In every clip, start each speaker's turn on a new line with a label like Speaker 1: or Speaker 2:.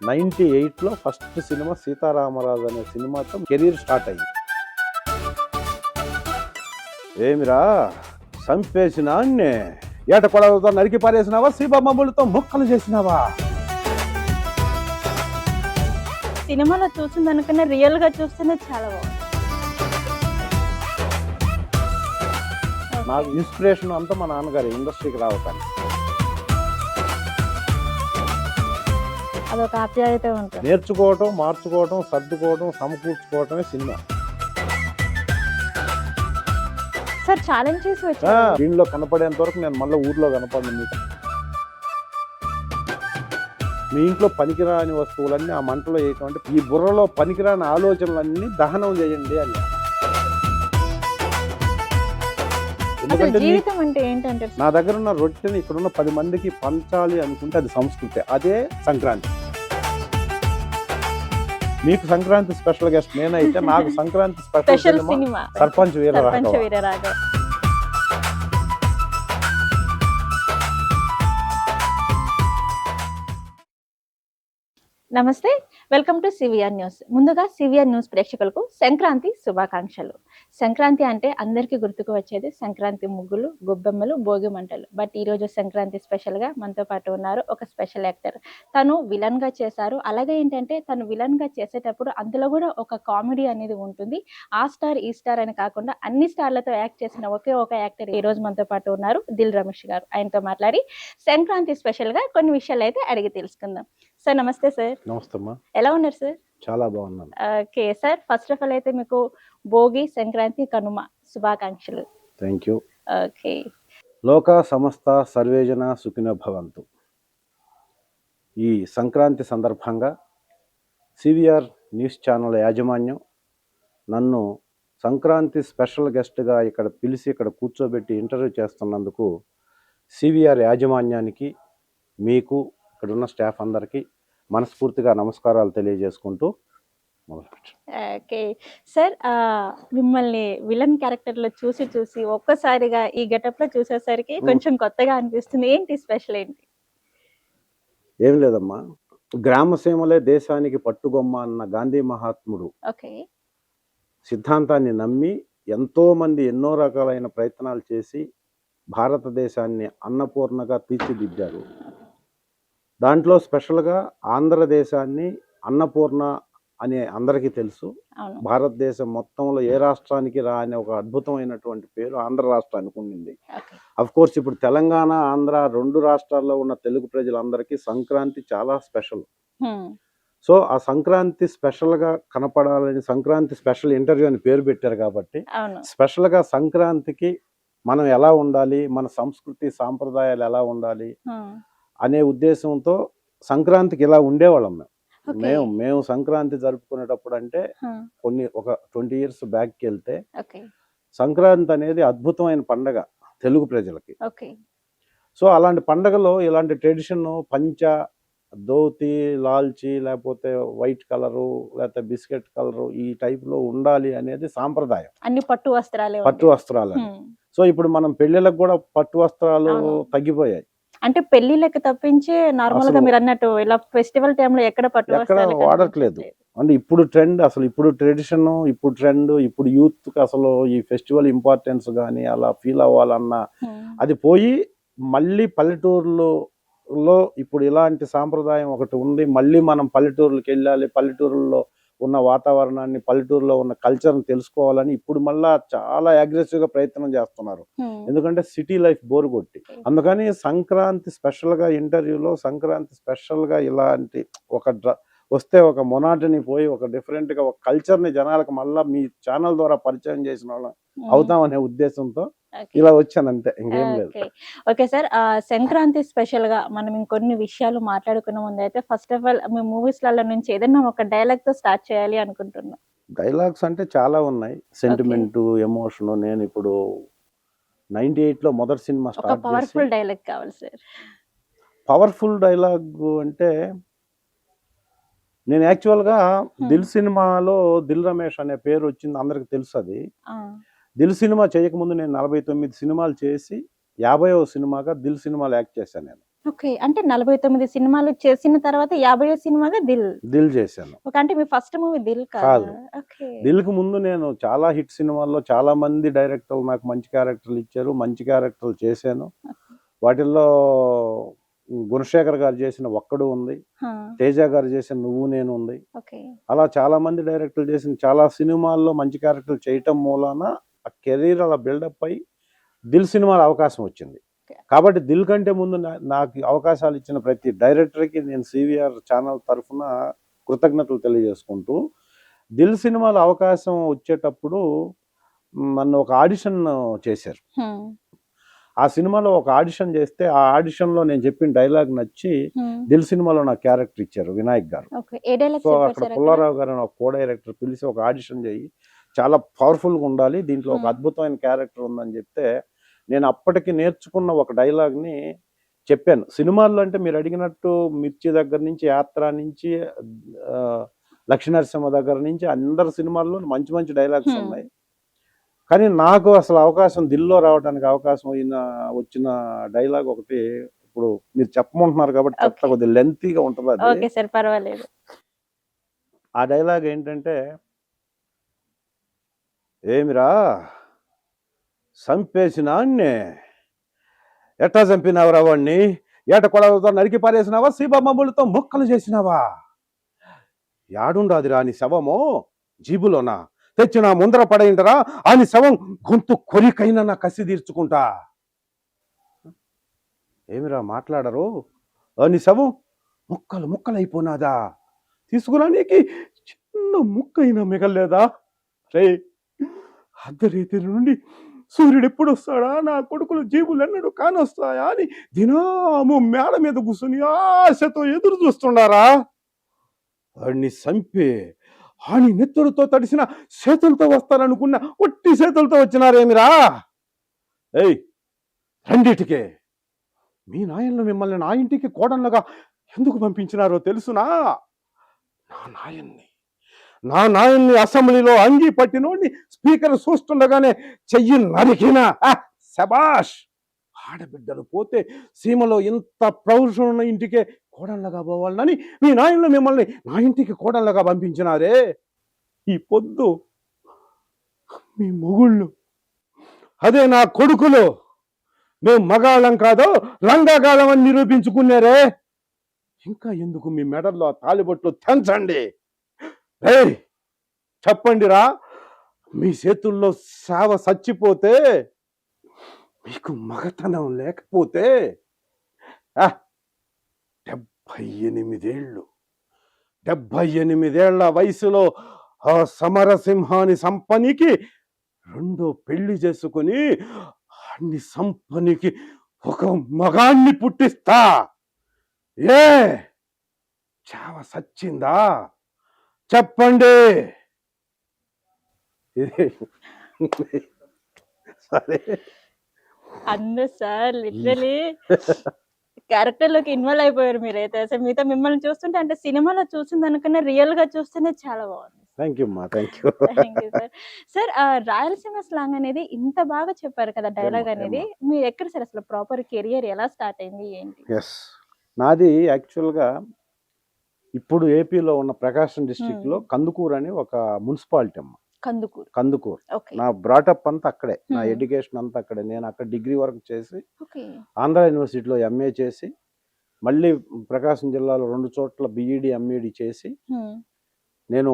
Speaker 1: 98లో first cinema Sitaramaraju అనే సినిమాతో career start అయింది. ఏమిరా చంపేసినా అన్నే ఏట కొడవతో నరికి పారేసినావా, సీబమ్మములతో ముక్కలు చేసినావా?
Speaker 2: సినిమాలో చూసిన దానికన్నా రియల్ గా చూస్తేనే చాలా బాగుంది.
Speaker 1: నాకు ఇన్స్పిరేషన్ అంతా మా నాన్నగారు ఇండస్ట్రీకి రావటానికి.
Speaker 2: అదొక ఆప్యాయత ఉంటుంది.
Speaker 1: నేర్చుకోవటం, మార్చుకోవటం, సర్దుకోవటం, సమకూర్చుకోవటమే సినిమా.
Speaker 2: సార్ ఛాలెంజ్ చేసి వచ్చా
Speaker 1: దీనిలో కనపడేంత వరకు నేను మళ్ళీ ఊర్లో కనపడను. మీకు మీ ఇంట్లో పనికిరాని వస్తువులన్నీ ఆ మంటలో వేయటం అంటే ఈ బుర్రలో పనికిరాని ఆలోచనలన్నీ దహనం చేయండి అని. ఎందుకంటే
Speaker 2: జీవితం అంటే ఏంటంటే
Speaker 1: నా దగ్గర ఉన్న రొట్టెని ఇక్కడున్న 10 మందికి పంచాలి అనుకుంటే అది సంస్కృతి. అదే సంక్రాంతి. మీకు సంక్రాంతి స్పెషల్ గెస్ట్ నేనైతే నాకు సంక్రాంతి స్పెషల్
Speaker 2: సినిమా
Speaker 1: సర్పంచ్ వీరరాఘవ.
Speaker 2: నమస్తే, వెల్కమ్ టు సివిఆర్ న్యూస్. ముందుగా సివిఆర్ న్యూస్ ప్రేక్షకులకు సంక్రాంతి శుభాకాంక్షలు. సంక్రాంతి అంటే అందరికీ గుర్తుకు వచ్చేది సంక్రాంతి ముగ్గులు, గొబ్బెమ్మలు, భోగి మంటలు. బట్ ఈరోజు సంక్రాంతి స్పెషల్గా మనతో పాటు ఉన్నారు ఒక స్పెషల్ యాక్టర్. తను విలన్గా చేశారు. అలాగే ఏంటంటే తను విలన్గా చేసేటప్పుడు అందులో కూడా ఒక కామెడీ అనేది ఉంటుంది. ఆ స్టార్ ఈ స్టార్ అని కాకుండా అన్ని స్టార్లతో యాక్ట్ చేసిన ఒకే ఒక యాక్టర్ ఈ రోజు మనతో పాటు ఉన్నారు, దిల్ రమేష్ గారు. ఆయనతో మాట్లాడి సంక్రాంతి స్పెషల్గా కొన్ని విషయాలు అయితే అడిగి తెలుసుకుందాం. సార్ నమస్తే. సార్
Speaker 1: నమస్తే అమ్మా.
Speaker 2: ఎలా ఉన్నారు సార్?
Speaker 1: చాలా బాగున్నాను.
Speaker 2: Okay sir, first of all అయితే మీకు భోగి, సంక్రాంతి, కనుమ శుభాకాంక్షలు.
Speaker 1: Thank you.
Speaker 2: ఓకే.
Speaker 1: లోక సమస్త సర్వేజన సుఖినో భవంతు. ఈ సంక్రాంతి సందర్భంగా సివిఆర్ న్యూస్ ఛానల్ యాజమాన్యం నన్ను సంక్రాంతి స్పెషల్ గెస్ట్గా ఇక్కడ పిలిచి ఇక్కడ కూర్చోబెట్టి ఇంటర్వ్యూ చేస్తున్నందుకు సివిఆర్ యాజమాన్యానికి, మీకు, ఇక్కడున్న స్టాఫ్ అందరికీ మనస్ఫూర్తిగా నమస్కారాలు తెలియజేసుకుంటూ మొదలుపెట్టాను.
Speaker 2: ఓకే సార్, మిమ్మల్ని విలన్ క్యారెక్టర్లో చూసి ఒక్కసారిగా ఈ గెటప్లో చూసేసరికి కొంచెం కొత్తగా అనిపిస్తుంది. ఏంటి స్పెషల్ ఏంటి?
Speaker 1: ఏం లేదమ్మా, గ్రామసీమలే దేశానికి పట్టుగొమ్మ అన్న గాంధీ మహాత్ముడు
Speaker 2: ఓకే
Speaker 1: సిద్ధాంతాన్ని నమ్మి ఎంతోమంది ఎన్నో రకాలైన ప్రయత్నాలు చేసి భారతదేశాన్ని అన్నపూర్ణగా తీర్చిదిద్దారు. దాంట్లో స్పెషల్గా ఆంధ్రదేశాన్ని అన్నపూర్ణ అని అందరికీ తెలుసు. భారతదేశం మొత్తంలో ఏ రాష్ట్రానికి రాని ఒక అద్భుతమైనటువంటి పేరు ఆంధ్ర రాష్ట్రానికి ఉండింది. అఫ్ కోర్స్ ఇప్పుడు తెలంగాణ, ఆంధ్ర 2 రాష్ట్రాల్లో ఉన్న తెలుగు ప్రజలందరికీ సంక్రాంతి చాలా స్పెషల్. సో ఆ సంక్రాంతి స్పెషల్గా కనపడాలని సంక్రాంతి స్పెషల్ ఇంటర్వ్యూ అని పేరు పెట్టారు కాబట్టి స్పెషల్గా సంక్రాంతికి మనం ఎలా ఉండాలి, మన సంస్కృతి సాంప్రదాయాలు ఎలా ఉండాలి అనే ఉద్దేశంతో సంక్రాంతికి ఇలా ఉండేవాళ్ళం. మేము సంక్రాంతి జరుపుకునేటప్పుడు అంటే ఒక 20 years బ్యాక్కి వెళ్తే సంక్రాంతి అనేది అద్భుతమైన పండగ తెలుగు ప్రజలకి. సో అలాంటి పండగలో ఇలాంటి ట్రెడిషన్ పంచ, ధోతి, లాల్చి, లేకపోతే వైట్ కలరు, లేకపోతే బిస్కెట్ కలరు ఈ టైప్లో ఉండాలి అనేది సాంప్రదాయం.
Speaker 2: అన్ని పట్టు
Speaker 1: వస్త్రాలు. సో ఇప్పుడు మనం పెళ్లిళ్ళకు కూడా పట్టు వస్త్రాలు తగ్గిపోయాయి.
Speaker 2: అంటే పెళ్లిళ్ళకి తప్పించి నార్మల్ గా మీరు అన్నట్టు ఇలా ఫెస్టివల్ టైంలో ఎక్కడ
Speaker 1: వాడట్లేదు. అంటే ఇప్పుడు ట్రెండ్, అసలు ఇప్పుడు ట్రెడిషన్, ఇప్పుడు ట్రెండ్, ఇప్పుడు యూత్ కి అసలు ఈ ఫెస్టివల్ ఇంపార్టెన్స్ కానీ అలా ఫీల్ అవ్వాలన్నా అది పోయి మళ్ళీ పల్లెటూరులో ఇప్పుడు ఇలాంటి సాంప్రదాయం ఒకటి ఉంది. మళ్ళీ మనం పల్లెటూరులకు వెళ్ళాలి, పల్లెటూరులో ఉన్న వాతావరణాన్ని, పల్లెటూరులో ఉన్న కల్చర్ని తెలుసుకోవాలని ఇప్పుడు మళ్ళా చాలా అగ్రెసివ్గా ప్రయత్నం చేస్తున్నారు. ఎందుకంటే సిటీ లైఫ్ బోర్ కొట్టి. అందుకని సంక్రాంతి స్పెషల్గా ఇంటర్వ్యూలో సంక్రాంతి స్పెషల్గా ఇలాంటి వస్తే ఒక మొనాటని పోయి ఒక డిఫరెంట్గా ఒక కల్చర్ని జనాలకు మళ్ళీ మీ ఛానల్ ద్వారా పరిచయం చేసిన వాళ్ళం అవుతామనే ఉద్దేశంతో ఇలా వచ్చాను, అంతే, ఇంకేం లేదు.
Speaker 2: ఓకే సార్, సంక్రాంతి స్పెషల్ గా మనం ఇంకొన్ని విషయాలు మాట్లాడుకున్న ముందు అయితే ఫస్ట్ ఆఫ్ ఆల్ మీ మూవీస్లలో నుంచి ఏదైనా ఒక డైలాగ్ తో స్టార్ట్ చేయాలి అనుకుంటున్నా.
Speaker 1: డైలాగ్స్ అంటే చాలా ఉన్నాయి, సెంటిమెంట్, ఎమోషన్. నేను ఇప్పుడు 98లో మొదటి సినిమా స్టార్ట్.
Speaker 2: పవర్ఫుల్ డైలాగ్ కావాలి సార్.
Speaker 1: పవర్ఫుల్ డైలాగ్ అంటే నేను యాక్చువల్గా దిల్ సినిమాలో దిల్ రమేష్ అనే పేరు వచ్చింది, అందరికి తెలుసు. అది దిల్ సినిమా చేయకముందు నేను 49 సినిమాలు చేసి 50వ సినిమాగా దిల్ సినిమాలో యాక్ట్ చేశాను నేను.
Speaker 2: ఓకే. అంటే 49 సినిమాలు చేసిన తర్వాత 50వ సినిమాగా 'దిల్'.
Speaker 1: దిల్ చేశాను.
Speaker 2: ఓకే. అంటే మీ ఫస్ట్ మూవీ 'దిల్' కాదా?
Speaker 1: కాదు.
Speaker 2: ఓకే.
Speaker 1: దిల్‌కి ముందు నేను చాలా హిట్ సినిమాల్లో చాలా మంది డైరెక్టర్లు నాకు మంచి క్యారెక్టర్లు ఇచ్చారు. మంచి క్యారెక్టర్లు చేశాను. వాటిల్లో గుణశేఖర్ గారు చేసిన 'ఒక్కడు' ఉంది.
Speaker 2: ఆ!
Speaker 1: తేజ గారు చేసిన 'నువ్వు నేను' ఉంది.
Speaker 2: ఓకే.
Speaker 1: అలా చాలా మంది డైరెక్టర్లు చేసిన చాలా సినిమాల్లో మంచి క్యారెక్టర్లు చేయటం మూలాన ఆ కెరీర్ అలా బిల్డప్ అయ్యి 'దిల్' సినిమాలో అవకాశం వచ్చింది.
Speaker 2: ఓకే.
Speaker 1: కాబట్టి 'దిల్' కంటే ముందు నాకు అవకాశాలు ఇచ్చిన ప్రతి డైరెక్టర్‌కి నేను సివిఆర్ ఛానల్ తరఫున కృతజ్ఞతలు తెలియజేసుకుంటూ, 'దిల్' సినిమాలో అవకాశం వచ్చేటప్పుడు నన్ను ఒక ఆడిషన్ చేశారు.
Speaker 2: హ్మ్.
Speaker 1: ఆ సినిమాలో ఒక ఆడిషన్ చేస్తే, ఆ ఆడిషన్‌లో నేను చెప్పిన డైలాగ్ నచ్చి
Speaker 2: హ్మ్.
Speaker 1: 'దిల్' సినిమాలో నాకు క్యారెక్టర్ ఇచ్చారు వినాయక్ గారు.
Speaker 2: ఓకే. ఏ డైలాగ్స్
Speaker 1: సో,
Speaker 2: చెప్పారు
Speaker 1: అక్కడ
Speaker 2: సార్ అక్కడ?
Speaker 1: పుల్లారావు గారు అని ఒక కో డైరెక్టర్ పిలిచి ఒక ఆడిషన్ చేయి, చాలా పవర్‌ఫుల్‌గా ఉండాలి. దీంట్లో ఒక అద్భుతమైన క్యారెక్టర్ ఉందని చెప్తే, నేను అప్పటికి నేర్చుకున్న ఒక డైలాగ్‌ని చెప్పాను. సినిమాల్లో అంటే మీరు అడిగినట్టు 'మిర్చి' దగ్గర నుంచి, 'యాత్ర' నుంచి, ఆహ్, 'లక్ష్మీనరసింహ' దగ్గర నుంచి అందరి సినిమాల్లో మంచి మంచి డైలాగ్స్ ఉన్నాయి. కానీ నాకు అసలు అవకాశం 'దిల్‌లో' రావడానికి అవకాశం వచ్చిన డైలాగ్ ఒకటి ఇప్పుడు మీరు చెప్పమంటున్నారు కాబట్టి చెప్తా.
Speaker 2: ఓకే.
Speaker 1: కొద్దిగా లెంతీగా ఉంటది అది.
Speaker 2: Okay sir. పర్వాలేదు.
Speaker 1: ఆ డైలాగ్ ఏంటంటే, "ఏమిరా సంపేసినాన్నే, ఎట్టా చంపినావురా వాడిని? ఏట కొడవలతో నరికి పారేసినావా? సీబమ్మములతో ముక్కలు చేసినావా? యాడుండాదిరా నీ శవము? జీబులోనా? తెచ్చిన ముందర పడైండరా అని శవం గొంతు కొరికైనా నా కసి తీర్చుకుంటా. ఏమిరా మాట్లాడరు? నీ శవం ముక్కలు ముక్కలైపోనాదా? తీసుకురా నీకి చిన్న ముక్కైనా మిగల్లేదా? రే, అర్ధరేతి నుండి సూర్యుడు ఎప్పుడు వస్తాడా, నా కొడుకులు జీబులు ఎన్నడూ కానొస్తాయా అని దినాము మేడ మీద కూర్చుని ఆశతో ఎదురు చూస్తుండారా? వాడిని చంపి ఆని నెత్తురుతో తడిసిన చేతులతో వస్తారనుకున్న ఒట్టి చేతులతో వచ్చినారేమిరా? ఏయ్, రెండిటికే మీ నాయనలు మిమ్మల్ని నా ఇంటికి కోడళ్ళగా ఎందుకు పంపించినారో తెలుసునా? నా నాయన్ని అసెంబ్లీలో అంగి పట్టినోడిని స్పీకర్ చూస్తుండగానే చెయ్యి నరికిన శబాష్! ఆడబిడ్డలు పోతే సీమలో ఇంత ప్రౌఢం ఉన్న ఇంటికే కోడళ్ళగా పోవాలని మీ నాయనలు మిమ్మల్ని నా ఇంటికి కోడళ్ళగా పంపించినారే. ఈ పొద్దు మీ మొగుళ్ళు, అదే నా కొడుకులు, మేము మగాళ్ళం కాదో రంగగాళ్ళం అని నిరూపించుకున్నారే. ఇంకా ఎందుకు మీ మెడల్లో తాలిబొట్లు తెంచండి. ఏయ్, చెప్పండిరా, మీ చేతుల్లో సేవ చచ్చిపోతే, మీకు మగతనం లేకపోతే 78 వయసులో ఆ సమరసింహాని సంపనికి రెండో పెళ్లి చేసుకుని అన్ని సంపనికి ఒక మగాన్ని పుట్టిస్తా. ఏ చావ సచ్చిందా? చెప్పండి. సరే,
Speaker 2: అందరు సార్ లిటరలీ క్యారెక్టర్‌లోకి ఇన్వాల్వ్ అయిపోయారు మీరైతే. అసలు మీతో మిమ్మల్ని చూస్తుంటే అంటే సినిమాలో చూసిన దానికన్నా రియల్‌గా చూస్తేనే చాలా బాగుంది.
Speaker 1: థ్యాంక్ యూ అమ్మా, thank you.
Speaker 2: Thank you sir. Sir Rayalaseema slang అనేది ఇంత బాగా చెప్పారు కదా డైలాగ్ అనేది. మీరు ఎక్కడ సార్ అసలు ప్రాపర్ కెరియర్ ఎలా స్టార్ట్ అయింది ఏంటి?
Speaker 1: ఎస్, నాది యాక్చువల్గా ఇప్పుడు ఏపీలో ఉన్న ప్రకాశం డిస్ట్రిక్ట్లో కందుకూరు అని ఒక మున్సిపాలిటీ అమ్మ.
Speaker 2: కందుకూరు.
Speaker 1: కందుకూరు.
Speaker 2: ఓకే.
Speaker 1: నా బ్రాటప్ అంతా అక్కడే, నా
Speaker 2: హ్మ్.
Speaker 1: ఎడ్యుకేషన్ అంతా అక్కడే. నేను అక్కడ డిగ్రీ వరకు చేసి
Speaker 2: ఓకే.
Speaker 1: ఆంధ్ర యూనివర్సిటీలో ఎంఏ చేసి, మళ్ళీ ప్రకాశం జిల్లాలో 2 చోట్ల బీఈడి ఎంఈడి చేసి,
Speaker 2: హ్మ్.
Speaker 1: నేను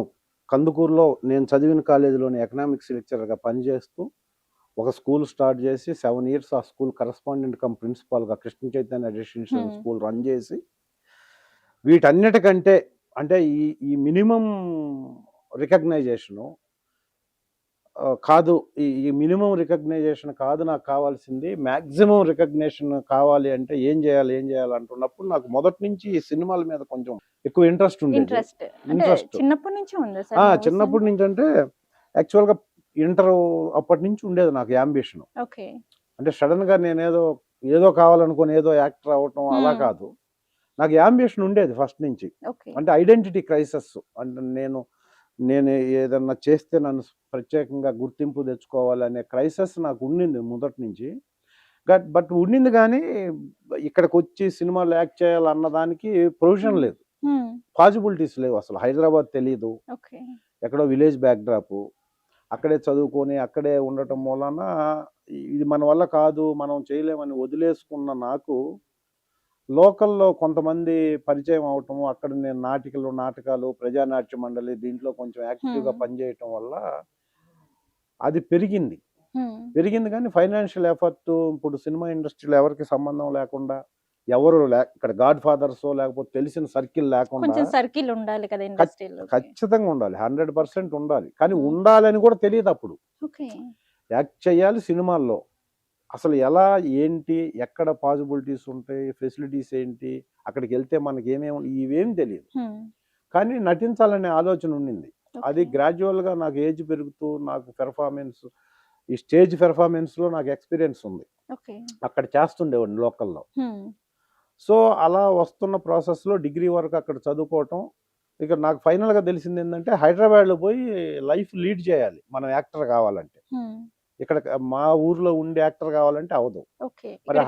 Speaker 1: కందుకూరులో నేను చదివిన కాలేజీలోని ఎకనామిక్స్ లెక్చరర్గా పనిచేస్తూ ఒక స్కూల్ స్టార్ట్ చేసి 7 ఇయర్స్ ఆ స్కూల్ కరస్పాండెంట్ కమ్ ప్రిన్సిపాల్గా Krishna Chaitanya residential school run చేసి, వీటన్నిటికంటే అంటే ఈ మినిమం రికగ్నైజేషను కాదు, ఈ మినిమం రికగ్నైజేషన్ కాదు నాకు కావాల్సింది, మ్యాక్సిమం రికగ్నేషన్ కావాలి అంటే ఏం చేయాలి అంటున్నప్పుడు నాకు మొదటి నుంచి ఈ సినిమాల మీద కొంచెం ఎక్కువ ఇంట్రెస్ట్ ఉండేది.
Speaker 2: ఇంట్రెస్ట్. అంటే
Speaker 1: ఇంట్రెస్ట్
Speaker 2: చిన్నప్పటి నుంచి ఉందా సార్ మూవీస్
Speaker 1: చిన్నప్పటి
Speaker 2: అంటే?
Speaker 1: నుంచి అంటే యాక్చువల్గా ఇంటర్ అప్పటి నుంచి ఉండేది నాకు యాంబిషన్.
Speaker 2: ఓకే.
Speaker 1: అంటే సడన్గా నేను ఏదో కావాలనుకుని ఏదో యాక్టర్ అవ్వటం అలా కాదు. నాకు యాంబిషన్ ఉండేది ఫస్ట్ నుంచి.
Speaker 2: ఓకే.
Speaker 1: అంటే ఐడెంటిటీ క్రైసిస్. అంటే నేను ఏదన్నా చేస్తే నన్ను ప్రత్యేకంగా గుర్తింపు తెచ్చుకోవాలనే క్రైసిస్ నాకు ఉండింది మొదటి నుంచి. బట్ ఉండింది కానీ ఇక్కడికి వచ్చి సినిమాలో యాక్ట్ చేయాలన్న దానికి ప్రొవిజన్ లేదు, పాసిబిలిటీస్ లేవు. అసలు హైదరాబాద్ తెలియదు,
Speaker 2: ఓకే.
Speaker 1: ఎక్కడో విలేజ్ బ్యాక్డ్రాప్, అక్కడే చదువుకొని అక్కడే ఉండటం మూలన ఇది మన వల్ల కాదు, మనం చేయలేమని వదిలేసుకున్న నాకు లోకల్లో కొంతమంది పరిచయం అవటము, అక్కడ నేను నాటకాలు, ప్రజానాట్య మండలి దీంట్లో కొంచెం యాక్టివ్గా పనిచేయటం వల్ల అది పెరిగింది. కానీ ఫైనాన్షియల్ ఎఫర్ట్ ఇప్పుడు సినిమా ఇండస్ట్రీలో ఎవరికి సంబంధం లేకుండా, ఎవరు ఇక్కడ గాడ్ ఫాదర్స్ లేకపోతే తెలిసిన సర్కిల్ లేకుండా,
Speaker 2: సర్కిల్ ఉండాలి కదా ఇండస్ట్రీలో.
Speaker 1: ఖచ్చితంగా ఉండాలి, 100% ఉండాలి. కానీ ఉండాలని కూడా తెలియదు అప్పుడు. యాక్ట్ చేయాలి సినిమాల్లో, అసలు ఎలా ఏంటి, ఎక్కడ పాసిబిలిటీస్ ఉంటాయి, ఫెసిలిటీస్ ఏంటి, అక్కడికి వెళ్తే మనకి ఇవేం తెలియదు. కానీ నటించాలనే ఆలోచన ఉండింది. అది గ్రాడ్యువల్గా నాకు ఏజ్ పెరుగుతూ నాకు పెర్ఫార్మెన్స్, ఈ స్టేజ్ పెర్ఫార్మెన్స్లో నాకు ఎక్స్పీరియన్స్ ఉంది, అక్కడ చేస్తుండేవాడిని లోకల్లో. సో అలా వస్తున్న ప్రాసెస్లో డిగ్రీ వరకు అక్కడ చదువుకోవటం. ఇక నాకు ఫైనల్గా తెలిసింది ఏంటంటే హైదరాబాద్లో పోయి లైఫ్ లీడ్ చేయాలి మనం యాక్టర్ కావాలంటే. ఇక్కడ మా ఊర్లో ఉండే యాక్టర్ కావాలంటే అవదు, మరి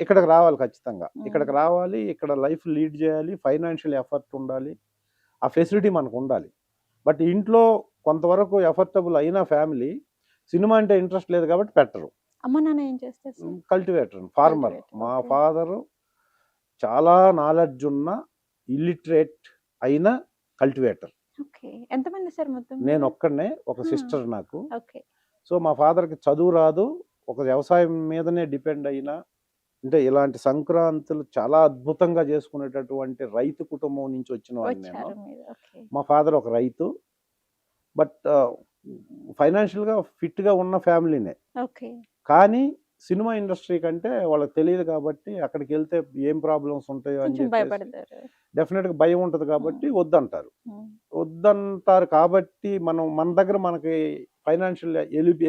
Speaker 1: ఇక్కడికి రావాలి ఖచ్చితంగా. ఇక్కడికి రావాలి, ఇక్కడ లైఫ్ లీడ్ చేయాలి, ఫైనాన్షియల్ ఎఫర్ట్ ఉండాలి, ఆ ఫెసిలిటీ మనకు ఉండాలి. బట్ ఇంట్లో కొంతవరకు ఎఫర్టబుల్ అయిన ఫ్యామిలీ సినిమా అంటే ఇంట్రెస్ట్ లేదు కాబట్టి పెట్టరు.
Speaker 2: అమ్మ నాన్న ఏం చేస్తారు?
Speaker 1: Cultivator, farmer. మా ఫాదరు చాలా నాలెడ్జ్ ఉన్న ఇల్లిటరేట్ అయిన కల్టివేటర్.
Speaker 2: ఎంతమంది సార్ మొత్తం?
Speaker 1: నేను ఒక్కడనే, ఒక సిస్టర్ నాకు. సో మా ఫాదర్కి చదువు రాదు, ఒక వ్యవసాయం మీదనే డిపెండ్ అయినా, అంటే ఇలాంటి సంక్రాంతులు చాలా అద్భుతంగా చేసుకునేటటువంటి రైతు కుటుంబం నుంచి వచ్చిన వాడిని నేను. మా ఫాదర్ ఒక రైతు, బట్ ఫైనాన్షియల్గా ఫిట్గా ఉన్న ఫ్యామిలీనే. కానీ సినిమా ఇండస్ట్రీ కంటే వాళ్ళకి తెలియదు కాబట్టి, అక్కడికి వెళ్తే ఏం ప్రాబ్లమ్స్ ఉంటాయో అని చెప్పి డెఫినెట్గా భయం ఉంటుంది కాబట్టి వద్దంటారు కాబట్టి మన దగ్గర మనకి ఫైనాన్షియల్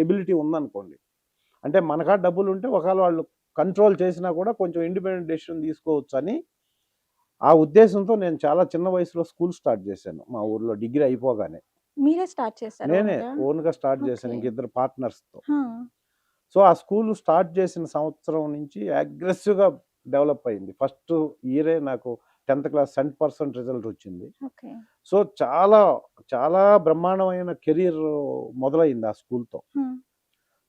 Speaker 1: ఎబిలిటీ ఉందనుకోండి, అంటే మనకా డబ్బులు ఉంటే ఒకవేళ వాళ్ళు కంట్రోల్ చేసినా కూడా కొంచెం ఇండిపెండెంట్ డెసిషన్ తీసుకోవచ్చు అని ఆ ఉద్దేశంతో నేను చాలా చిన్న వయసులో స్కూల్ స్టార్ట్ చేశాను మా ఊర్లో. డిగ్రీ అయిపోగానే
Speaker 2: మీరే స్టార్ట్ చేశారు?
Speaker 1: నేనే ఓన్గా స్టార్ట్ చేశాను, ఇంక 2 పార్ట్నర్స్తో. సో ఆ స్కూల్ స్టార్ట్ చేసిన సంవత్సరం నుంచి అగ్రెసివ్గా డెవలప్ అయింది. ఫస్ట్ ఇయరే నాకు 10th క్లాస్ 100% రిజల్ట్ వచ్చింది. సో చాలా చాలా బ్రహ్మాండమైన కెరీర్ మొదలైంది ఆ స్కూల్తో.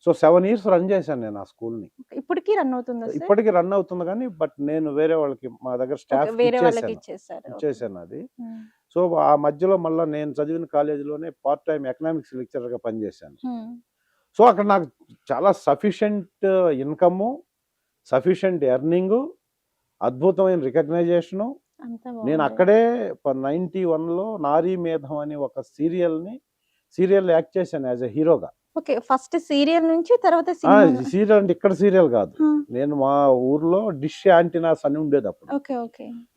Speaker 1: సో 7 years రన్ చేశాను నేను ఆ స్కూల్ని.
Speaker 2: ఇప్పటికీ రన్ అవుతుంది?
Speaker 1: ఇప్పటికీ రన్ అవుతుంది, కానీ బట్ నేను వేరే వాళ్ళకి, మా దగ్గర స్టాఫ్ ఇచ్చేసాను అది. సో ఆ మధ్యలో మళ్ళీ నేను చదివిన కాలేజీలోనే పార్ట్ టైం ఎకనామిక్స్ లెక్చరర్గా పనిచేశాను. సో అక్కడ నాకు చాలా సఫిషియెంట్ ఇన్కము, సఫిషియెంట్ ఎర్నింగు, అద్భుతమైన రికగ్నైజేషను. నేను అక్కడే 91లో నారీ మేధం అని ఒక సీరియల్ యాక్ట్ చేశాను యాజ్ ఎ హీరోగా.
Speaker 2: ఫస్ట్ సీరియల్ నుంచి తర్వాత
Speaker 1: సీరియల్ అంటే ఇక్కడ సీరియల్ కాదు, నేను మా ఊర్లో డిష్ యాంటీనాస్ అని ఉండేది అప్పుడు.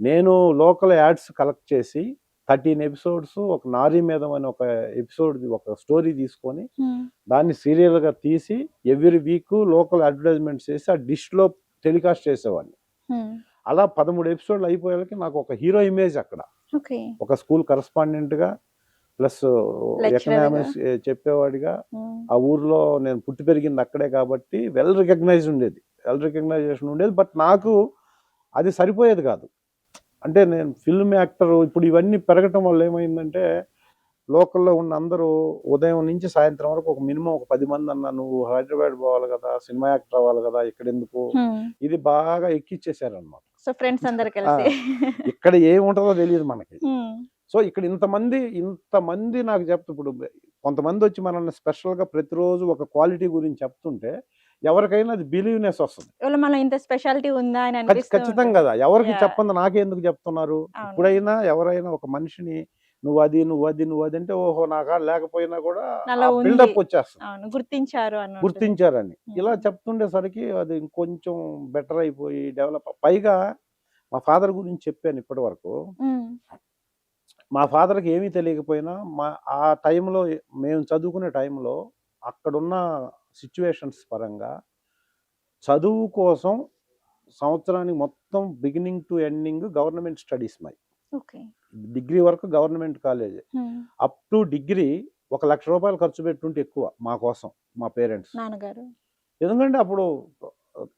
Speaker 1: నేను లోకల్ యాడ్స్ కలెక్ట్ చేసి 13 ఎపిసోడ్స్, ఒక నారీ మేధం అని ఒక ఎపిసోడ్, ఒక స్టోరీ తీసుకొని దాన్ని సీరియల్గా తీసి ఎవ్రీ వీక్ లోకల్ అడ్వర్టైజ్మెంట్స్ చేసి ఆ డిష్లో టెలికాస్ట్ చేసేవాడిని. అలా 13 ఎపిసోడ్లు అయిపోయేకి నాకు ఒక హీరో ఇమేజ్ అక్కడ. ఒక స్కూల్ కరస్పాండెంట్గా ప్లస్ ఎకనామిక్స్ చెప్పేవాడిగా, ఆ ఊర్లో నేను పుట్టి పెరిగింది అక్కడే కాబట్టి వెల్ రికగ్నైజేషన్ ఉండేది. బట్ నాకు అది సరిపోయేది కాదు. అంటే నేను ఫిల్మ్ యాక్టర్, ఇప్పుడు ఇవన్నీ పెరగటం వల్ల ఏమైందంటే లోకల్లో ఉన్న అందరూ ఉదయం నుంచి సాయంత్రం వరకు ఒక మినిమం ఒక 10 మంది అన్న, నువ్వు హైదరాబాద్ పోవాలి కదా, సినిమా యాక్టర్ అవ్వాలి కదా, ఇక్కడ ఎందుకు, ఇది బాగా ఎక్కిచ్చేసారనమాట. ఇక్కడ ఏముంటుందో తెలియదు మనకి. సో ఇక్కడ ఇంతమంది నాకు చెప్తూ, ఇప్పుడు కొంతమంది వచ్చి మనల్ని స్పెషల్గా ప్రతిరోజు ఒక క్వాలిటీ గురించి చెప్తుంటే ఎవరికైనా అది బిలీవ్నెస్ వస్తుంది. ఖచ్చితంగా కదా, ఎవరికి చెప్పండి నాకెందుకు చెప్తున్నారు. ఇప్పుడైనా ఎవరైనా ఒక మనిషిని నువ్వు అది అంటే ఓహో నాకా లేకపోయినా కూడా బిల్డప్ వచ్చేస్తుంది, గుర్తించారని. ఇలా చెప్తుండేసరికి అది ఇంకొంచెం బెటర్ అయిపోయి డెవలప్. పైగా మా ఫాదర్ గురించి చెప్పాను ఇప్పటి వరకు. మా ఫాదర్కి ఏమీ తెలియకపోయినా ఆ టైంలో, మేము చదువుకునే టైంలో అక్కడున్న సిచ్యువేషన్స్ పరంగా చదువు కోసం సంవత్సరానికి మొత్తం beginning to ending government studies my. Degree వరకు government college, up to degree 1 lakh రూపాయలు ఖర్చు పెట్టుంటే ఎక్కువ మా కోసం, మా పేరెంట్స్. ఎందుకంటే అప్పుడు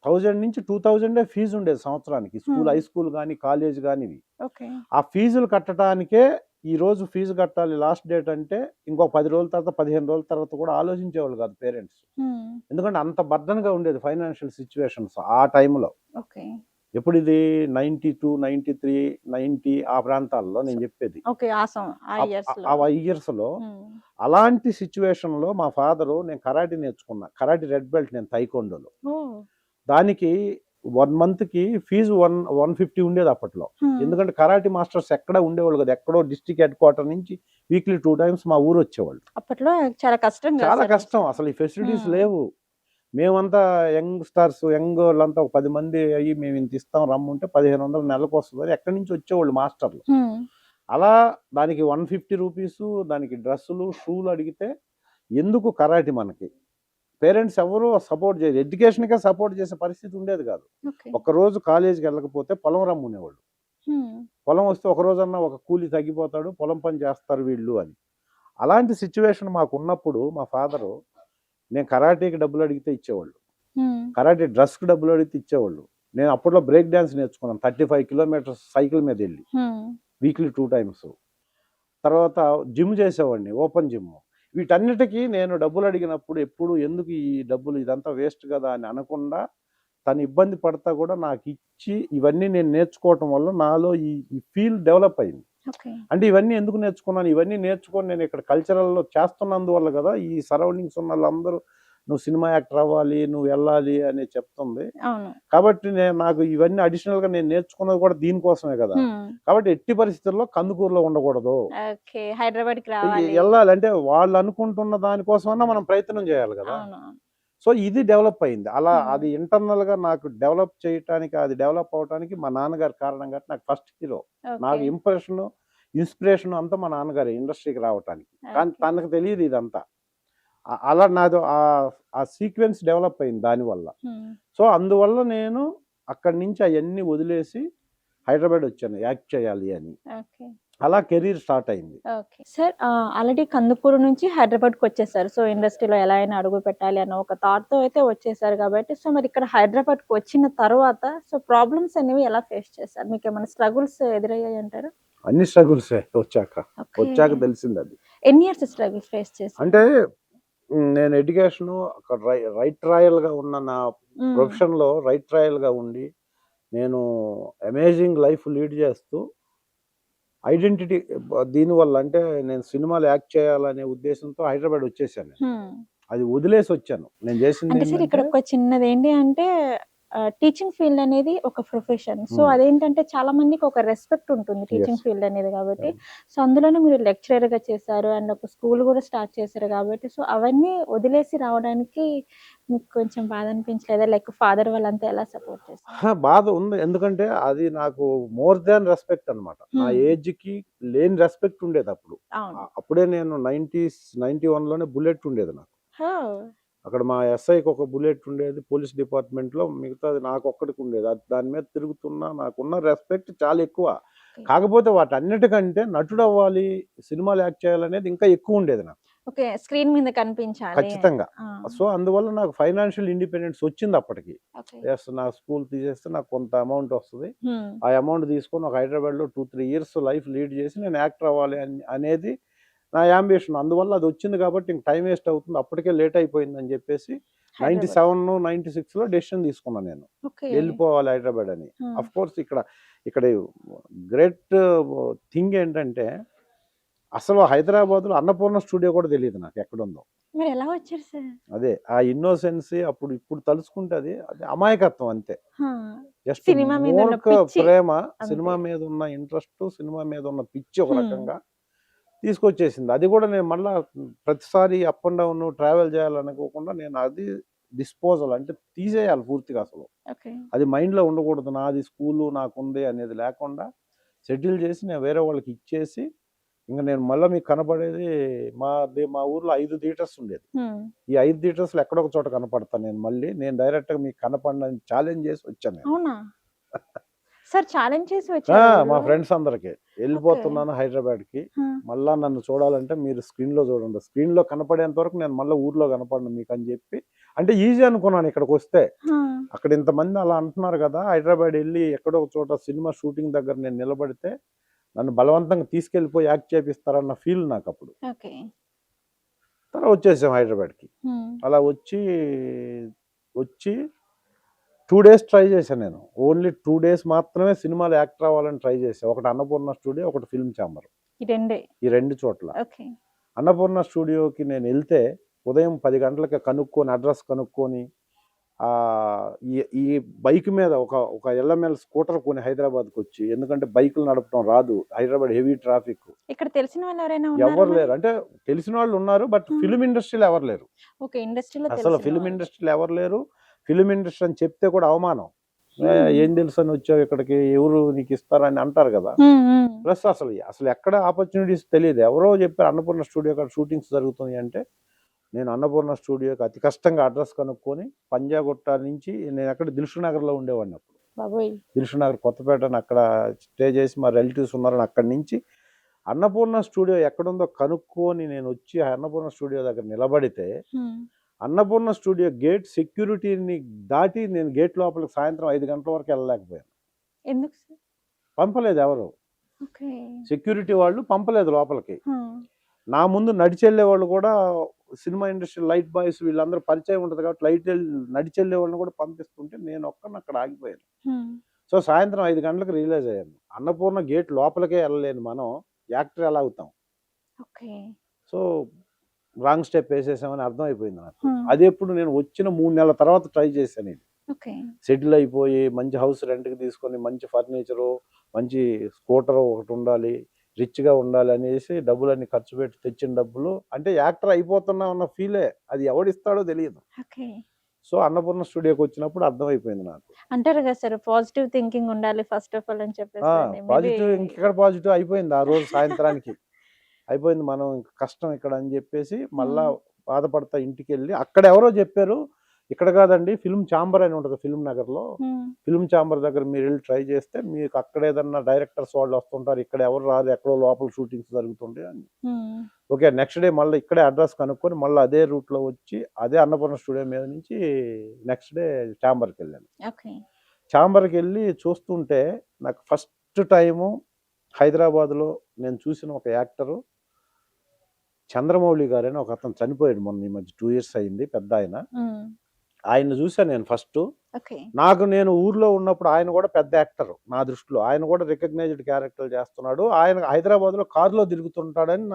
Speaker 1: 1000 నుంచి 2000 ఫీజు ఉండేది సంవత్సరానికి. స్కూల్, హై స్కూల్ కానీ, కాలేజ్ కానీ.
Speaker 2: ఓకే.
Speaker 1: ఆ ఫీజులు కట్టడానికే ఈ రోజు ఫీజు కట్టాలి లాస్ట్ డేట్ అంటే ఇంకో 10 రోజుల తర్వాత, 15 రోజుల తర్వాత కూడా ఆలోచించేవాళ్ళు కాదు పేరెంట్స్. ఎందుకంటే అంత బర్డన్గా ఉండేది ఫైనాన్షియల్ సిచ్యువేషన్స్ ఆ టైంలో.
Speaker 2: ఓకే.
Speaker 1: ఎప్పుడు ఇది 92, 93, 90 ఆ ప్రాంతాల్లో నేను చెప్పేది.
Speaker 2: ఓకే.
Speaker 1: ఆ ఇయర్స్లో అలాంటి సిచ్యువేషన్లో మా ఫాదరు, నేను కరాటే నేర్చుకున్నా. కరాటే రెడ్ బెల్ట్ నేను తైకొండోలో. దానికి 1 మంత్కి ఫీజు 150 ఉండేది అప్పట్లో. ఎందుకంటే కరాటే మాస్టర్స్ ఎక్కడ ఉండేవాళ్ళు కదా, ఎక్కడో డిస్ట్రిక్ట్ హెడ్ క్వార్టర్ నుంచి వీక్లీ 2 times మా ఊరు వచ్చేవాళ్ళు.
Speaker 2: అప్పట్లో చాలా కష్టం.
Speaker 1: అసలు ఈ ఫెసిలిటీస్ లేవు. మేమంతా యంగ్స్టర్స్, యంగ్ వాళ్ళంతా ఒక 10 మంది అయ్యి మేము ఇంత ఇస్తాం రమ్ముంటే 1500 నెలకు వస్తుంది. ఎక్కడి నుంచి వచ్చేవాళ్ళు మాస్టర్లు. అలా దానికి 150 రూపీస్, దానికి డ్రెస్సులు, షూలు అడిగితే ఎందుకు కరాటే మనకి పేరెంట్స్ ఎవరు సపోర్ట్ చేయరు. ఎడ్యుకేషన్కే సపోర్ట్ చేసే పరిస్థితి ఉండేది కాదు. ఒక్కరోజు కాలేజీకి వెళ్ళకపోతే పొలం రమ్మునేవాళ్ళు. పొలం వస్తే ఒక రోజన్నా ఒక కూలి తగ్గిపోతాడు, పొలం పని చేస్తారు వీళ్ళు అని. అలాంటి సిచ్యువేషన్ మాకు ఉన్నప్పుడు మా ఫాదరు, నేను కరాటేకి డబ్బులు అడిగితే ఇచ్చేవాళ్ళు, కరాటే డ్రెస్కి డబ్బులు అడిగితే ఇచ్చేవాళ్ళు. నేను అప్పట్లో బ్రేక్ డ్యాన్స్ నేర్చుకున్నాను 35 kilometers సైకిల్ మీద వెళ్ళి, వీక్లీ 2 times. తర్వాత జిమ్ చేసేవాడిని, ఓపెన్ జిమ్. వీటన్నిటికీ నేను డబ్బులు అడిగినప్పుడు ఎప్పుడు ఎందుకు ఈ డబ్బులు, ఇదంతా వేస్ట్ కదా అని అనకుండా తను ఇబ్బంది పడతా కూడా నాకు ఇచ్చి, ఇవన్నీ నేను నేర్చుకోవటం వల్ల నాలో ఈ ఫీల్ డెవలప్ అయింది. అంటే ఇవన్నీ ఎందుకు నేర్చుకున్నాను, ఇవన్నీ నేర్చుకొని నేను ఇక్కడ కల్చరల్లో చేస్తున్నందువల్ల కదా ఈ సరౌండింగ్స్ ఉన్న వాళ్ళందరూ నువ్వు సినిమా యాక్టర్ అవ్వాలి, నువ్వు వెళ్ళాలి అని చెప్తుంది. కాబట్టి నాకు ఇవన్నీ అడిషనల్ గా నేను నేర్చుకున్నది కూడా దీనికోసమే కదా. కాబట్టి ఎట్టి పరిస్థితుల్లో కందుకూరులో ఉండకూడదు,
Speaker 2: హైదరాబాద్కి
Speaker 1: వెళ్ళాలి అంటే వాళ్ళు అనుకుంటున్న దానికోసమన్నా మనం ప్రయత్నం చేయాలి కదా. సో ఇది డెవలప్ అయింది. అలా అది ఇంటర్నల్ గా నాకు డెవలప్ చేయటానికి, అది డెవలప్ అవడానికి మా నాన్నగారి కారణం కాబట్టి నాకు ఫస్ట్ హీరో, నాకు ఇంప్రెషన్, ఇన్స్పిరేషన్ అంతా మా నాన్నగారి ఇండస్ట్రీకి రావటానికి. కానీ తనకు తెలియదు ఇదంతా. అలా నాది ఆ సీక్వెన్స్ డెవలప్ అయింది దానివల్ల. సో అందువల్ల నేను అక్కడి నుంచి అవన్నీ వదిలేసి హైదరాబాద్ వచ్చాను యాక్ట్ చేయాలి అని. అలా కెరీర్ స్టార్ట్ అయింది.
Speaker 2: సార్ ఆల్రెడీ కందుకూరు నుంచి హైదరాబాద్కి వచ్చేసారు. సో ఇండస్ట్రీలో ఎలా అయినా అడుగు పెట్టాలి అన్న ఒక థాట్తో అయితే వచ్చేసారు కాబట్టి, సో మరి ఇక్కడ హైదరాబాద్కి వచ్చిన తర్వాత సో ప్రాబ్లమ్స్ అనేవి ఎలా ఫేస్ చేశారు? మీకు ఏమైనా స్ట్రగుల్స్ ఎదురయ్యాయి అంటారు?
Speaker 1: అన్ని స్ట్రగుల్స్ వచ్చాక తెలిసింది అది.
Speaker 2: ఎన్ని ఇయర్స్ స్ట్రగుల్స్ ఫేస్ చేశారు?
Speaker 1: అంటే నేను ఎడ్యుకేషన్ అక్కడ రైట్ రాయల్ గా ఉన్న నా ప్రొఫెషన్ లో రైట్ రాయల్ గా ఉండి నేను అమేజింగ్ లైఫ్ లీడ్ చేస్తూ ఐడెంటిటీ దీనివల్ల, అంటే నేను సినిమాలు యాక్ట్ చేయాలనే ఉద్దేశంతో హైదరాబాద్ వచ్చేసాను. అది వదిలేసి వచ్చాను. నేను చేసింది
Speaker 2: ఇక్కడ ఒక చిన్నది ఏంటి అంటే టీచింగ్ ఫీల్డ్ అనేది ఒక ప్రొఫెషన్. సో అదేంటంటే చాలా మందికి ఒక రెస్పెక్ట్ ఉంటుంది టీచింగ్ ఫీల్డ్ అనేది కాబట్టి. సో అందులోనే మీరు లెక్చరర్ గా చేశారు అండ్ ఒక స్కూల్ కూడా స్టార్ట్ చేశారు కాబట్టి, సో అవన్నీ వదిలేసి రావడానికి మీకు కొంచెం బాధ అనిపించలేదా? లైక్ ఫాదర్ వాళ్ళంతా ఎలా సపోర్ట్ చేస్తారు?
Speaker 1: బాధ ఉంది, ఎందుకంటే అది నాకు మోర్ దాన్ రెస్పెక్ట్ అనమాట. నా ఏజ్ కి లేని రెస్పెక్ట్ ఉండేది అప్పుడు. అప్పుడే నేను 91లోనే బుల్లెట్ ఉండేది నాకు. అక్కడ మా ఎస్ఐకి ఒక బుల్లెట్ ఉండేది పోలీస్ డిపార్ట్మెంట్లో, మిగతాది నాకు ఒక్కడికి ఉండేది. అది దాని మీద తిరుగుతున్నా నాకున్న రెస్పెక్ట్ చాలా ఎక్కువ. కాకపోతే వాటన్నిటికంటే నటుడు అవ్వాలి, సినిమాలు యాక్ట్ చేయాలనేది ఇంకా ఎక్కువ ఉండేది నాకు.
Speaker 2: స్క్రీన్ మీద కనిపించాలి
Speaker 1: ఖచ్చితంగా. సో అందువల్ల నాకు ఫైనాన్షియల్ ఇండిపెండెన్స్ వచ్చింది అప్పటికి. నా స్కూల్ తీసేస్తే నాకు కొంత అమౌంట్ వస్తుంది, ఆ అమౌంట్ తీసుకొని ఒక హైదరాబాద్లో 2-3 years లైఫ్ లీడ్ చేసి నేను యాక్టర్ అవ్వాలి అనేది నా యాంబిషన్. అందువల్ల అది వచ్చింది కాబట్టి ఇంక టైం వేస్ట్ అవుతుంది, అప్పటికే లేట్ అయిపోయిందని చెప్పేసి 97, 96లో డెసిషన్ తీసుకున్నాను నేను, వెళ్ళిపోవాలి హైదరాబాద్ అని. అఫ్ కోర్స్ ఇక్కడ గ్రేట్ థింగ్ ఏంటంటే అసలు హైదరాబాద్లో అన్నపూర్ణ స్టూడియో కూడా తెలియదు నాకు ఎక్కడుందో. అదే ఆ ఇన్నోసెన్సీ అప్పుడు, ఇప్పుడు తలుచుకుంటే అది అమాయకత్వం అంతే. జస్ట్ ప్రేమ, సినిమా మీద ఉన్న ఇంట్రెస్ట్, సినిమా మీద ఉన్న పిచ్చి ఒక రకంగా తీసుకొచ్చేసింది. అది కూడా నేను మళ్ళీ ప్రతిసారి అప్ అండ్ డౌన్ ట్రావెల్ చేయాలనుకోకుండా నేను అది డిస్పోజల్ అంటే తీసేయాలి పూర్తిగా. అసలు అది మైండ్లో ఉండకూడదు, నాది స్కూలు నాకుంది అనేది లేకుండా సెటిల్ చేసి నేను వేరే వాళ్ళకి ఇచ్చేసి, ఇంకా నేను మళ్ళీ మీకు కనపడేది మా ఊర్లో 5 థియేటర్స్ ఉండేది. ఈ 5 థియేటర్స్లో ఎక్కడో ఒక చోట కనపడతాను నేను. మళ్ళీ నేను డైరెక్ట్గా మీకు కనపడని ఛాలెంజ్ చేసి వచ్చాను.
Speaker 2: సార్ ఛాలెంజ్ చేసి
Speaker 1: ఆ,
Speaker 2: వచ్చారా
Speaker 1: మా
Speaker 2: ఊరు?
Speaker 1: ఫ్రెండ్స్ అందరికి వెళ్ళిపోతున్నాను హైదరాబాద్కి,
Speaker 2: ఆ,
Speaker 1: మళ్ళా నన్ను చూడాలంటే మీరు స్క్రీన్లో చూడండి, స్క్రీన్లో కనపడేంత వరకు నేను మళ్ళీ ఊర్లో కనపడను మీకు అని చెప్పి. అంటే ఈజీ అనుకున్నాను ఇక్కడికి వస్తే,
Speaker 2: ఆ,
Speaker 1: అక్కడ ఇంతమంది అలా అంటున్నారు కదా, హైదరాబాద్ వెళ్ళి ఎక్కడో ఒక చోట సినిమా షూటింగ్ దగ్గర నేను నిలబడితే నన్ను బలవంతంగా తీసుకెళ్ళిపోయి యాక్ట్ చేపిస్తారన్న ఫీల్ నాకు అప్పుడు.
Speaker 2: ఓకే.
Speaker 1: తర్వాత వచ్చేసాం హైదరాబాద్కి.
Speaker 2: ఉమ్,
Speaker 1: అలా వచ్చి 2 days ట్రై చేశాను నేను. ఓన్లీ 2 days మాత్రమే సినిమాలో యాక్టర్ అవ్వాలని ట్రై చేశాను. ఒకటి అన్నపూర్ణ స్టూడియో, ఒకటి ఫిల్మ్ ఛాంబర్.
Speaker 2: ఈ రెండే.
Speaker 1: ఈ 2 చోట్ల.
Speaker 2: ఓకే.
Speaker 1: అన్నపూర్ణ స్టూడియోకి నేను వెళ్తే ఉదయం 10 గంటలకి కనుక్కొని, అడ్రస్ కనుక్కొని, ఈ బైక్ మీద ఒక ఎల్ఎంఎల్ స్కూటర్ కొని హైదరాబాద్కి వచ్చి, ఎందుకంటే బైకులు నడపడం రాదు, హైదరాబాద్ హెవీ ట్రాఫిక్.
Speaker 2: ఇక్కడ తెలిసిన వాళ్ళు ఎవరైనా
Speaker 1: ఎవరు
Speaker 2: ఉన్నారా
Speaker 1: లేరు, అంటే తెలిసిన వాళ్ళు ఉన్నారు, బట్ ఫిల్మ్ ఇండస్ట్రీలో ఎవరు లేరు.
Speaker 2: ఓకే, ఇండస్ట్రీలో
Speaker 1: అసలు
Speaker 2: తెలిసిన
Speaker 1: ఫిల్మ్
Speaker 2: వాళ్ళు.
Speaker 1: ఇండస్ట్రీలో ఎవరు లేరు. ఫిల్మ్ ఇండస్ట్రీ అని చెప్తే కూడా అవమానం. ఏం తెలుసు అని వచ్చావు ఇక్కడికి, ఎవరు నీకు ఇస్తారని అంటారు కదా.
Speaker 2: ఉమ్, ఉమ్,
Speaker 1: ప్లస్ అసలు ఎక్కడ ఆపర్చునిటీస్ తెలియదు. ఎవరో చెప్పారు అన్నపూర్ణ స్టూడియో కాడ షూటింగ్స్ జరుగుతున్నాయి అంటే, నేను అన్నపూర్ణ స్టూడియోకి అతి కష్టంగా అడ్రస్ కనుక్కొని, పంజాగుట్ట నుంచి నేను అక్కడ దిల్సుఖ్నగర్లో ఉండేవాడిని అప్పుడు.
Speaker 2: బాబోయ్.
Speaker 1: దిల్సుఖ్నగర్ కొత్తపేటని అక్కడ స్టే చేసి మా రిలేటివ్స్ ఉన్నారని అక్కడి నుంచి అన్నపూర్ణ స్టూడియో ఎక్కడుందో కనుక్కొని నేను వచ్చి అన్నపూర్ణ స్టూడియో దగ్గర నిలబడితే,
Speaker 2: ఉమ్,
Speaker 1: అన్నపూర్ణ స్టూడియో గేట్ సెక్యూరిటీని దాటి నేను గేట్ లోపలికి సాయంత్రం 5 గంటల వరకు వెళ్ళలేకపోయాను.
Speaker 2: ఎందుకు సార్?
Speaker 1: పంపలేదు ఎవరు,
Speaker 2: ఓకే.
Speaker 1: సెక్యూరిటీ వాళ్ళు పంపలేదు లోపలికి.
Speaker 2: ఉమ్,
Speaker 1: నా ముందు నడిచెళ్ళే వాళ్ళు కూడా, సినిమా ఇండస్ట్రీ లైట్ బాయ్స్ వీళ్ళందరూ పరిచయం ఉంటుంది కాబట్టి నడిచెళ్ళే వాళ్ళని కూడా పంపిస్తుంటే నేను ఒక్కడిని అక్కడ ఆగిపోయాను.
Speaker 2: ఉమ్,
Speaker 1: సో సాయంత్రం 5 గంటలకు రియలైజ్ అయ్యాను, అన్నపూర్ణ గేట్ లోపలికే వెళ్ళలేను మనం, యాక్టర్ ఎలా అవుతాం.
Speaker 2: ఓకే.
Speaker 1: సో రాంగ్ స్టెప్ వేసేసామని అర్థమైపోయింది నాకు.
Speaker 2: ఉమ్,
Speaker 1: అది ఎప్పుడు నేను వచ్చిన 3 నెలల తర్వాత ట్రై చేశాను. నేను
Speaker 2: ఓకే.
Speaker 1: సెటిల్ అయిపోయి మంచి హౌస్ రెంట్కి తీసుకొని, మంచి ఫర్నిచరు, మంచి స్కూటర్ ఒకటి ఉండాలి, రిచ్గా ఉండాలి అనేసి డబ్బులన్నీ ఖర్చు పెట్టి తెచ్చిన డబ్బులు, అంటే యాక్టర్ అయిపోతున్నా ఉన్న ఫీలే, అది ఎవడిస్తాడో తెలియదు.
Speaker 2: ఓకే.
Speaker 1: సో అన్నపూర్ణ స్టూడియోకి వచ్చినప్పుడు అర్థమైపోయింది నాకు.
Speaker 2: అంటారు కదా సార్, పాజిటివ్ థింకింగ్ ఉండాలి ఫస్ట్ ఆఫ్ ఆల్ అని చెప్పేసి.
Speaker 1: పాజిటివ్, ఇంకెక్కడ పాజిటివ్ అయిపోయింది ఆ రోజు సాయంత్రానికి. అయిపోయింది, మనం ఇంక కష్టం ఇక్కడ అని చెప్పేసి మళ్ళా బాధపడతా ఇంటికి వెళ్ళి, అక్కడ ఎవరో చెప్పారు, ఇక్కడ కాదండి ఫిల్మ్ ఛాంబర్ అని ఉంటుంది ఫిల్మ్ నగర్లో, ఫిల్మ్ ఛాంబర్ దగ్గర మీరు వెళ్ళి ట్రై చేస్తే మీకు అక్కడ ఏదన్నా డైరెక్టర్స్ వాళ్ళు వస్తుంటారు, ఇక్కడ ఎవరు రారు, ఎక్కడో లోపల షూటింగ్స్ జరుగుతుంటాయి అని. ఓకే, నెక్స్ట్ డే మళ్ళీ ఇక్కడే అడ్రస్ కనుక్కొని మళ్ళీ అదే రూట్లో వచ్చి అదే అన్నపూర్ణ స్టూడియో మీద నుంచి నెక్స్ట్ డే ఛాంబర్కి వెళ్ళాను. ఛాంబర్కి వెళ్ళి చూస్తుంటే నాకు ఫస్ట్ టైము హైదరాబాద్లో నేను చూసిన ఒక యాక్టరు చంద్రమౌళి గారని ఒక అతను చనిపోయాడు మొన్న ఈ మధ్య 2 years అయింది, పెద్ద ఆయన. ఆయన చూశాను నేను ఫస్ట్. నాకు నేను ఊర్లో ఉన్నప్పుడు ఆయన కూడా పెద్ద యాక్టర్ నా దృష్టిలో, ఆయన కూడా రికగ్నైజ్డ్ క్యారెక్టర్ చేస్తున్నాడు, ఆయన హైదరాబాద్లో కారులో తిరుగుతుంటాడని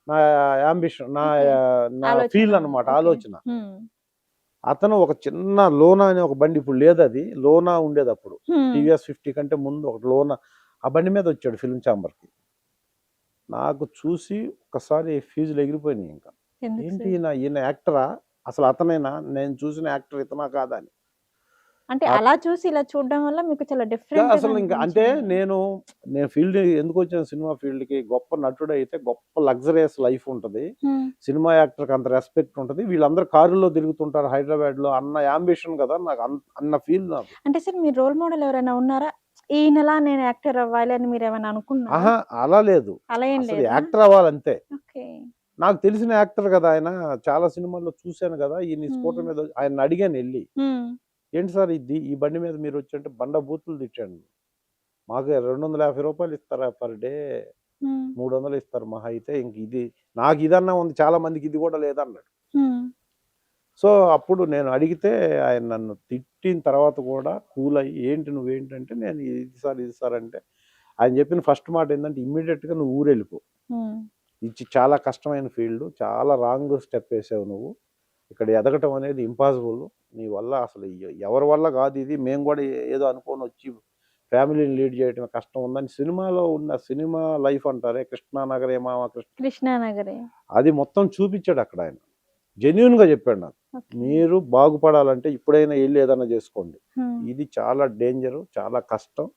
Speaker 1: నా యాంబిషన్, నా ఫీల్ అనమాట, ఆలోచన. అతను ఒక చిన్న లోనా అనే ఒక బండి, ఇప్పుడు లేదు అది, లోనా ఉండేది అప్పుడు, టీవీఎస్ 50 కంటే ముందు ఒకటి లోనా, ఆ బండి మీద వచ్చాడు ఫిల్మ్ ఛాంబర్కి. నాకు చూసి ఒకసారి ఫీజులు ఎగిరిపోయినాయి. ఇంకా ఏంటి ఈయన యాక్టరా, అసలు అతనైనా నేను చూసిన యాక్టర్ ఇతనా కాదా అని.
Speaker 2: అంటే అలా చూసి ఇలా చూడడం వల్ల మీకు చాలా డిఫరెంట్
Speaker 1: అసలు ఇంకా అంటే నేను ఫీల్డ్ ఎందుకు వచ్చాను, సినిమా ఫీల్డ్ కి, గొప్ప నటుడు అయితే గొప్ప లగ్జరియస్ లైఫ్ ఉంటది, సినిమా యాక్టర్ కి అంత రెస్పెక్ట్ ఉంటది, వీళ్ళందరూ కారులో తిరుగుతుంటారు హైదరాబాద్ లో అన్న యాంబిషన్ కదా నాకు, అన్న ఫీల్ నాకు.
Speaker 2: అంటే సార్ మీ రోల్ మోడల్ ఎవరైనా ఉన్నారా, ఈయనలా నేను యాక్టర్ అవ్వాలి అని మీరు ఏమైనా అనుకున్నారా?
Speaker 1: ఆహా, అలా లేదు,
Speaker 2: అలా ఏం లేదు,
Speaker 1: యాక్టర్ అవ్వాలంతే.
Speaker 2: ఓకే.
Speaker 1: నాకు తెలిసిన యాక్టర్ కదా ఆయన, చాలా సినిమాల్లో చూశాను కదా, ఈ స్కూటర్ మీద ఆయన అడిగాను వెళ్ళి, ఏంటి సార్ ఈ బండి మీద మీరు వచ్చి, బండ బూతులు తిట్టాను, మాకు 250 రూపాయలు ఇస్తారా పర్ డే, 300 ఇస్తారు మహా అయితే, ఇంక ఇది నాకు ఇదన్నా ఉంది, చాలా మందికి ఇది కూడా లేదన్నాడు. సో అప్పుడు నేను అడిగితే ఆయన నన్ను తిట్టిన తర్వాత కూడా కూల్ అయ్యి, ఏంటి నువ్వేంటంటే, నేను ఇది సార్ అంటే, ఆయన చెప్పిన ఫస్ట్ మాట ఏంటంటే, ఇమ్మీడియట్గా నువ్వు ఊరు వెళ్ళిపో, ఇది చాలా కష్టమైన ఫీల్డ్, చాలా రాంగ్ స్టెప్ వేసావు నువ్వు, ఇక్కడ ఎదగటం అనేది ఇంపాసిబుల్, నీ వల్ల అసలు ఎవరి వల్ల కాదు ఇది, మేము కూడా ఏదో అనుకొని వచ్చి ఫ్యామిలీని లీడ్ చేయడం కష్టం ఉందని, సినిమాలో ఉన్న సినిమా లైఫ్ అంటారే, కృష్ణానగరే మామ
Speaker 2: కృష్ణానగరే,
Speaker 1: అది మొత్తం చూపించాడు అక్కడ ఆయన, జెన్యున్ గా చెప్పాడు నాకు, మీరు బాగుపడాలంటే ఇప్పుడైనా వెళ్ళి ఏదైనా చేసుకోండి, ఇది చాలా డేంజర్, చాలా కష్టం,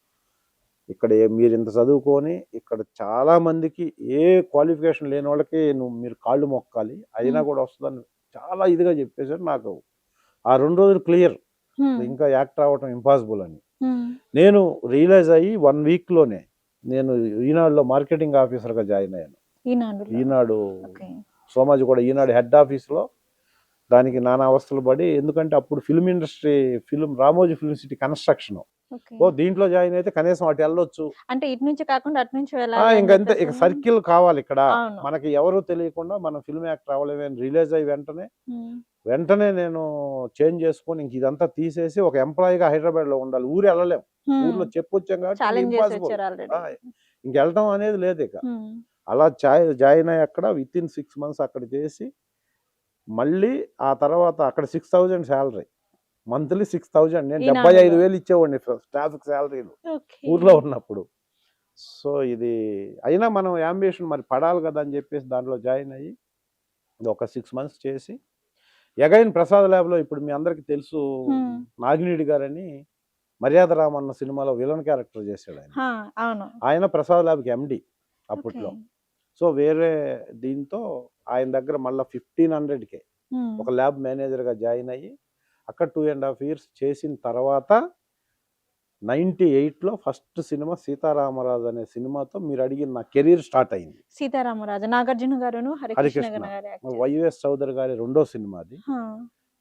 Speaker 1: ఇక్కడ మీరు ఇంత చదువుకొని ఇక్కడ చాలా మందికి ఏ క్వాలిఫికేషన్ లేని వాళ్ళకి మీరు కాళ్ళు మొక్కాలి, అయినా కూడా వస్తుందని చాలా ఇదిగా చెప్పేసారు నాకు. ఆ 2 రోజులు క్లియర్, ఇంకా యాక్టర్ అవ్వటం ఇంపాసిబుల్ అని. నేను రియలైజ్ అయ్యి 1 వీక్లోనే నేను ఈనాడులో మార్కెటింగ్ ఆఫీసర్గా జాయిన్ అయ్యాను. ఈనాడు సోమాజి కూడా ఈనాడు హెడ్ ఆఫీస్లో దానికి నానా అవస్థలు పడి, ఎందుకంటే అప్పుడు film industry Ramoji film city construction. దీంట్లో జాయిన్ అయితే కనీసం అటు వెళ్ళొచ్చు
Speaker 2: అంటే ఇటు నుంచి కాకుండా అటు నుంచి
Speaker 1: ఇంకంతే, ఇక సర్కిల్ కావాలి ఇక్కడ మనకి, ఎవరు తెలియకుండా మనం ఫిల్మ్ యాక్టర్ అవ్వలేమే రిలీజ్ అయ్యి వెంటనే నేను చేంజ్ చేసుకొని ఇంక ఇదంతా తీసేసి ఒక ఎంప్లాయీగా హైదరాబాద్ లో ఉండాలి. ఊరు వెళ్ళలేము, ఊర్లో చెప్పొచ్చాం కాబట్టి ఇంక వెళ్ళటం అనేది లేదు. ఇక అలా జాయిన్ అయ్యి అక్కడ విత్ ఇన్ 6 months అక్కడ చేసి, మళ్ళీ ఆ తర్వాత అక్కడ 6,000 శాలరీ, మంత్లీ 6,000. నేను 75,000 ఇచ్చేవాడిని స్టాఫ్ శాలరీలు ఊర్లో ఉన్నప్పుడు. సో ఇది అయినా మనం యాంబిషన్ మరి పడాలి కదా అని చెప్పేసి దాంట్లో జాయిన్ అయ్యి ఒక 6 months చేసి, ఎగైన్ ప్రసాద్ ల్యాబ్లో ఇప్పుడు మీ అందరికి తెలుసు నాగినేడి గారని మర్యాద రామన్న సినిమాలో విలన్ క్యారెక్టర్ చేశాడు ఆయన ప్రసాద్ ల్యాబ్కి ఎండి అప్పట్లో. సో వేరే దీంతో ఆయన దగ్గర మళ్ళీ 1,500K ఒక ల్యాబ్ మేనేజర్గా జాయిన్ అయ్యి అక్కడ 2.5 years చేసిన తర్వాత 98లో ఫస్ట్ సినిమా సీతారామరాజు అనే సినిమాతో మీరు అడిగిన నా కెరీర్ స్టార్ట్ అయింది.
Speaker 2: సీతారామరాజు నాగార్జున గారు, హరికృష్ణ
Speaker 1: వైఎస్ చౌదరి గారి రెండో సినిమా అది.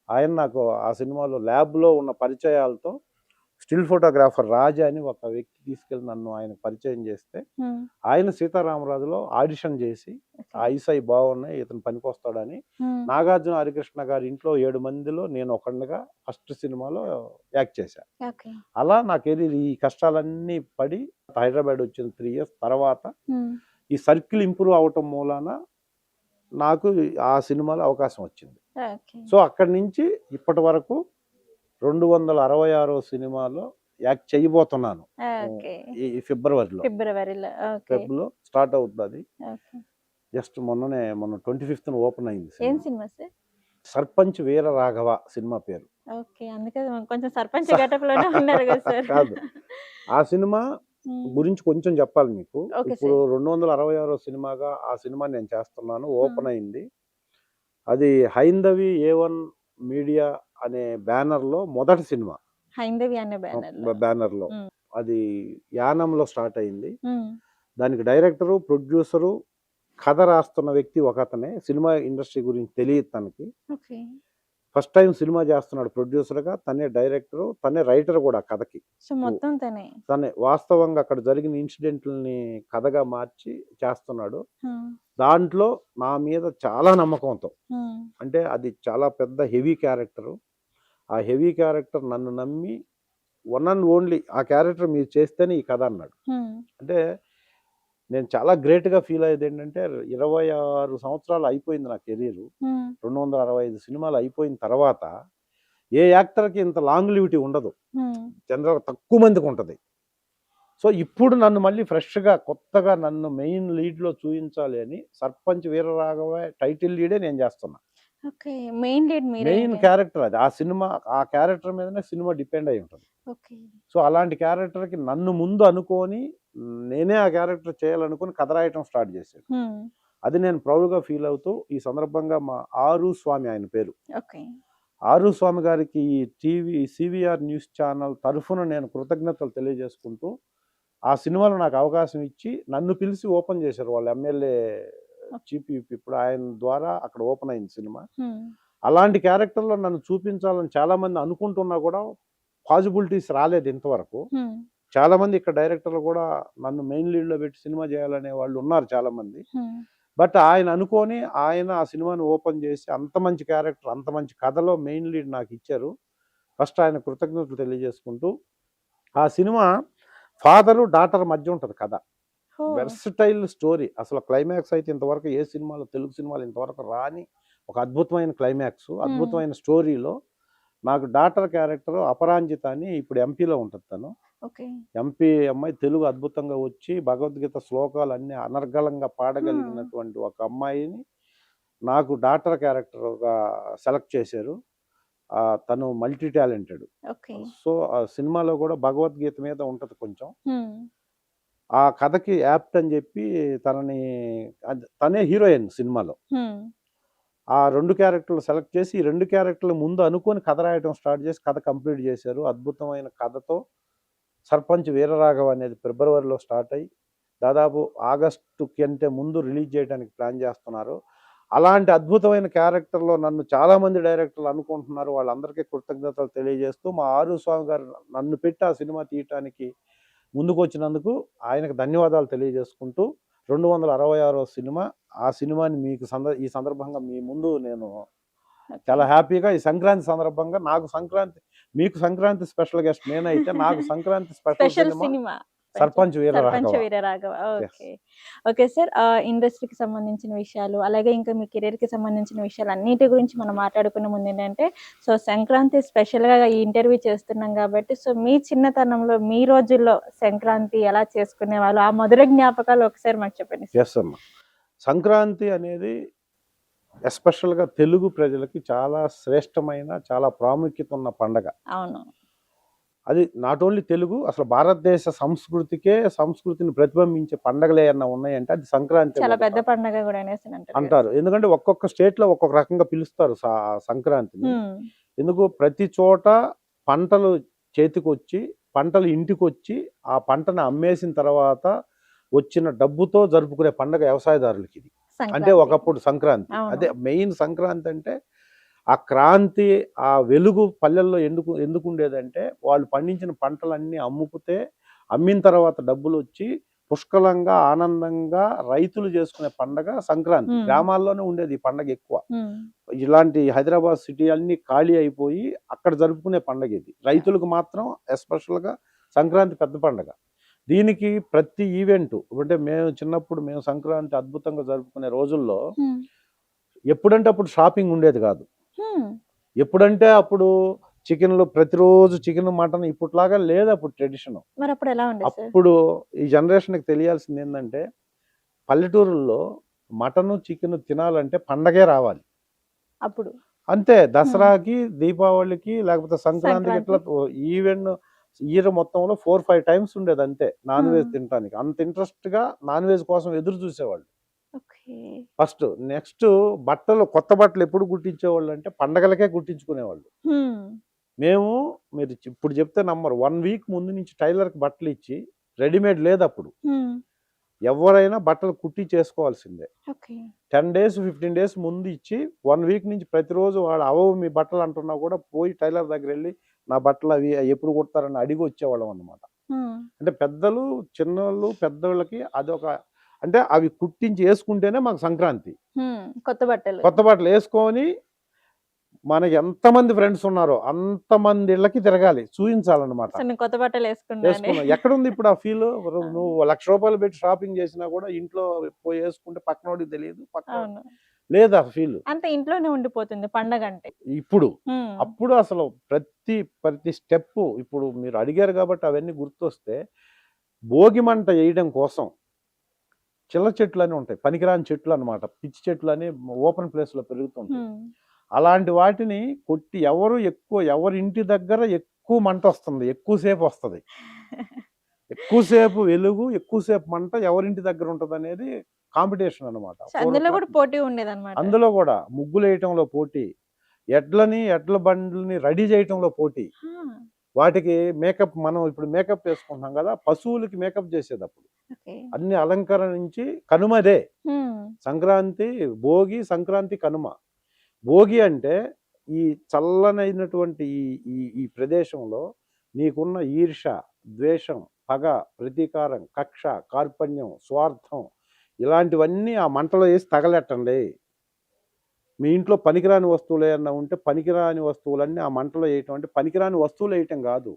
Speaker 1: ఆయన నాకు ఆ సినిమాలో ల్యాబ్లో ఉన్న పరిచయాలతో స్టిల్ ఫోటోగ్రాఫర్ రాజా అని ఒక వ్యక్తి తీసుకెళ్ళి నన్ను ఆయన పరిచయం చేస్తే, ఆయన సీతారామరాజులో ఆడిషన్ చేసి ఐసై బాగున్నాయి ఇతను పనికొస్తాడని నాగార్జున హరికృష్ణ గారి ఇంట్లో 7 మందిలో నేను ఒకడిగా ఫస్ట్ సినిమాలో యాక్ట్ చేశాను. అలా నా కెరీర్ ఈ కష్టాలన్నీ పడి హైదరాబాద్ వచ్చిన 3 years తర్వాత ఈ సర్కిల్ ఇంప్రూవ్ అవటం మూలాన నాకు ఆ సినిమాలో అవకాశం వచ్చింది. సో అక్కడి నుంచి ఇప్పటి వరకు 266వ సినిమాలో యాక్ట్ చేయబోతున్నాను. ఈ ఫిబ్రవరిలో స్టార్ట్ అవుతుంది. జస్ట్ మొన్న 25th ఓపెన్ అయింది. సర్పంచ్ వీర రాఘవ సినిమా పేరు. కాదు, ఆ సినిమా గురించి కొంచెం చెప్పాలి మీకు. ఇప్పుడు 266వ సినిమాగా ఆ సినిమా నేను చేస్తున్నాను. ఓపెన్ అయింది. అది హైందవి A1 మీడియా అనే బ్యానర్ లో మొదటి సినిమా.
Speaker 2: హైందవి అనే
Speaker 1: బ్యానర్ లో అది యానంలో స్టార్ట్ అయింది. దానికి డైరెక్టరు, ప్రొడ్యూసరు, కథ రాస్తున్న వ్యక్తి ఒకతనే. సినిమా ఇండస్ట్రీ గురించి తెలియదు తనకి. ఫస్ట్ టైం సినిమా చేస్తున్నాడు ప్రొడ్యూసర్ గా. తనే డైరెక్టర్, తనే రైటర్ కూడా కథకి. తనే వాస్తవంగా అక్కడ జరిగిన ఇన్సిడెంట్లని కథగా మార్చి చేస్తున్నాడు. దాంట్లో నా మీద చాలా నమ్మకంతో, అంటే అది చాలా పెద్ద హెవీ క్యారెక్టరు. ఆ హెవీ క్యారెక్టర్ నన్ను నమ్మి 1 and only ఆ క్యారెక్టర్ మీరు చేస్తేనే ఈ కథ అన్నాడు. అంటే నేను చాలా గ్రేట్గా ఫీల్ అయ్యేది ఏంటంటే 26 సంవత్సరాలు అయిపోయింది నా కెరీరు. 265 సినిమాలు అయిపోయిన తర్వాత ఏ యాక్టర్కి ఇంత లాంగ్లివిటీ ఉండదు, జనరల్గా తక్కువ మందికి ఉంటుంది. సో ఇప్పుడు నన్ను మళ్ళీ ఫ్రెష్గా కొత్తగా నన్ను మెయిన్ లీడ్లో చూపించాలి అని సర్పంచ్ వీరరాఘవ టైటిల్ లీడే నేను చేస్తున్నా. మెయిన్ క్యారెక్టర్ అది. ఆ సినిమా ఆ క్యారెక్టర్ మీదనే సినిమా డిపెండ్ అయి ఉంటుంది. సో అలాంటి క్యారెక్టర్కి నన్ను ముందు అనుకొని నేనే ఆ క్యారెక్టర్ చేయాలనుకుని కథ రాయటం స్టార్ట్ చేశాను. అది నేను ప్రౌడ్గా ఫీల్ అవుతూ ఈ సందర్భంగా మా ఆరు స్వామి, ఆయన పేరు ఆరు స్వామి గారికి సివిఆర్ న్యూస్ ఛానల్ తరఫున నేను కృతజ్ఞతలు తెలియజేసుకుంటూ, ఆ సినిమాలో నాకు అవకాశం ఇచ్చి నన్ను పిలిచి ఓపెన్ చేశారు వాళ్ళ ఎమ్మెల్యే చీఫ్. ఇప్పుడు ఆయన ద్వారా అక్కడ ఓపెన్ అయింది సినిమా. అలాంటి క్యారెక్టర్లో నన్ను చూపించాలని చాలా మంది అనుకుంటున్నా కూడా పాసిబిలిటీస్ రాలేదు ఇంతవరకు. చాలా మంది ఇక్కడ డైరెక్టర్లు కూడా నన్ను మెయిన్ లీడ్లో పెట్టి సినిమా చేయాలనే వాళ్ళు ఉన్నారు చాలా మంది. బట్ ఆయన అనుకొని ఆయన ఆ సినిమాని ఓపెన్ చేసి అంత మంచి క్యారెక్టర్, అంత మంచి కథలో మెయిన్ లీడ్ నాకు ఇచ్చారు. ఫస్ట్ ఆయన కృతజ్ఞతలు తెలియజేసుకుంటూ, ఆ సినిమా ఫాదరు డాటర్ మధ్య ఉంటుంది కథ. Versatile story. అసలు క్లైమాక్స్ అయితే ఇంతవరకు ఏ సినిమాలో, తెలుగు సినిమాలో ఇంతవరకు రాని ఒక అద్భుతమైన క్లైమాక్స్, అద్భుతమైన స్టోరీలో నాకు డాటర్ క్యారెక్టర్ అపరాంజిత అని ఇప్పుడు ఎంపీలో ఉంటుంది. తను ఎంపీ అమ్మాయి, తెలుగు అద్భుతంగా వచ్చి భగవద్గీత శ్లోకాలు అన్ని అనర్గళంగా పాడగలిగినటువంటి ఒక అమ్మాయిని నాకు డాటర్ క్యారెక్టర్గా సెలెక్ట్ చేశారు. తను మల్టీ టాలెంటెడ్. సో ఆ సినిమాలో కూడా భగవద్గీత మీద ఉంటుంది కొంచెం. ఆ కథకి యాప్ట్ అని చెప్పి తనే హీరోయిన్ సినిమాలో. ఆ 2 క్యారెక్టర్లు సెలెక్ట్ చేసి ఈ 2 క్యారెక్టర్లు ముందు అనుకొని కథ రాయటం స్టార్ట్ చేసి కథ కంప్లీట్ చేశారు. అద్భుతమైన కథతో సర్పంచ్ వీరరాఘవ అనేది ఫిబ్రవరిలో స్టార్ట్ అయ్యి దాదాపు ఆగస్టు కంటే ముందు రిలీజ్ చేయడానికి ప్లాన్ చేస్తున్నారు. అలాంటి అద్భుతమైన క్యారెక్టర్లో నన్ను చాలామంది డైరెక్టర్లు అనుకుంటున్నారు. వాళ్ళందరికీ కృతజ్ఞతలు తెలియజేస్తూ మా ఆరు స్వామి గారు నన్ను పెట్టి ఆ సినిమా తీయటానికి ముందుకు వచ్చినందుకు ఆయనకు ధన్యవాదాలు తెలియజేసుకుంటూ 266వ సినిమా, ఆ సినిమాని మీకు ఈ సందర్భంగా మీ ముందు నేను చాలా హ్యాపీగా ఈ సంక్రాంతి సందర్భంగా మీకు సంక్రాంతి స్పెషల్ గెస్ట్ నేనైతే నాకు Sankranti special cinema sarpanch
Speaker 2: Veeraraghava. Okay, okay sir. ఇండస్ట్రీకి సంబంధించిన విషయాలు, అలాగే ఇంకా మీ కెరీర్ కి సంబంధించిన విషయాలు అన్నిటి గురించి మనం మాట్లాడుకునే ముందు ఏంటంటే, సో సంక్రాంతి స్పెషల్ గా ఈ ఇంటర్వ్యూ చేస్తున్నాం కాబట్టి, సో మీ చిన్నతనంలో మీ రోజుల్లో సంక్రాంతి ఎలా చేసుకునే వాళ్ళు, ఆ మధుర జ్ఞాపకాలు ఒకసారి మాకు చెప్పండి.
Speaker 1: ఎస్ అమ్మా, సంక్రాంతి అనేది ఎస్పెషల్గా తెలుగు ప్రజలకి చాలా శ్రేష్టమైన, చాలా ప్రాముఖ్యత ఉన్న పండగ.
Speaker 2: అవును,
Speaker 1: అది నాట్ ఓన్లీ తెలుగు, అసలు భారతదేశ సంస్కృతిని ప్రతిబింబించే పండగలు ఏమన్నా ఉన్నాయంటే అది సంక్రాంతి.
Speaker 2: చాలా పెద్ద పండగ కూడా
Speaker 1: అంటారు, ఎందుకంటే ఒక్కొక్క స్టేట్ లో ఒక్కొక్క రకంగా పిలుస్తారు సంక్రాంతిని. ఎందుకు ప్రతి చోట పంటలు చేతికొచ్చి, పంటలు ఇంటికి వచ్చి, ఆ పంటను అమ్మేసిన తర్వాత వచ్చిన డబ్బుతో జరుపుకునే పండగ వ్యవసాయదారులకి ఇది. అంటే ఒకప్పుడు సంక్రాంతి, అదే మెయిన్ సంక్రాంతి అంటే ఆ క్రాంతి, ఆ వెలుగు పల్లెల్లో ఎందుకు ఉండేదంటే వాళ్ళు పండించిన పంటలన్నీ అమ్మిన తర్వాత డబ్బులు వచ్చి పుష్కలంగా ఆనందంగా రైతులు చేసుకునే పండగ సంక్రాంతి. గ్రామాల్లోనే ఉండేది ఈ పండగ ఎక్కువ. ఇలాంటి హైదరాబాద్ సిటీ అన్ని ఖాళీ అయిపోయి అక్కడ జరుపుకునే పండగ ఇది. రైతులకు మాత్రం ఎస్పెషల్గా సంక్రాంతి పెద్ద పండగ. దీనికి ప్రతి ఈవెంట్ అంటే మేము సంక్రాంతి అద్భుతంగా జరుపుకునే రోజుల్లో ఎప్పుడంటే అప్పుడు షాపింగ్ ఉండేది కాదు. ఎప్పుడంటే అప్పుడు చికెన్లు ప్రతిరోజు చికెన్ మటన్ ఇప్పట్లాగా లేదు అప్పుడు ట్రెడిషన్. అప్పుడు ఈ జనరేషన్కి తెలియాల్సింది ఏంటంటే పల్లెటూరుల్లో మటన్ చికెన్ తినాలంటే పండగే రావాలి
Speaker 2: అప్పుడు.
Speaker 1: అంతే, దసరాకి, దీపావళికి, లేకపోతే సంక్రాంతికి ఇట్లా ఈవెంట్ ఇయర్ మొత్తంలో 4-5 టైమ్స్ ఉండేది అంతే నాన్ వెజ్ తినడానికి. అంత ఇంట్రెస్ట్ గా నాన్ వెజ్ కోసం ఎదురు చూసేవాళ్ళు ఫస్ట్. నెక్స్ట్ కొత్త బట్టలు ఎప్పుడు కుట్టించేవాళ్ళు అంటే పండగలకే కుట్టించుకునేవాళ్ళు. మీరు ఇప్పుడు చెప్తే నమ్మరు, 1 వీక్ ముందు నుంచి టైలర్కి బట్టలు ఇచ్చి, రెడీమేడ్ లేదు అప్పుడు, ఎవరైనా బట్టలు కుట్టి చేసుకోవాల్సిందే. 10 days 15 days ముందు ఇచ్చి 1 వీక్ నుంచి ప్రతిరోజు వాడు మీ బట్టలు అంటున్నా కూడా పోయి టైలర్ దగ్గర వెళ్ళి నా బట్టలు అవి ఎప్పుడు కుడతారని అడిగి వచ్చేవాళ్ళం అన్నమాట. అంటే పెద్దలు చిన్నోళ్ళు పెద్దోళ్ళకి అదొక, అంటే అవి కుట్టించి వేసుకుంటేనే మాకు సంక్రాంతి. కొత్త బట్టలు వేసుకొని మనకి ఎంతమంది ఫ్రెండ్స్ ఉన్నారో అంతమంది ఇళ్ళకి తిరగాలి, చూపించాలన్నమాట.
Speaker 2: కొత్త బట్టలు వేసుకున్నాం.
Speaker 1: ఎక్కడుంది ఇప్పుడు ఆ ఫీల్? నువ్వు 1,00,000 రూపాయలు పెట్టి షాపింగ్ చేసినా కూడా ఇంట్లో పోయి వేసుకుంటే పక్కనోడికి తెలియదు, లేదు ఆ ఫీల్.
Speaker 2: అంత ఇంట్లోనే ఉండిపోతుంది పండగ అంటే.
Speaker 1: ఇప్పుడు అప్పుడు అసలు ప్రతి స్టెప్, ఇప్పుడు మీరు అడిగారు కాబట్టి అవన్నీ గుర్తొస్తే, భోగి మంట వేయడం కోసం చిల్ల చెట్లు అని ఉంటాయి, పనికిరాని చెట్లు అన్నమాట, పిచ్చి చెట్లు అని ఓపెన్ ప్లేస్ లో పెరుగుతుంటాయి. అలాంటి వాటిని కొట్టి ఎవరి ఇంటి దగ్గర ఎక్కువ మంట వస్తుంది, ఎక్కువసేపు వస్తుంది, ఎక్కువసేపు వెలుగు, ఎక్కువసేపు మంట ఎవరింటి దగ్గర ఉంటది అనేది కాంపిటీషన్ అనమాట. అందులో కూడా ముగ్గులు వేయటంలో పోటీ, ఎడ్ల బండ్లని రెడీ చేయటంలో పోటీ, వాటికి మేకప్, మనం ఇప్పుడు మేకప్ వేసుకుంటున్నాం కదా, పశువులకి మేకప్ చేసేది అప్పుడు అన్ని అలంకరించి. కనుమదే సంక్రాంతి, భోగి, సంక్రాంతి, కనుమ. భోగి అంటే ఈ చల్లనైనటువంటి ఈ ప్రదేశంలో నీకున్న ఈర్ష, ద్వేషం, పగ, ప్రతీకారం, కక్ష, కార్పణ్యం, స్వార్థం ఇలాంటివన్నీ ఆ మంటలో వేసి తగలెట్టండి. మీ ఇంట్లో పనికిరాని వస్తువులు ఏమన్నా ఉంటే పనికిరాని వస్తువులన్నీ ఆ మంటలో వేయటం. అంటే పనికిరాని వస్తువులు వేయటం కాదు,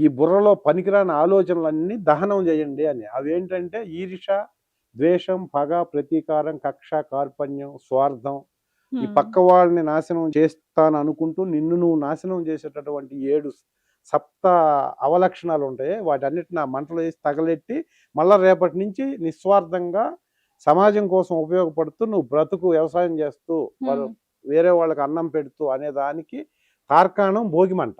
Speaker 1: ఈ బుర్రలో పనికిరాని ఆలోచనలన్నీ దహనం చేయండి అని. అవేంటంటే ఈర్ష, ద్వేషం, పగ, ప్రతీకారం, కక్ష, కార్పణ్యం, స్వార్థం. ఈ పక్క వాళ్ళని నాశనం చేస్తాను అనుకుంటూ నిన్ను నువ్వు నాశనం చేసేటటువంటి 7 సప్త అవలక్షణాలు ఉంటాయి. వాటన్నిటిని ఆ మంటలో వేసి తగలెట్టి మళ్ళా రేపటి నుంచి నిస్వార్థంగా సమాజం కోసం ఉపయోగపడుతూ నువ్వు బ్రతుకు, వ్యవసాయం చేస్తూ వేరే వాళ్ళకి అన్నం పెడుతూ అనే దానికి తార్కాణం భోగి మంట.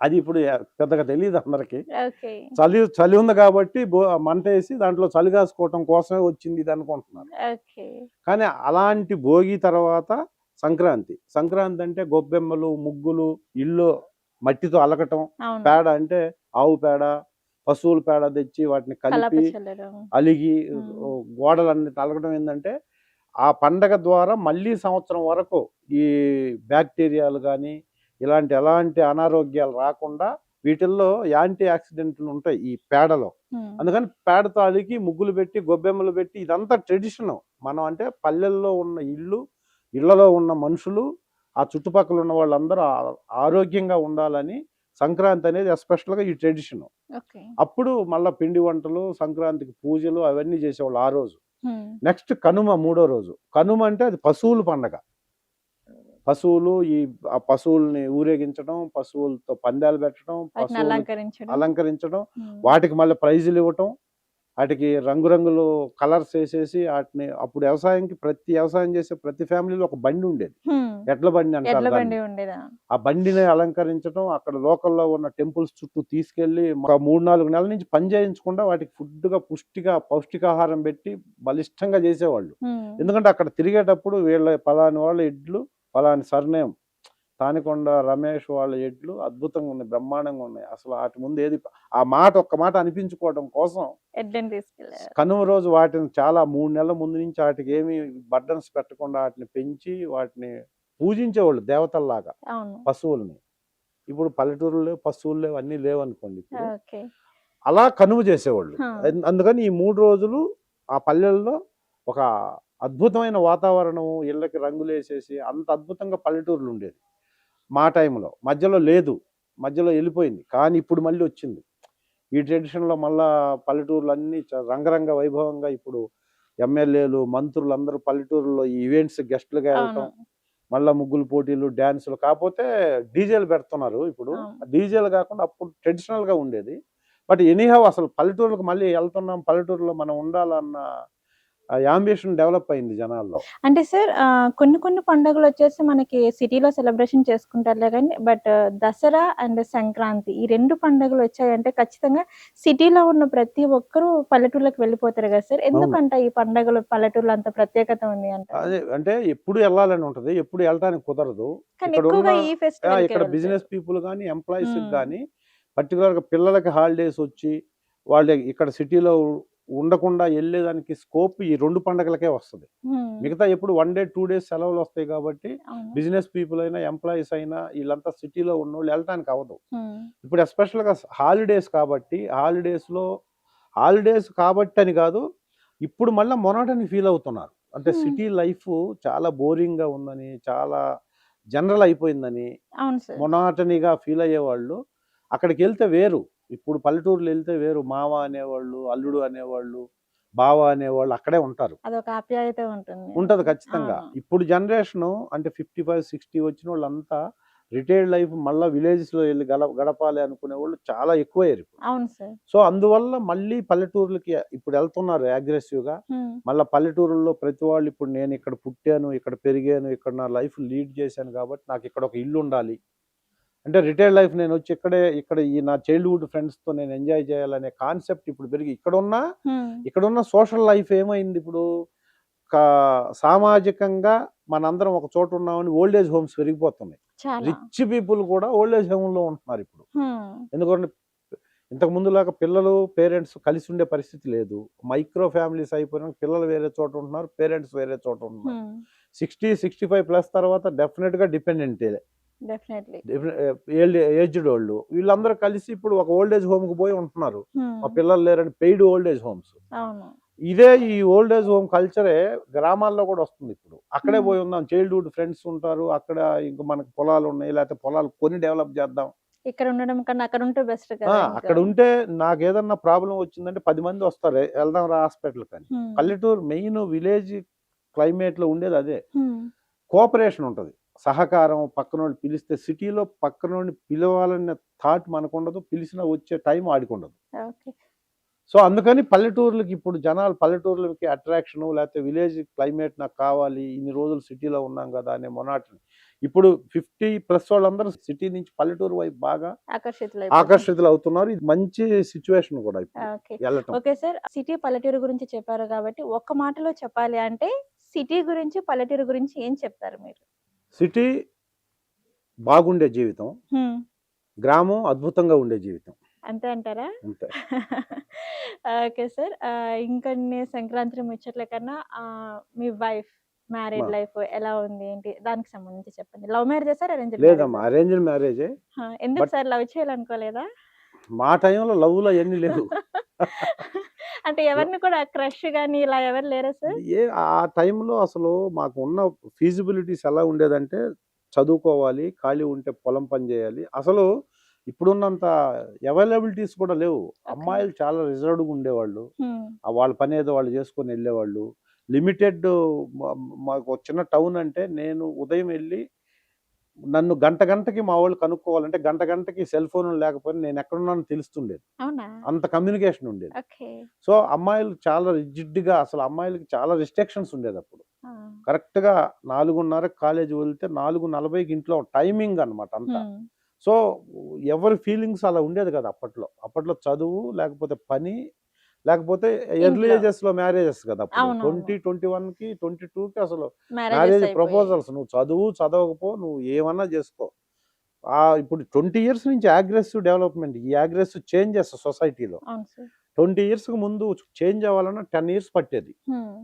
Speaker 1: అది ఇప్పుడు పెద్దగా తెలియదు అందరికి. చలి ఉంది కాబట్టి మంట వేసి దాంట్లో చలి కాసుకోవటం కోసమే వచ్చింది ఇది అనుకుంటున్నారు. కానీ అలాంటి భోగి తర్వాత సంక్రాంతి అంటే గొబ్బెమ్మలు, ముగ్గులు, ఇల్లు మట్టితో అలకటం,
Speaker 2: అవును.
Speaker 1: పేడ అంటే ఆవు పేడ, పశువుల పేడ తెచ్చి వాటిని
Speaker 2: కలప
Speaker 1: కలిపి
Speaker 2: చల్లడం.
Speaker 1: అలిగి
Speaker 2: ఉమ్.
Speaker 1: గోడలన్నీ అలకటం ఏంటంటే ఆ పండగ ద్వారా మళ్ళీ సంవత్సరం వరకు ఈ బ్యాక్టీరియాలు కానీ ఎలాంటి అనారోగ్యాలు రాకుండా వీటిల్లో యాంటీ ఆక్సిడెంట్లు ఉంటాయి ఈ పేడలో.
Speaker 2: ఉమ్.
Speaker 1: అందుకని పేడతో అలికి ముగ్గులు పెట్టి గొబ్బెమ్మలు పెట్టి ఇదంతా ట్రెడిషన్. మనం అంటే పల్లెల్లో ఉన్న ఇళ్లలో ఉన్న మనుషులు ఆ చుట్టుపక్కల ఉన్న వాళ్ళందరూ ఆరోగ్యంగా ఉండాలని సంక్రాంతి అనేది ఎస్పెషల్గా ఈ ట్రెడిషన్.
Speaker 2: ఓకే.
Speaker 1: అప్పుడు మళ్ళీ పిండి వంటలు, సంక్రాంతికి పూజలు అవన్నీ చేసేవాళ్ళు ఆ రోజు.
Speaker 2: ఉమ్.
Speaker 1: నెక్స్ట్ కనుమ, మూడో రోజు. కనుమ అంటే అది పశువుల పండగ. పశువులు ఆ పశువుల్ని ఊరేగించడం, పశువులతో పందాలు పెట్టడం,
Speaker 2: వాటిని
Speaker 1: పశువులు
Speaker 2: అలంకరించడం.
Speaker 1: అలంకరించడం,
Speaker 2: ఉమ్.
Speaker 1: వాటికి మళ్ళీ ప్రైజులు ఇవ్వటం, వాటికి రంగురంగులు కలర్స్ వేసేసి వాటిని అప్పుడు వ్యవసాయం చేసే ప్రతి ఫ్యామిలీలో ఒక బండి ఉండేది.
Speaker 2: ఉమ్.
Speaker 1: ఎడ్ల బండి
Speaker 2: ఎడ్ల
Speaker 1: అంటారు
Speaker 2: బండి
Speaker 1: దాన్ని.
Speaker 2: ఉండేదా?
Speaker 1: ఆ బండిని అలంకరించడం, అక్కడ లోకల్లో ఉన్న టెంపుల్స్ చుట్టూ తీసుకెళ్లి ఒక 3-4 నెలల నుంచి పని చేయించకుండా వాటికి ఫుడ్గా పౌష్టికాహారం పెట్టి బలిష్టంగా చేసేవాళ్ళు.
Speaker 2: ఉమ్.
Speaker 1: ఎందుకంటే అక్కడ తిరిగేటప్పుడు పలాని వాళ్ళ ఎడ్లు, పలాని సర్నేమ్ తానికొండ రమేష్ వాళ్ళ ఎడ్లు అద్భుతంగా ఉన్నాయి, బ్రహ్మాండంగా ఉన్నాయి. అసలు వాటి ముందు ఒక్క మాట అనిపించుకోవడం కోసం
Speaker 2: ఎడ్లని తీసుకెళ్ళారు.
Speaker 1: కనుమ రోజు వాటిని చాలా 3 నెలల ముందు నుంచి వాటికి ఏమి బర్డన్స్ పెట్టకుండా వాటిని పెంచి వాటిని పూజించేవాళ్ళు దేవతల్లాగా
Speaker 2: అవును.
Speaker 1: పశువుల్ని. ఇప్పుడు పల్లెటూరులో లేవు, పశువులు లేవు, అన్నీ లేవనుకోండి ఇప్పుడు.
Speaker 2: ఓకే.
Speaker 1: అలా కనుమ చేసేవాళ్ళు.
Speaker 2: హా.
Speaker 1: అందుకని ఈ 3 రోజులు ఆ పల్లెల్లో ఒక అద్భుతమైన వాతావరణం, ఇళ్ళకి రంగులు వేసేసి అంత అద్భుతంగా పల్లెటూరులు ఉండేది మా టైంలో. మధ్యలో వెళ్ళిపోయింది, కానీ ఇప్పుడు మళ్ళీ వచ్చింది ఈ ట్రెడిషన్లో. మళ్ళా పల్లెటూరులు అన్నీ రంగరంగ వైభవంగా ఇప్పుడు ఎమ్మెల్యేలు, మంత్రులు అందరూ పల్లెటూరులో ఈ ఈవెంట్స్ గెస్ట్లుగా వెళ్ళటం,
Speaker 2: అవును.
Speaker 1: మళ్ళా ముగ్గులు పోటీలు, డ్యాన్సులు. కాకపోతే డీజేలు పెడుతున్నారు ఇప్పుడు.
Speaker 2: అవును.
Speaker 1: డీజేలు కాకుండా అప్పుడు ట్రెడిషనల్గా ఉండేది. బట్ ఎనీహౌ అసలు పల్లెటూరులకు మళ్ళీ వెళ్తున్నాం, పల్లెటూరులో మనం ఉండాలన్న యాంబిషన్ డెవలప్ అయింది జనాల్లో.
Speaker 2: అంటే సార్ కొన్ని పండుగలు వచ్చేసి మనకి సిటీలో సెలబ్రేషన్ చేసుకుంటారులే కానీ బట్ దసరా అండ్ సంక్రాంతి ఈ 2 పండుగలు వచ్చాయంటే ఖచ్చితంగా సిటీలో ఉన్న ప్రతి ఒక్కరూ పల్లెటూర్లకు వెళ్ళిపోతారు కదా సార్.
Speaker 1: అవును.
Speaker 2: ఎందుకంట ఈ పండుగలు పల్లెటూర్లో అంత ప్రత్యేకత ఉంది అంటారు?
Speaker 1: అదే అంటే ఎప్పుడు వెళ్ళాలని ఉంటుంది, ఎప్పుడు వెళ్ళటానికి కుదరదు.
Speaker 2: కానీ
Speaker 1: ఇక్కడ
Speaker 2: ఎక్కువగా
Speaker 1: ఉన్న
Speaker 2: ఈ ఫెస్టివల్
Speaker 1: ఇక్కడ బిజినెస్ పీపుల్ కానీ ఎంప్లాయీస్కి
Speaker 2: ఉమ్.
Speaker 1: కానీ పర్టికులర్గా పిల్లలకి హాలిడేస్ వచ్చి వాళ్ళు ఇక్కడ సిటీలో ఉండకుండా వెళ్ళేదానికి స్కోప్ ఈ 2 పండగలకే వస్తుంది. మిగతా ఎప్పుడు 1 డే 2 డేస్ సెలవులు వస్తాయి కాబట్టి
Speaker 2: అవును.
Speaker 1: బిజినెస్ పీపుల్ అయినా ఎంప్లాయీస్ అయినా వీళ్ళంతా సిటీలో ఉన్నోళ్ళు వెళ్ళటానికి అవ్వదు.
Speaker 2: ఉమ్.
Speaker 1: ఇప్పుడు ఎస్పెషల్గా హాలిడేస్ కాబట్టి అని కాదు, ఇప్పుడు మళ్ళీ మొనోటని ఫీల్ అవుతున్నారు. అంటే
Speaker 2: Hmm.
Speaker 1: సిటీ లైఫ్ చాలా బోరింగ్గా ఉందని, చాలా జనరల్ అయిపోయిందని,
Speaker 2: అవును సార్.
Speaker 1: మొనాటనీగా ఫీల్ అయ్యేవాళ్ళు అక్కడికి వెళ్తే వేరు. ఇప్పుడు పల్లెటూరులో వెళ్తే వేరు. మామ అనేవాళ్ళు, అల్లుడు అనేవాళ్ళు, బావ అనేవాళ్ళు అక్కడే ఉంటారు.
Speaker 2: అదొక ఆప్యాయత ఉంటుంది.
Speaker 1: ఉంటుంది ఖచ్చితంగా.
Speaker 2: అవును.
Speaker 1: ఇప్పుడు జనరేషను అంటే 55-60 వచ్చిన వాళ్ళంతా రిటైర్డ్ లైఫ్ మళ్ళీ విలేజెస్లో వెళ్ళి గడపాలి అనుకునే వాళ్ళు చాలా ఎక్కువయ్యారు ఇప్పుడు.
Speaker 2: అవును సార్.
Speaker 1: సో అందువల్ల మళ్ళీ పల్లెటూర్లకి ఇప్పుడు వెళ్తున్నారు అగ్రెసివ్గా.
Speaker 2: ఉమ్.
Speaker 1: మళ్ళీ పల్లెటూరుల్లో ప్రతి వాళ్ళు ఇప్పుడు నేను ఇక్కడ పుట్టాను, ఇక్కడ పెరిగాను, ఇక్కడ నా లైఫ్ లీడ్ చేశాను కాబట్టి నాకు ఇక్కడ ఒక ఇల్లు ఉండాలి, అంటే రిటైర్డ్ లైఫ్ నేను వచ్చి ఇక్కడ ఈ నా చైల్డ్హుడ్ ఫ్రెండ్స్తో నేను ఎంజాయ్ చేయాలనే కాన్సెప్ట్ ఇప్పుడు పెరిగి
Speaker 2: ఉమ్.
Speaker 1: ఇక్కడున్న సోషల్ లైఫ్ ఏమైంది ఇప్పుడు, సామాజికంగా మనందరం ఒక చోట ఉన్నామని ఓల్డ్ ఏజ్ హోమ్స్ పెరిగిపోతున్నాయి.
Speaker 2: చాలా.
Speaker 1: రిచ్ పీపుల్ కూడా ఓల్డ్ ఏజ్ హోమ్లో ఉంటున్నారు ఇప్పుడు.
Speaker 2: ఉమ్.
Speaker 1: ఎందుకంటే ఇంతకు ముందులాగా పిల్లలు పేరెంట్స్ కలిసి ఉండే పరిస్థితి లేదు. మైక్రో ఫ్యామిలీస్ అయిపోయినా పిల్లలు వేరే చోట ఉంటున్నారు, పేరెంట్స్ వేరే చోట ఉంటున్నారు.
Speaker 2: ఉమ్.
Speaker 1: 60-65+ తర్వాత డెఫినెట్గా డిపెండెంటే,
Speaker 2: డెఫినెట్లీ.
Speaker 1: ఏజ్డ్ వాళ్ళు వీళ్ళందరూ కలిసి ఇప్పుడు ఒక ఓల్డ్ ఏజ్ హోమ్కి పోయి ఉంటున్నారు.
Speaker 2: ఉమ్.
Speaker 1: మా పిల్లలు లేరని పెయిడ్ ఓల్డ్ ఏజ్ హోమ్స్.
Speaker 2: అవును.
Speaker 1: ఇదే ఈ ఓల్డ్ ఏజ్ హోమ్ కల్చరే గ్రామాల్లో కూడా వస్తుంది ఇప్పుడు. అక్కడే
Speaker 2: Hmm.
Speaker 1: పోయి ఉందాం, చైల్డ్హుడ్ ఫ్రెండ్స్ ఉంటారు అక్కడ, ఇంకా మనకు పొలాలు ఉన్నాయి, లేకపోతే పొలాలు కొని డెవలప్ చేద్దాం.
Speaker 2: ఇక్కడ ఉండడం కన్నా అక్కడ ఉంటే బెస్ట్ కదా ఇంకా.
Speaker 1: అక్కడ ఉంటే నాకు ఏదన్నా ప్రాబ్లం వచ్చిందంటే 10 మంది వస్తారు, వెళ్దాం రా హాస్పిటల్ కానీ.
Speaker 2: ఉమ్.
Speaker 1: పల్లెటూరు మెయిన్ విలేజ్ క్లైమేట్లో ఉండేది అదే.
Speaker 2: ఉమ్.
Speaker 1: కోఆపరేషన్ ఉంటుంది, సహకారం. పక్కనోళ్ళు పిలిస్తే సిటీలో పక్కనోడిని పిలవాలన్న థాట్ మనకు ఉండదు, పిలిచినా వచ్చే టైం ఆడికి ఉండదు.
Speaker 2: ఓకే.
Speaker 1: సో అందుకని పల్లెటూర్లకి ఇప్పుడు జనాలు పల్లెటూర్లకి అట్రాక్షన్, లేకపోతే విలేజ్ క్లైమేట్ నాకు కావాలి, ఇన్ని రోజులు సిటీలో ఉన్నాం కదా అనే మొనాటని. ఇప్పుడు 50+ వాళ్ళందరూ సిటీ నుంచి పల్లెటూరు వైపు బాగా ఆకర్షితులు అవుతున్నారు. ఇది మంచి సిచ్యువేషన్ కూడా ఇప్పుడు
Speaker 2: ఓకే.
Speaker 1: వెళ్ళటం.
Speaker 2: ఓకే సార్, సిటీ పల్లెటూరు గురించి చెప్పారు కాబట్టి ఒక్క మాటలో చెప్పాలి అంటే సిటీ గురించి పల్లెటూరు గురించి ఏం చెప్తారు మీరు?
Speaker 1: సిటీ బాగుండే జీవితం,
Speaker 2: ఉమ్.
Speaker 1: గ్రామం అద్భుతంగా ఉండే జీవితం.
Speaker 2: అంతే అంటారా?
Speaker 1: అంతే.
Speaker 2: Okay sir. ఇంకొన్ని సంక్రాంతి ముచ్చట్ల కన్నా మీ వైఫ్ మ్యారీడ్
Speaker 1: మా
Speaker 2: లైఫ్ ఎలా ఉంది? ఏంటి? దానికి సంబంధించి చెప్పండి. లవ్ మ్యారేజా సార్? అరేంజ్డ్
Speaker 1: లేదమ్మా,
Speaker 2: మ్యారేజా?
Speaker 1: అరేంజ్డ్ మ్యారేజే.
Speaker 2: ఎందుకు
Speaker 1: బట్
Speaker 2: సార్ లవ్ చేయాలనుకోలేదా?
Speaker 1: మా టైంలో లవ్‌లు అయన్నీ లేవు.
Speaker 2: అంటే ఎవరిని కూడా క్రష్ గాని ఇలా ఎవరు లేరా సార్?
Speaker 1: ఆ టైంలో అసలు మాకున్న ఫీజిబిలిటీస్ ఎలా ఉండేదంటే, చదువుకోవాలి, ఖాళీ ఉంటే పొలం పని జేయాలి. అసలు ఇప్పుడున్నంత అవైలబిలిటీస్ కూడా లేవు.
Speaker 2: ఓకే.
Speaker 1: అమ్మాయిలు చాలా రిజర్వ్డ్‌గా ఉండేవాళ్ళు.
Speaker 2: హ్మ్.
Speaker 1: వాళ్ళ పనేదో వాళ్ళు జేసుకొని ఎళ్ళేవాళ్ళు. లిమిటెడ్ మ మాకు ఒక చిన్న టౌన్ అంటే నేను ఉదయం ఎళ్లి నన్ను గంట గంటకి మా వోళ్ళు కనుక్కోవాలంటే గంట గంటకి సెల్ ఫోన్‌లు లేకపోయినా నేనెక్కడున్నానో తెలుస్తుండేది.
Speaker 2: అవునా?
Speaker 1: అంత కమ్యూనికేషన్ ఉండేది.
Speaker 2: ఓకే.
Speaker 1: సో, అమ్మాయిలు చాలా రిజిడ్‌గా అసలు అమ్మాయిలకి చాలా రిస్ట్రిక్షన్స్ ఉండేదప్పుడు.
Speaker 2: ఆ!
Speaker 1: కరెక్ట్‌గా 4:30కి కాలేజీ వెళ్తే 4:40కి ఇంట్లో టైమింగ్ అనమాట అంతా.
Speaker 2: హ్మ్.
Speaker 1: సో, ఎవరి ఫీలింగ్స్ అలా ఉండేది కాదు అప్పట్లో. అప్పట్లో చదువు, లేకపోతే పని, లేకపోతే ఎర్లీ
Speaker 2: ఇంట్లో.
Speaker 1: ఏజెస్‌లో మ్యారేజెస్ కదా అప్పుడు.
Speaker 2: అవునవును.
Speaker 1: 20, 21కి, 22కి అసలు
Speaker 2: మ్యారేజెస్
Speaker 1: మ్యారేజ్
Speaker 2: అయిపోయాయి.
Speaker 1: ప్రపోజల్స్. నువ్వు చదువు, చదవకపో, నువ్వు ఏమన్నా చేసుకో. ఇప్పుడు 20 ఇయర్స్ నుంచి అగ్రెసివ్ డెవలప్‌మెంట్. ఈ అగ్రెసివ్ చేంజెస్ సొసైటీలో.
Speaker 2: అవును సార్.
Speaker 1: 20 ఇయర్స్‌కి ముందు చేంజ్ అవ్వాలన్నా 10 ఇయర్స్ పట్టేది.
Speaker 2: హ్మ్.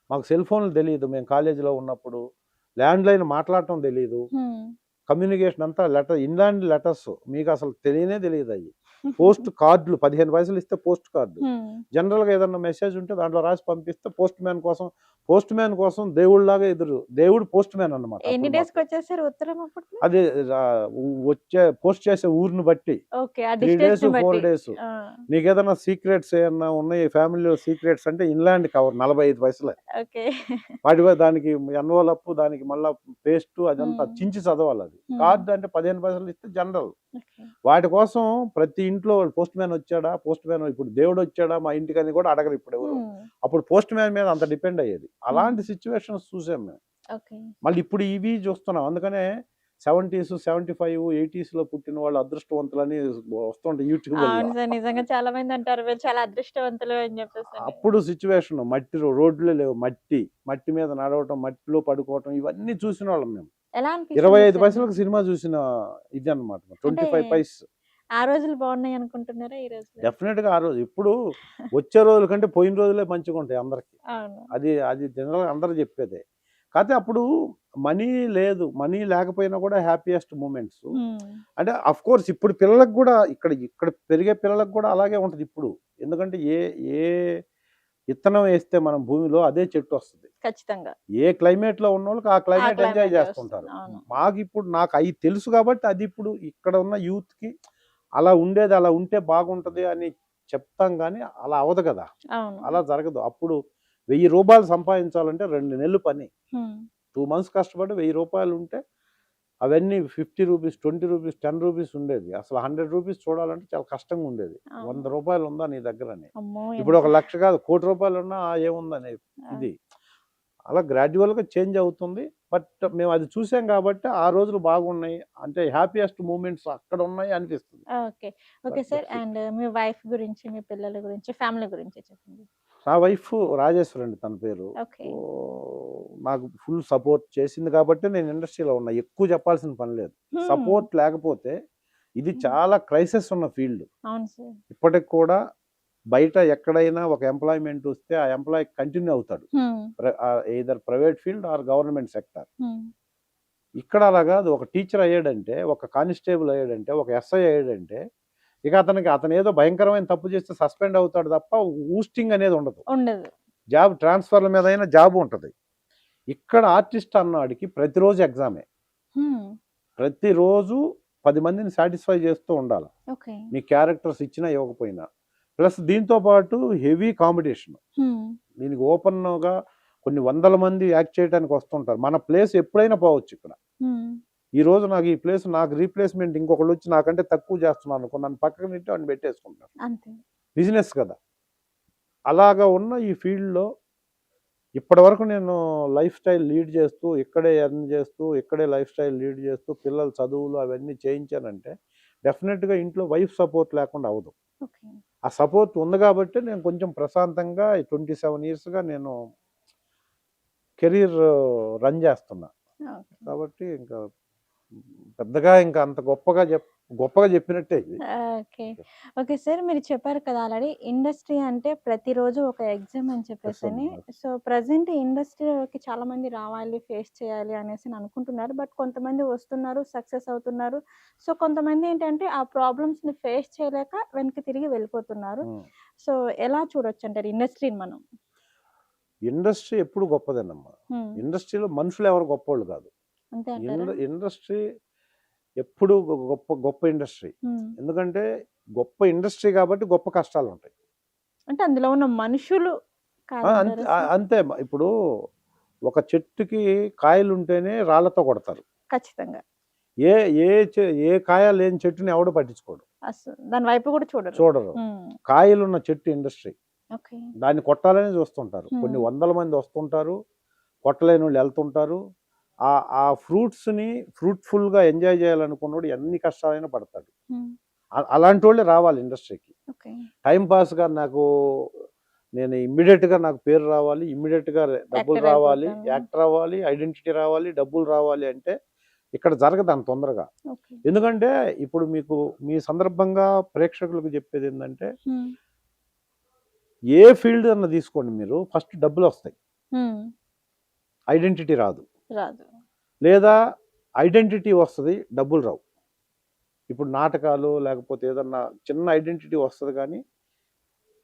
Speaker 1: మాకు సెల్ ఫోన్‌లు తెలీదు. మేము కాలేజీలో ఉన్నప్పుడు. ల్యాండ్‌లైన్ మాట్లాడటం తెలీదు.
Speaker 2: హ్మ్.
Speaker 1: కమ్యూనికేషన్ అంతా ఇన్‌లాండ్ లెటర్స్. మీకసలు తెలియనే తెలీదయ్యి. పోస్ట్ కార్డ్‌లు 15 పైసలు ఇస్తే పోస్ట్ కార్డ్.
Speaker 2: హ్మ్.
Speaker 1: జనరల్‌గా ఏదన్నా మెసేజ్ ఉంటే దాంట్లో రాసి పంపిస్తే పోస్ట్ మ్యాన్ కోసం దేవుడిలాగా దేవుడు పోస్ట్ మ్యాన్ అన్నమాట
Speaker 2: ఎన్ని
Speaker 1: అప్పుడు మాకు.
Speaker 2: డేస్‌కొచ్చేసారు ఉత్తరం అప్పట్లో?
Speaker 1: అది రా పోస్ట్ చేసే ఊరిని బట్టి.
Speaker 2: ఓకే. ఆ
Speaker 1: 3 డేస్,
Speaker 2: డిస్టెన్స్‌ని
Speaker 1: 4
Speaker 2: బట్టి.
Speaker 1: డేస్.
Speaker 2: ఆ!
Speaker 1: నీకేదన్నా సీక్రెట్స్ ఏమన్నా ఉన్నాయి ఫ్యామిలీలో సీక్రెట్స్ అంటే ఇన్‌లాండ్ కవర్ 45 పైసలే.
Speaker 2: ఓకే.
Speaker 1: దానికి ఎన్వలప్, దానికి మళ్ళా పేస్టు అదంతా
Speaker 2: హ్మ్.
Speaker 1: చించి చదవాలది.
Speaker 2: హ్మ్.
Speaker 1: కార్డ్ అంటే 15 పైసలు ఇస్తే జనరల్.
Speaker 2: ఓకే.
Speaker 1: వాటి కోసం ప్రతి ఇంట్లో పోస్ట్ మ్యాన్ వచ్చాడా? ఇప్పుడు దేవుడొచ్చాడా మా ఇంటికని కూడా అడగరు ఇప్పుడెవరు.
Speaker 2: హ్మ్.
Speaker 1: అప్పుడు పోస్ట్ మ్యాన్ మీద అంత డిపెండ్ అయ్యేది. అలాంటి
Speaker 2: హ్మ్.
Speaker 1: సిట్యుయేషన్స్ చూసాం మేము.
Speaker 2: ఓకే.
Speaker 1: మళ్ళీ ఇప్పుడు ఇవి చూస్తున్నాం. అందుకనే 70స్, 75, 80స్‌లో పుట్టిన వాళ్ళు అదృష్టవంతులని వస్తుంటాయి యూట్యూబుల్లో.
Speaker 2: అవును సార్. నిజంగా చాలా మంది అంటారు. మీరు చాలా అదృష్టవంతులు అని చెప్పేసని.
Speaker 1: అప్పుడు సిట్యుయేషన్ మట్టి రోడ్లే లేవు. మట్టి మీద నడవటం, మట్టిలో పడుకోవటం ఇవన్నీ చూసినోళ్ళం మేము.
Speaker 2: ఎలా అనిపిస్తుంది
Speaker 1: 25
Speaker 2: సార్
Speaker 1: పైసలకు
Speaker 2: మీకు?
Speaker 1: సినిమా చూసిన ఇదన్నమాట.
Speaker 2: అంటే
Speaker 1: 25 పైస్.
Speaker 2: ఆ రోజులు బాగున్నాయి అనుకుంటున్నారా ఈ రోజులు?
Speaker 1: డెఫినిట్‌గా ఆ రోజు. ఇప్పుడు వచ్చే రోజుల కంటే పోయిన రోజులే మంచిగుంటాయి అందరికి.
Speaker 2: అవును.
Speaker 1: అది జనరల్‌గా అందరూ చెప్పేదే. కాతే అప్పుడు మనీ లేదు. మనీ లేకపోయినా కూడా హ్యాపీయెస్ట్ మూమెంట్స్.
Speaker 2: హ్మ్.
Speaker 1: అంటే ఆఫ్‌కోర్స్ ఇప్పుడు పిల్లలకు గూడా ఇక్కడ పెరిగే పిల్లలకు గూడా అలాగే ఉంటది ఇప్పుడు. ఎందుకంటే ఏ విత్తనం ఏస్తే మనం భూమిలో అదే చెట్టొస్తది.
Speaker 2: ఖచ్చితంగా.
Speaker 1: ఏ క్లైమేట్‌లో ఉన్నోళ్ళకి ఆ
Speaker 2: ఆ
Speaker 1: క్లైమేట్ ఎంజాయ్
Speaker 2: క్లైమేటే
Speaker 1: చేస్తుంటారు.
Speaker 2: వస్తుంది. అవును.
Speaker 1: నాకయి తెలుసు కాబట్టి అదిప్పుడు ఇక్కడ ఉన్న యూత్‌కి అలా ఉండేది, అలా ఉంటే బాగుంటది అని చెప్తాం గానీ, అలా అవ్వదు గదా!
Speaker 2: అవును.
Speaker 1: అలా జరగదు. అప్పుడు రూ. 1000 సంపాదించాలంటే 2 నెలలు పని.
Speaker 2: హ్మ్.
Speaker 1: 2 మంత్స్ కష్టపడి రూ. 1000 ఉంటే అవన్నీ రూ. 50, రూ. 20, రూ. 10 ఉండేది. అసలు రూ. 100 చూడాలంటే చాలా కష్టంగా ఉండేది. రూ.
Speaker 2: అవును.
Speaker 1: 100 ఉందా నీ దగ్గరని.
Speaker 2: అమ్మో!
Speaker 1: ఇప్పుడు
Speaker 2: ఎంత
Speaker 1: 1,00,000 కాదు రూ. 1,00,00,000 ఉన్నా ఏముందని
Speaker 2: ఆ!
Speaker 1: ఇది. అలా గ్రాడ్యువల్‌గా చేంజ్ అవుతుంది. బట్ మేము అది చూసాం కాబట్టి ఆ రోజులు బాగున్నాయి. అంటే హ్యాపీయెస్ట్ మూమెంట్స్ అక్కడున్నాయి అనిపిస్తుంది.
Speaker 2: Okay. Okay sir.
Speaker 1: That's it.
Speaker 2: And me wife గురించి, మీ పిల్లల గురించి, ఫ్యామిలీ గురించి చెప్పండి.
Speaker 1: నా వైఫ్ రాజేశ్వరి అండి తన పేరు.
Speaker 2: ఓకే.
Speaker 1: నాకు ఫుల్ సపోర్ట్ చేసింది కాబట్టే నేను ఇండస్ట్రీలో ఉన్నా. ఎక్కువ చెప్పాల్సిన పని లేదు.
Speaker 2: హ్మ్.
Speaker 1: సపోర్ట్ లేకపోతే ఇది
Speaker 2: హ్మ్.
Speaker 1: చాలా క్రైసిస్ ఉన్న ఫీల్డ్.
Speaker 2: అవును సార్.
Speaker 1: ఇప్పటికి కూడా బయట ఎక్కడైనా ఒక ఎంప్లాయ్‌మెంట్ వస్తే ఆ ఎంప్లాయీ కంటిన్యూ అవుతాడు.
Speaker 2: Hmm.
Speaker 1: Either private field or government sector.
Speaker 2: Hmm.
Speaker 1: ఇక్కడ అలా గాదు. ఒక టీచర్ అయ్యాడంటే, ఒక కానిస్టేబుల్ అయ్యాడంటే, ఒక ఎస్ఐ అయ్యాడంటే, ఇక అతనేదో భయంకరమైన తప్పు చేస్తే సస్పెండ్ అవుతాడు తప్ప ఊస్టింగ్ అనేది ఉండదు.
Speaker 2: ఉండదు.
Speaker 1: జాబ్ ట్రాన్స్‌ఫర్‌ల మీదైనా జాబ్ ఉంటది. ఇక్కడ ఆర్టిస్ట్ అన్నాడికి ప్రతిరోజు ఎగ్జామే.
Speaker 2: హ్మ్.
Speaker 1: ప్రతిరోజు 10 మందిని సాటిస్ఫై చేస్తూ ఉండాల.
Speaker 2: ఓకే.
Speaker 1: నీ క్యారెక్టర్స్ ఇచ్చినా ఇవ్వకపోయినా. ప్లస్ దీంతో పాటు హెవీ కాంపిటీషన్.
Speaker 2: హ్మ్.
Speaker 1: దీనికి ఓపెన్‌గా కొన్ని వందల మంది యాక్ట్ చేయడానికి వస్తుంటారు. మన ప్లేస్ ఎప్పుడైనా పోవచ్చిక్కడ.
Speaker 2: హ్మ్.
Speaker 1: ఈరోజు నాకు రీప్లేస్‌మెంట్ ఇంకొకళ్ళొచ్చి నాకంటే తక్కువ చేస్తున్నాడనుకో నన్ను పక్కకు నెట్టి వాడిని పెట్టేసుకుంటారు.
Speaker 2: అంతే.
Speaker 1: బిజినెస్ కదా! అలాగా ఉన్న ఈ ఫీల్డ్‌లో ఇప్పటివరకు నేను లైఫ్ స్టైల్ లీడ్ చేస్తూ, ఇక్కడే ఎర్న్ చేస్తూ, ఇక్కడే లైఫ్ స్టైల్ లీడ్ చేస్తూ, పిల్లల చదువులు అవన్నీ చేయించానంటే డెఫినిట్‌గా ఇంట్లో వైఫ్ సపోర్ట్ లేకుండా అవ్వదు.
Speaker 2: ఓకే.
Speaker 1: ఆ సపోర్ట్ ఉంది గాబట్టే నేను కొంచెం ప్రశాంతంగా 27 ఇయర్స్‌గా నేను కెరీర్ రన్ చేస్తున్నా.
Speaker 2: ఓకే.
Speaker 1: కాబట్టి ఇంకా పెద్దగా ఇంకా అంత గొప్పగా గొప్పగా చెప్పినట్టే ఇది.
Speaker 2: ఓకే. Okay sir. మీరు చెప్పారు కదా ఆల్రెడీ ఇండస్ట్రీ అంటే ప్రతిరోజు ఒక ఎగ్జామ్ అని చెప్పేసని.
Speaker 1: Yes.
Speaker 2: సో, ప్రెజెంట్ ఇండస్ట్రీలోకి చాలామంది రావాలి, ఫేస్ చేయాలి అనేసని అనుకుంటున్నారు. బట్ కొంతమంది వస్తున్నారు, సక్సెస్ అవుతున్నారు. సో, కొంతమంది ఏంటంటే ఆ ప్రాబ్లమ్స్‌ని ఫేస్ చేయలేక వెనక్కి తిరిగి వెళ్ళిపోతున్నారు.
Speaker 1: ఉమ్.
Speaker 2: సో, ఎలా చూడొచ్చంటారు ఇండస్ట్రీని మనం?
Speaker 1: ఇండస్ట్రీ ఎప్పుడు గొప్పదేనమ్మా.
Speaker 2: హ్మ్.
Speaker 1: ఇండస్ట్రీలో మనుషులు ఎవరు గొప్పోళ్ళు కాదు.
Speaker 2: అంతే అంటారా?
Speaker 1: ఇండస్ట్రీ ఎప్పుడు గొప్ప గొప్ప ఇండస్ట్రీ.
Speaker 2: హ్మ్.
Speaker 1: ఎందుకంటే గొప్ప ఇండస్ట్రీ కాబట్టి గొప్ప కష్టాలు ఉంటాయి.
Speaker 2: అంటే అందులో ఉన్న మనుషులు
Speaker 1: అంతే
Speaker 2: కాదంటారా సార్?
Speaker 1: అంతే ఇప్పుడు ఒక చెట్టుకి కాయలు ఉంటేనే రాళ్లతో కొడతారు.
Speaker 2: ఖచ్చితంగా.
Speaker 1: ఏ ఏ ఏ కాయ లేని చెట్టుని ఎవడు పట్టించుకోడు,
Speaker 2: దాని వైపు కూడా చూడరు.
Speaker 1: చూడరు.
Speaker 2: హ్మ్.
Speaker 1: కాయలున్న చెట్టు ఇండస్ట్రీ,
Speaker 2: ఓకే.
Speaker 1: దాన్ని కొట్టాలని చూస్తుంటారు. కొన్ని
Speaker 2: హ్మ్.
Speaker 1: వందల మంది వస్తుంటారు, కొట్టలేని వాళ్ళు వెళ్తుంటారు. ఆ ఫ్రూట్స్ని ఫ్రూట్ఫుల్గా ఎంజాయ్ చేయాలనుకున్నోడు ఎన్ని కష్టాలైనా పడతాడు.
Speaker 2: హ్మ్.
Speaker 1: అలాంటి వాళ్ళే రావాలి ఇండస్ట్రీకి.
Speaker 2: ఓకే.
Speaker 1: టైం పాస్గా నేను ఇమ్మీడియట్గా నాకు పేరు రావాలి, ఇమ్మీడియట్గా డబ్బులు
Speaker 2: యాక్టర్
Speaker 1: రావాలి,
Speaker 2: అయిపోతాను.
Speaker 1: యాక్టర్ అవ్వాలి, ఐడెంటిటీ రావాలి, డబ్బులు రావాలి అంటే ఇక్కడ జరగదు అంత తొందరగా.
Speaker 2: ఓకే.
Speaker 1: ఎందుకంటే ఇప్పుడు మీకు మీ సందర్భంగా ప్రేక్షకులకు చెప్పేది ఏంటంటే,
Speaker 2: హ్మ్.
Speaker 1: ఏ ఫీల్డ్ అన్న తీసుకోండి, మీరు ఫస్ట్ డబ్బులు వస్తాయి,
Speaker 2: హ్మ్.
Speaker 1: ఐడెంటిటీ రాదు.
Speaker 2: రాదు.
Speaker 1: లేదా ఐడెంటిటీ వస్తుంది, డబ్బులు రావు. ఇప్పుడు నాటకాలు లేకపోతే ఏదన్నా చిన్న ఐడెంటిటీ వస్తుంది కానీ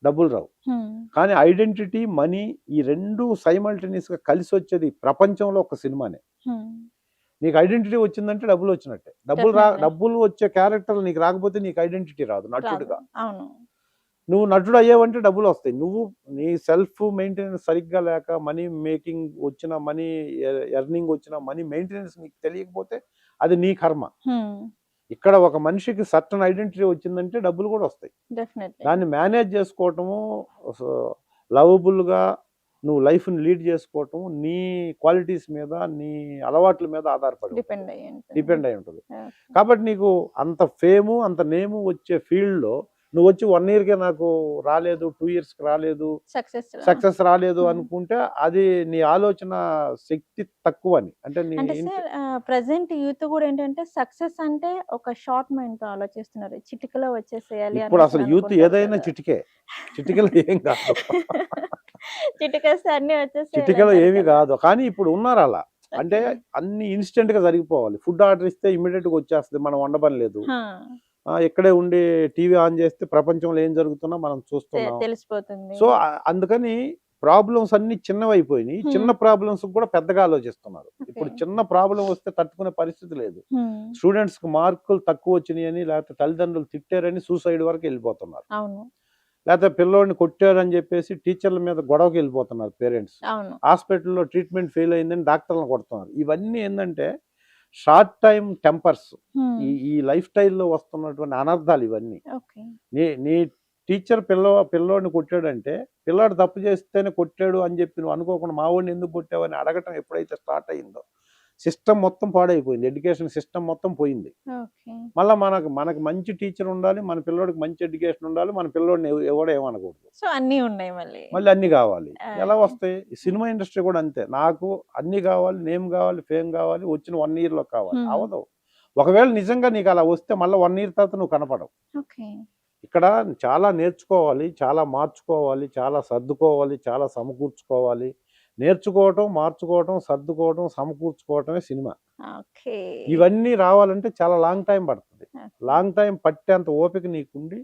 Speaker 1: డబ్బులు రావు.
Speaker 2: హ్మ్.
Speaker 1: కానీ ఐడెంటిటీ, మనీ ఈ రెండు సైమల్టేనియస్గా కలిసి వచ్చేది ప్రపంచంలో ఒక సినిమానే.
Speaker 2: హ్మ్.
Speaker 1: నీకు ఐడెంటిటీ వచ్చిందంటే డబ్బులు వచ్చినట్టే.
Speaker 2: డెఫినెట్‌లీ.
Speaker 1: డబ్బులు వచ్చే క్యారెక్టర్ నీకు రాకపోతే నీకు ఐడెంటిటీ రాదు
Speaker 2: రాదు.
Speaker 1: నటుడిగా.
Speaker 2: అవును.
Speaker 1: నువ్వు నటుడు అయ్యావంటే డబ్బులు వస్తాయి. నువ్వు నీ సెల్ఫ్ మెయింటెనెన్స్ సరిగ్గా లేక, మనీ మేకింగ్ వచ్చిన మనీ, ఎర్నింగ్ వచ్చిన మనీ మెయింటెనెన్స్ నీకు తెలియకపోతే అది నీ కర్మ.
Speaker 2: హ్మ్.
Speaker 1: ఇక్కడ ఒక మనిషికి సర్టన్ ఐడెంటిటీ వచ్చిందంటే డబ్బులు కూడా వస్తాయి.
Speaker 2: డెఫినెట్‌లీ.
Speaker 1: దాన్ని మేనేజ్ చేసుకోవటము, లవబుల్గా నువ్వు లైఫ్ని లీడ్ చేసుకోవటం నీ క్వాలిటీస్ మీద, నీ అలవాట్ల మీద ఆధారపడి
Speaker 2: డిపెండ్ అయ్యి ఉంటుంది.
Speaker 1: డిపెండ్ అయి ఉంటుంది.
Speaker 2: ఓకే.
Speaker 1: కాబట్టి నీకు అంత ఫేము అంత నేము వచ్చే ఫీల్డ్లో నువ్వు వచ్చి 1 ఇయర్కే నాకు రాలేదు, 2 ఇయర్స్కి రాలేదు, సక్సెస్ రాలేదు అనుకుంటే అది నీ ఆలోచన శక్తి తక్కువ అని. అంటే
Speaker 2: అంటే సార్ ప్రెజెంట్ యూత్ కూడా ఏంటంటే సక్సెస్ అంటే ఒక షార్ట్ మైండ్‌తో ఆలోచిస్తున్నారు. చిటికలో వచ్చేసేయాలి
Speaker 1: ఇప్పుడు అసలు
Speaker 2: అనేసి
Speaker 1: యూత్
Speaker 2: అనుకుంటారు
Speaker 1: ఏదైనా
Speaker 2: కదా!
Speaker 1: చిటికెలో ఏం కాదు.
Speaker 2: చిటికేస్తే అన్నీ
Speaker 1: చిటికెలో
Speaker 2: వచ్చేసేయాలంటారు
Speaker 1: ఏమీ
Speaker 2: కదా!
Speaker 1: కాదు. కానీ ఇప్పుడు ఉన్నారు అలా. అంటే
Speaker 2: ఓకే.
Speaker 1: అన్ని ఇన్స్టెంట్‌గా జరిగిపోవాలి. ఫుడ్ ఆర్డర్ ఇస్తే ఇమ్మీడియట్‌గా వచ్చేస్తది, మనం వండపని లేదు.
Speaker 2: ఆ!
Speaker 1: ఇక్కడే ఉండి టీవీ ఆన్ చేస్తే ప్రపంచంలో ఏం జరుగుతున్నా మనం చూస్తున్నాం.
Speaker 2: తెలిసిపోతుంది.
Speaker 1: సో, అందుకని ప్రాబ్లమ్స్ అన్నీ చిన్నవైపోయినాయి. చిన్న
Speaker 2: హ్మ్.
Speaker 1: ప్రాబ్లమ్స్‌కి కూడా పెద్దగా ఆలోచిస్తున్నారు.
Speaker 2: ఓకే.
Speaker 1: ఇప్పుడు చిన్న ప్రాబ్లమ్ వస్తే తట్టుకునే పరిస్థితి లేదు.
Speaker 2: హ్మ్.
Speaker 1: స్టూడెంట్స్‌కి మార్కులు తక్కువ వచ్చినాయని, లేకపోతే తల్లిదండ్రులు తిట్టారని సూసైడ్ వరకు వెళ్ళిపోతున్నారు.
Speaker 2: అవును.
Speaker 1: లేకపోతే పిల్లోడిని కొట్టారని చెప్పేసి టీచర్ల మీద గొడవకి వెళ్ళిపోతున్నారు పేరెంట్స్.
Speaker 2: అవును.
Speaker 1: హాస్పిటల్‌లో ట్రీట్మెంట్ ఫెయిల్ అయిందని డాక్టర్లను కొడుతున్నారు. ఇవన్నీ ఏందంటే షార్ట్ టైమ్ టెంపర్స్.
Speaker 2: హ్మ్.
Speaker 1: ఈ లైఫ్ స్టైల్‌లో వస్తున్నటువంటి అనర్థాలు ఇవన్నీ.
Speaker 2: ఓకే.
Speaker 1: నీ టీచర్ పిల్లోడిని కొట్టాడంటే, పిల్లాడు తప్పు చేస్తేనే కొట్టాడు అని చెప్పి నువ్వు అనుకోకుండా మా వాడిని ఎందుకు కొట్టావని అడగటం ఎప్పుడైతే స్టార్ట్ అయిందో, సిస్టమ్ మొత్తం పాడైపోయింది. ఎడ్యుకేషన్ సిస్టమ్ మొత్తం పోయింది.
Speaker 2: ఓకే.
Speaker 1: మళ్ళా మనకు మంచి టీచర్ ఉండాలి, మన పిల్లోడికి మంచి ఎడ్యుకేషన్ ఉండాలి, మన పిల్లోడిని ఎవడు ఏమనకూడదు.
Speaker 2: సో, అన్నీ ఉన్నాయి మళ్ళీ.
Speaker 1: మళ్ళీ అన్నీ కావాలి. ఎలా
Speaker 2: ఓకే.
Speaker 1: వస్తాయి? ఈ సినిమా ఇండస్ట్రీ కూడా అంతే. నాకు అన్నీ కావాలి, నేమ్ కావాలి, ఫేమ్ కావాలి, వచ్చిన 1 ఇయర్‌లో కావాలి.
Speaker 2: హ్మ్.
Speaker 1: అవ్వదు. ఒకవేళ నిజంగా నీకు అలా వస్తే మళ్ళీ 1 ఇయర్ తర్వాత నువ్వు కనపడవు.
Speaker 2: ఓకే.
Speaker 1: ఇక్కడ చాలా నేర్చుకోవాలి, చాలా మార్చుకోవాలి, చాలా సర్దుకోవాలి, చాలా సమకూర్చుకోవాలి. నేర్చుకోవటం, మార్చుకోవటం, సర్దుకోవటం, సమకూర్చుకోవటమే సినిమా.
Speaker 2: ఓకే.
Speaker 1: ఇవన్నీ రావాలంటే చాలా లాంగ్ టైం పడుతుంది.
Speaker 2: ఓకే.
Speaker 1: లాంగ్ టైం పట్టేంత ఓపిక నీకుండి,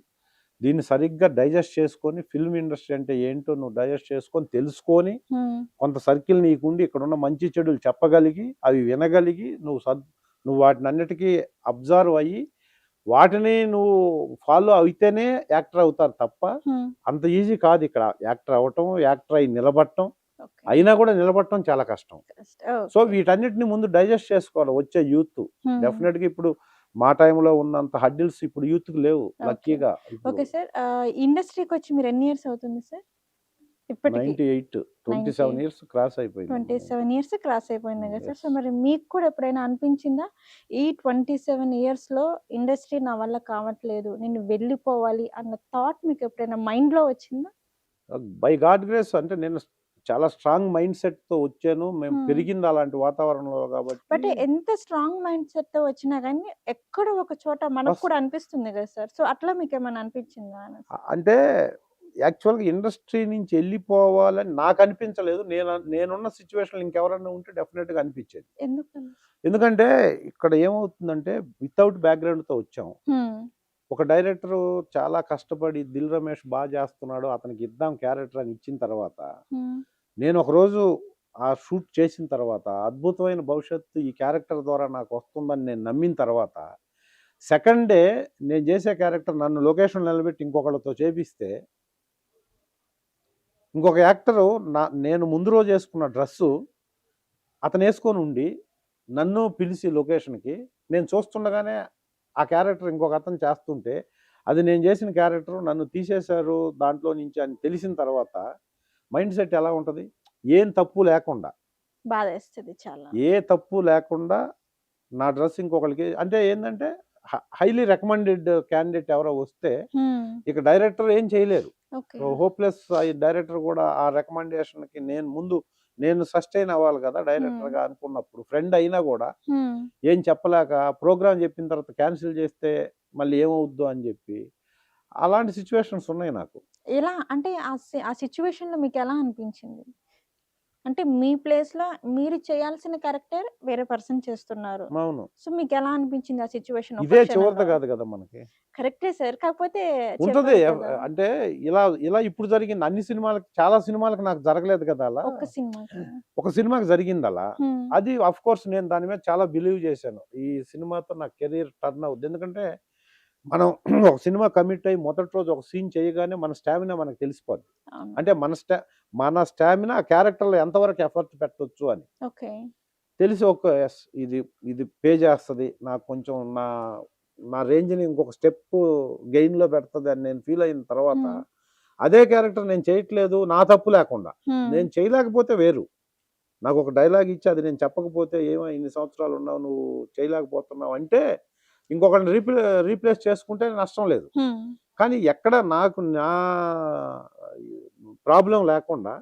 Speaker 1: దీన్ని సరిగ్గా డైజెస్ట్ చేసుకొని, ఫిల్మ్ ఇండస్ట్రీ అంటే ఏంటో నువ్వు డైజెస్ట్ చేసుకొని, తెలుసుకొని,
Speaker 2: హ్మ్.
Speaker 1: కొంత సర్కిల్ నీకుండి, ఇక్కడున్న మంచి చెడులు చెప్పగలిగి, అవి వినగలిగి, నువ్వు వాటినన్నిటికీ అబ్జర్వ్ అయ్యి, వాటిని నువ్వు ఫాలో అయితేనే యాక్టర్ అవుతారు తప్ప,
Speaker 2: హ్మ్.
Speaker 1: అంత ఈజీ కాదు ఇక్కడ యాక్టర్ అవ్వటం, యాక్టర్ అయి నిలబడటం.
Speaker 2: ఓకే.
Speaker 1: అయినా కూడా నిలబడటం చాలా కష్టం. So
Speaker 2: okay.
Speaker 1: వీటన్నిటిని ముందు డైజెస్ట్ చేసుకోవాలి వచ్చే యూత్.
Speaker 2: హ్మ్.
Speaker 1: డెఫినెట్‌గా ఇప్పుడు మా టైంలో ఉన్నంత హడ్డిల్స్ ఇప్పుడు యూత్‌కి లేవు
Speaker 2: ఓకే.
Speaker 1: లక్కీగా.
Speaker 2: Okay sir. ఇండస్ట్రీకొచ్చి మీరు ఎన్ని ఇయర్స్ అవుతుంది సార్? ఇప్పటికి?
Speaker 1: 98 27 ఇయర్స్ క్రాస్ అయిపోయింది.
Speaker 2: 27 ఇయర్స్ క్రాస్ అయిపోయింది కదా సార్.
Speaker 1: Yes.
Speaker 2: సో, మరి మీకు కూడా ఎప్పుడైనా అనిపించిందా? ఈ 27 ఇయర్స్‌లో ఇండస్ట్రీ నా వల్ల కావట్లేదు, నేను వెళ్ళిపోవాలి అన్న థాట్ మీకు ఎప్పుడైనా మైండ్‌లో వచ్చిందా?
Speaker 1: బై గాడ్ గ్రేస్ అంటే నేను చాలా స్ట్రాంగ్ మైండ్ సెట్తో వచ్చాను. మేము
Speaker 2: హ్మ్.
Speaker 1: పెరిగింది అలాంటి వాతావరణంలో
Speaker 2: బట్
Speaker 1: కాబట్టి
Speaker 2: ఎంత స్ట్రాంగ్ మైండ్ సెట్‌తో వచ్చినా గానీ, ఎక్కడో ఒక చోట మనకు
Speaker 1: ఫస్ట్
Speaker 2: కూడా అనిపిస్తుంది గదా సార్! సో, అట్లా మీకేమన్నా అనిపించిందా అనేసి?
Speaker 1: అంటే యాక్చువల్‌గా ఇండస్ట్రీ నుంచి ఎళ్ళిపోవాలని నాకనిపించలేదు. నేనున్న సిట్యుయేషన్‌లో ఇంకెవరన్నా ఉంటే డెఫినిట్‌గా అనిపిచ్చేది.
Speaker 2: ఎందుకని?
Speaker 1: ఎందుకంటే ఇక్కడ ఏమవుతుందంటే వితౌట్ బ్యాక్‌గ్రౌండ్‌తో వచ్చాం.
Speaker 2: హ్మ్.
Speaker 1: ఒక డైరెక్టరు చాలా కష్టపడి 'దిల్ రమేష్' చేస్తున్నాడు. అతనికి ఇద్దాం క్యారెక్టర్ అని ఇచ్చిన తర్వాత,
Speaker 2: హ్మ్.
Speaker 1: నేను ఒకరోజు ఆ షూట్ చేసిన తర్వాత అద్భుతమైన భవిష్యత్తు ఈ క్యారెక్టర్ ద్వారా నాకు వస్తుందని నేను నమ్మిన తర్వాత, సెకండ్ డే నేను చేసే క్యారెక్టర్ నన్ను లొకేషన్‌లో నిలబెట్టి ఇంకొకళ్ళతో చేపిస్తే, ఇంకొక యాక్టరు నేను ముందు రోజు ఏసుకున్న డ్రెస్సు అతనేసుకొనుండి నన్ను పిలిచి లొకేషన్‌కి నేను చూస్తుండగానే ఆ క్యారెక్టర్ ఇంకొక అతను చేస్తుంటే, అది నేను చేసిన క్యారెక్టరు నన్ను తీసేశారు దాంట్లో నుంచి అని తెలిసిన తర్వాత మైండ్ సెట్ ఎలా ఉంటది? ఏం తప్పు లేకుండా,
Speaker 2: బాధేస్తది చాలా.
Speaker 1: ఏ తప్పు లేకుండా నా డ్రెస్ ఇంకొకళ్ళకి అంటే ఏందంటే హైలీ రికమెండెడ్ క్యాండిడేట్ ఎవరో వస్తే
Speaker 2: హ్మ్.
Speaker 1: ఇక డైరెక్టర్ ఏం చేయలేరు.
Speaker 2: ఓకే.
Speaker 1: హోప్‌లెస్ ఈ డైరెక్టర్ కూడా ఆ రికమెండేషన్‌కి నేను సస్టైన్ అవ్వాలి కదా!
Speaker 2: హ్మ్.
Speaker 1: డైరెక్టర్‌గా అనుకున్నప్పుడు ఫ్రెండ్ అయినా కూడా
Speaker 2: హ్మ్.
Speaker 1: ఏం చెప్పలేక ప్రోగ్రామ్ చెప్పిన తర్వాత క్యాన్సిల్ చేస్తే మళ్ళీ ఏమవుద్దో అని చెప్పి అలాంటి సిట్యుయేషన్స్ ఉన్నాయి నాకు.
Speaker 2: ఎలా అంటే ఆ సిట్యుయేషన్‌లో మీకెలా అనిపించింది? అంటే మీ ప్లేస్‌లో మీరు చేయాల్సిన క్యారెక్టర్ వేరే పర్సన్ చేస్తున్నారు.
Speaker 1: అవును.
Speaker 2: సో, మీకెలా అనిపించింది ఆ సిట్యుయేషన్ ఒక్క
Speaker 1: ఇదే చివరిది
Speaker 2: క్షణంలో?
Speaker 1: కాదు కదా మనకి.
Speaker 2: కరెక్టే సార్. కాకపోతే
Speaker 1: ఉంటది.
Speaker 2: చెప్పారు కదా!
Speaker 1: అంటే ఇలా ఇలా ఇప్పుడు జరిగింది అన్ని సినిమాలకి చాలా సినిమాలకి నాకు జరగలేదు కదా అలా.
Speaker 2: ఒక్క సినిమాకి.
Speaker 1: ఒక సినిమాకి జరిగిందలా.
Speaker 2: హ్మ్.
Speaker 1: అది ఆఫ్‌కోర్స్ నేను దాని మీద చాలా బిలీవ్ చేశాను. ఈ సినిమాతో నా కెరీర్ టర్న్ అవుద్ది. ఎందుకంటే మనం ఒక సినిమా కమిట్ అయ్యి మొదటి రోజు ఒక సీన్ చేయగానే మన స్టామినా మనకు తెలిసిపోద్ది.
Speaker 2: అవును.
Speaker 1: అంటే మన స్టామినా ఆ క్యారెక్టర్‌లో ఎంతవరకు ఎఫర్ట్ పెట్టొచ్చు అని.
Speaker 2: ఓకే.
Speaker 1: తెలిసి ఒక యెస్ ఇది ఇది పే చేస్తది. నాకు కొంచెం నా నా రేంజ్‌ని ఇంకొక స్టెప్పు గెయిన్‌లో పెడతది అని నేను ఫీల్ అయిన తర్వాత,
Speaker 2: హ్మ్.
Speaker 1: అదే క్యారెక్టర్ నేను చేయట్లేదు నా తప్పు లేకుండా.
Speaker 2: హ్మ్.
Speaker 1: నేను చేయలేకపోతే వేరు. నాకొక డైలాగ్ ఇచ్చి అది నేను చెప్పకపోతే ఏమో ఇన్ని సంవత్సరాలు ఉన్నావు నువ్వు చేయలేకపోతున్నావు అంటే, ఇంకొకడిని రీప్లేస్ చేసుకుంటే నష్టం లేదు.
Speaker 2: హ్మ్.
Speaker 1: కానీ ఎక్కడ నాకు నా ప్రాబ్లమ్ లేకుండా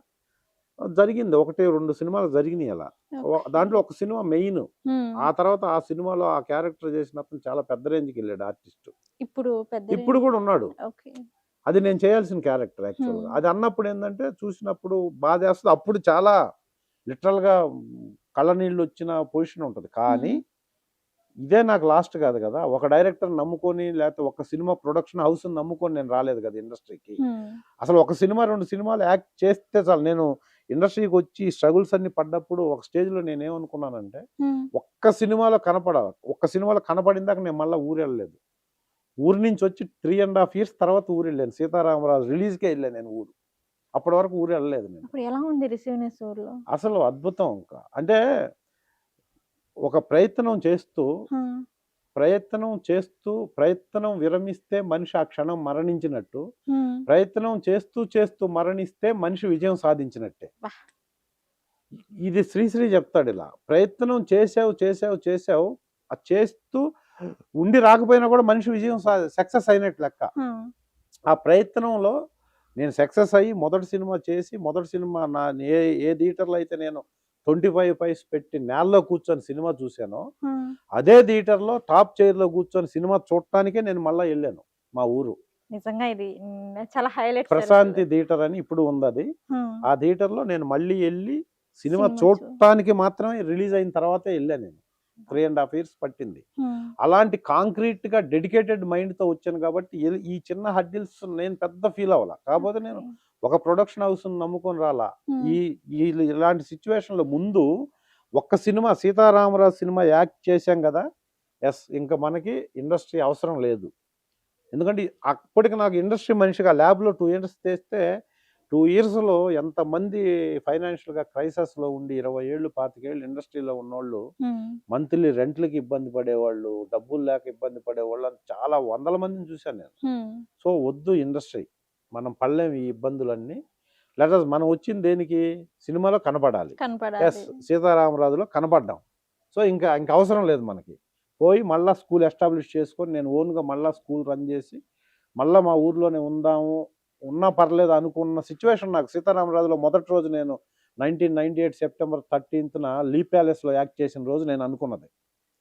Speaker 1: జరిగింది. 1, 2 సినిమాలు జరిగినియి అలా.
Speaker 2: ఓకే.
Speaker 1: దాంట్లో ఒక సినిమా మెయిన్.
Speaker 2: హ్మ్.
Speaker 1: ఆ తర్వాత ఆ సినిమాలో ఆ క్యారెక్టర్ చేసిన అతను చాలా పెద్ద రేంజ్‌కెళ్ళాడు ఆర్టిస్టు.
Speaker 2: ఇప్పుడు పెద్ద
Speaker 1: ఇప్పుడు
Speaker 2: రేంజ్
Speaker 1: కూడా ఉన్నాడు.
Speaker 2: ఓకే.
Speaker 1: అది నేను చేయాల్సిన క్యారెక్టర్ యాక్చువల్‌గా.
Speaker 2: హ్మ్.
Speaker 1: అది అన్నప్పుడు ఏందంటే చూసినప్పుడు బాధేస్తది. అప్పుడు చాలా లిటరల్‌గా కళ్ళనీళ్ళొచ్చిన పొజిషన్ ఉంటది. కానీ
Speaker 2: హ్మ్.
Speaker 1: ఇదే నాకు లాస్ట్ కాదు కదా! ఒక డైరెక్టర్‌ని నమ్ముకొని లేకపోతే ఒక సినిమా ప్రొడక్షన్ హౌస్‌ని నమ్ముకొని నేను రాలేదు కదా ఇండస్ట్రీకి.
Speaker 2: హ్మ్.
Speaker 1: అసలు ఒక సినిమా, 2 సినిమాలు యాక్ట్ చేస్తే చాలు. నేను ఇండస్ట్రీకొచ్చి స్ట్రగుల్స్ అన్నీ పడ్డప్పుడు ఒక స్టేజ్‌లో నేనేమనుకున్నానంటే,
Speaker 2: హ్మ్.
Speaker 1: ఒక్క సినిమాలో కనపడిందాక నేను మళ్ళా ఊరెళ్ళలేదు. ఊరు నుంచొచ్చి 3 ½ ఇయర్స్ తర్వాత ఊరెళ్ళాను. 'సీతారామరాజు' రిలీజ్‌కే ఎళ్ళాను నేను ఊరు. అప్పటి వరకు ఊరెళ్ళలేదు నేను.
Speaker 2: అప్పుడు ఎలా ఉంది రిసీవ్‌నెస్ ఊర్లో?
Speaker 1: అసలు అద్భుతం ఇంకా. అంటే ఒక
Speaker 2: ఆ!
Speaker 1: ప్రయత్నం విరమిస్తే మనిషి ఆ క్షణం మరణించినట్టు,
Speaker 2: హ్మ్.
Speaker 1: ప్రయత్నం చేస్తూ మరణిస్తే మనిషి విజయం సాధించినట్టే.
Speaker 2: అబ్బా!
Speaker 1: ఇది శ్రీశ్రీ చెప్తాడిలా. ప్రయత్నం చేశావు. అది చేస్తూ ఉండి రాకపోయినా కూడా మనిషి విజయం సక్సెస్ అయినట్టు లెక్క.
Speaker 2: ఆ!
Speaker 1: ఆ ప్రయత్నంలో నేను సక్సెస్ అయ్యి మొదటి సినిమా చేసి, మొదటి సినిమా ఏ ఏ థియేటర్‌లో అయితే నేను 25 పైస్ పెట్టి నేలలో కూర్చొని సినిమా చూసానో,
Speaker 2: ఆ!
Speaker 1: అదే థియేటర్‌లో టాప్ చైర్‌లో కూర్చొని సినిమా చూడటానికే నేను మళ్ళా ఎళ్ళాను. మా ఊరు.
Speaker 2: నిజంగా ఇది చాలా హైలైట్ సార్ అసలు.
Speaker 1: ప్రశాంతి థియేటర్ అని ఇప్పుడు ఉందది.
Speaker 2: ఆ!
Speaker 1: ఆ థియేటర్‌లో నేను మళ్ళీ ఎళ్లి సినిమా
Speaker 2: సినిమా
Speaker 1: చూడటానికి మాత్రమే రిలీజ్ అయిన తర్వాతే ఎళ్ళాను నేను.
Speaker 2: అబ్బా!
Speaker 1: 3 ½ ఇయర్స్ పట్టింది.
Speaker 2: హ్మ్.
Speaker 1: అలాంటి కాంక్రీట్‌గా డెడికేటెడ్ మైండ్‌తో వచ్చాను కాబట్టి ఈ చిన్న హర్డిల్స్ నేను పెద్ద ఫీల్ అవ్వల. కాపోతే నేను
Speaker 2: ఓకే.
Speaker 1: ఒక ప్రొడక్షన్ హౌస్‌ని నమ్ముకొని రాలా.
Speaker 2: హ్మ్.
Speaker 1: ఈ ఇలాంటి సిట్యుయేషన్‌లో ముందు ఒక్క సినిమా 'సీతారామరాజు' సినిమా యాక్ట్ చేశాం గదా! యెస్. ఇంక మనకి ఇండస్ట్రీ అవసరం లేదు. ఎందుకంటే అప్పటికి నాకు ఇండస్ట్రీ మనిషిగా ల్యాబ్‌లో 2 ఇయర్స్ చేస్తే 2 ఇయర్స్‌లో ఎంతమంది ఫైనాన్షియల్‌గా క్రైసిస్‌లో ఉండి 20 ఏళ్ళు, 25 ఏళ్ళు ఇండస్ట్రీలో ఉన్నోళ్ళు
Speaker 2: హ్మ్.
Speaker 1: మంత్లీ రెంట్‌లకి ఇబ్బంది పడేవాళ్ళు, డబ్బులు లేక ఇబ్బంది పడేవాళ్ళు అని చాలా వందల మందిని చూసాను నేను.
Speaker 2: హ్మ్.
Speaker 1: సో, వద్దు ఇండస్ట్రీ. మనం పడలేం ఈ ఇబ్బందులన్నీ. లెట్ మనం వచ్చింది దేనికి? సినిమాలో కనపడాలి. యెస్.
Speaker 2: కనపడాలి.
Speaker 1: 'సీతారామరాజులో' కనపడ్డాం. సో, ఇంక అవసరం లేదు మనకి. పోయి మళ్ళా స్కూల్ ఎస్టాబ్లిష్ చేసుకొని నేను ఓన్‌గా మళ్ళా స్కూల్ రన్ చేసి, మళ్ళా మా ఊర్లోనే ఉందాము, ఉన్నా పర్లేదు అనుకున్న సిట్యుయేషన్ నాకు 'సీతారామరాజులో' మొదటి రోజు నేను 1998 సెప్టెంబర్ 13న లీ ప్యాలెస్లో యాక్ట్ చేసిన రోజు నేను అనుకున్నది.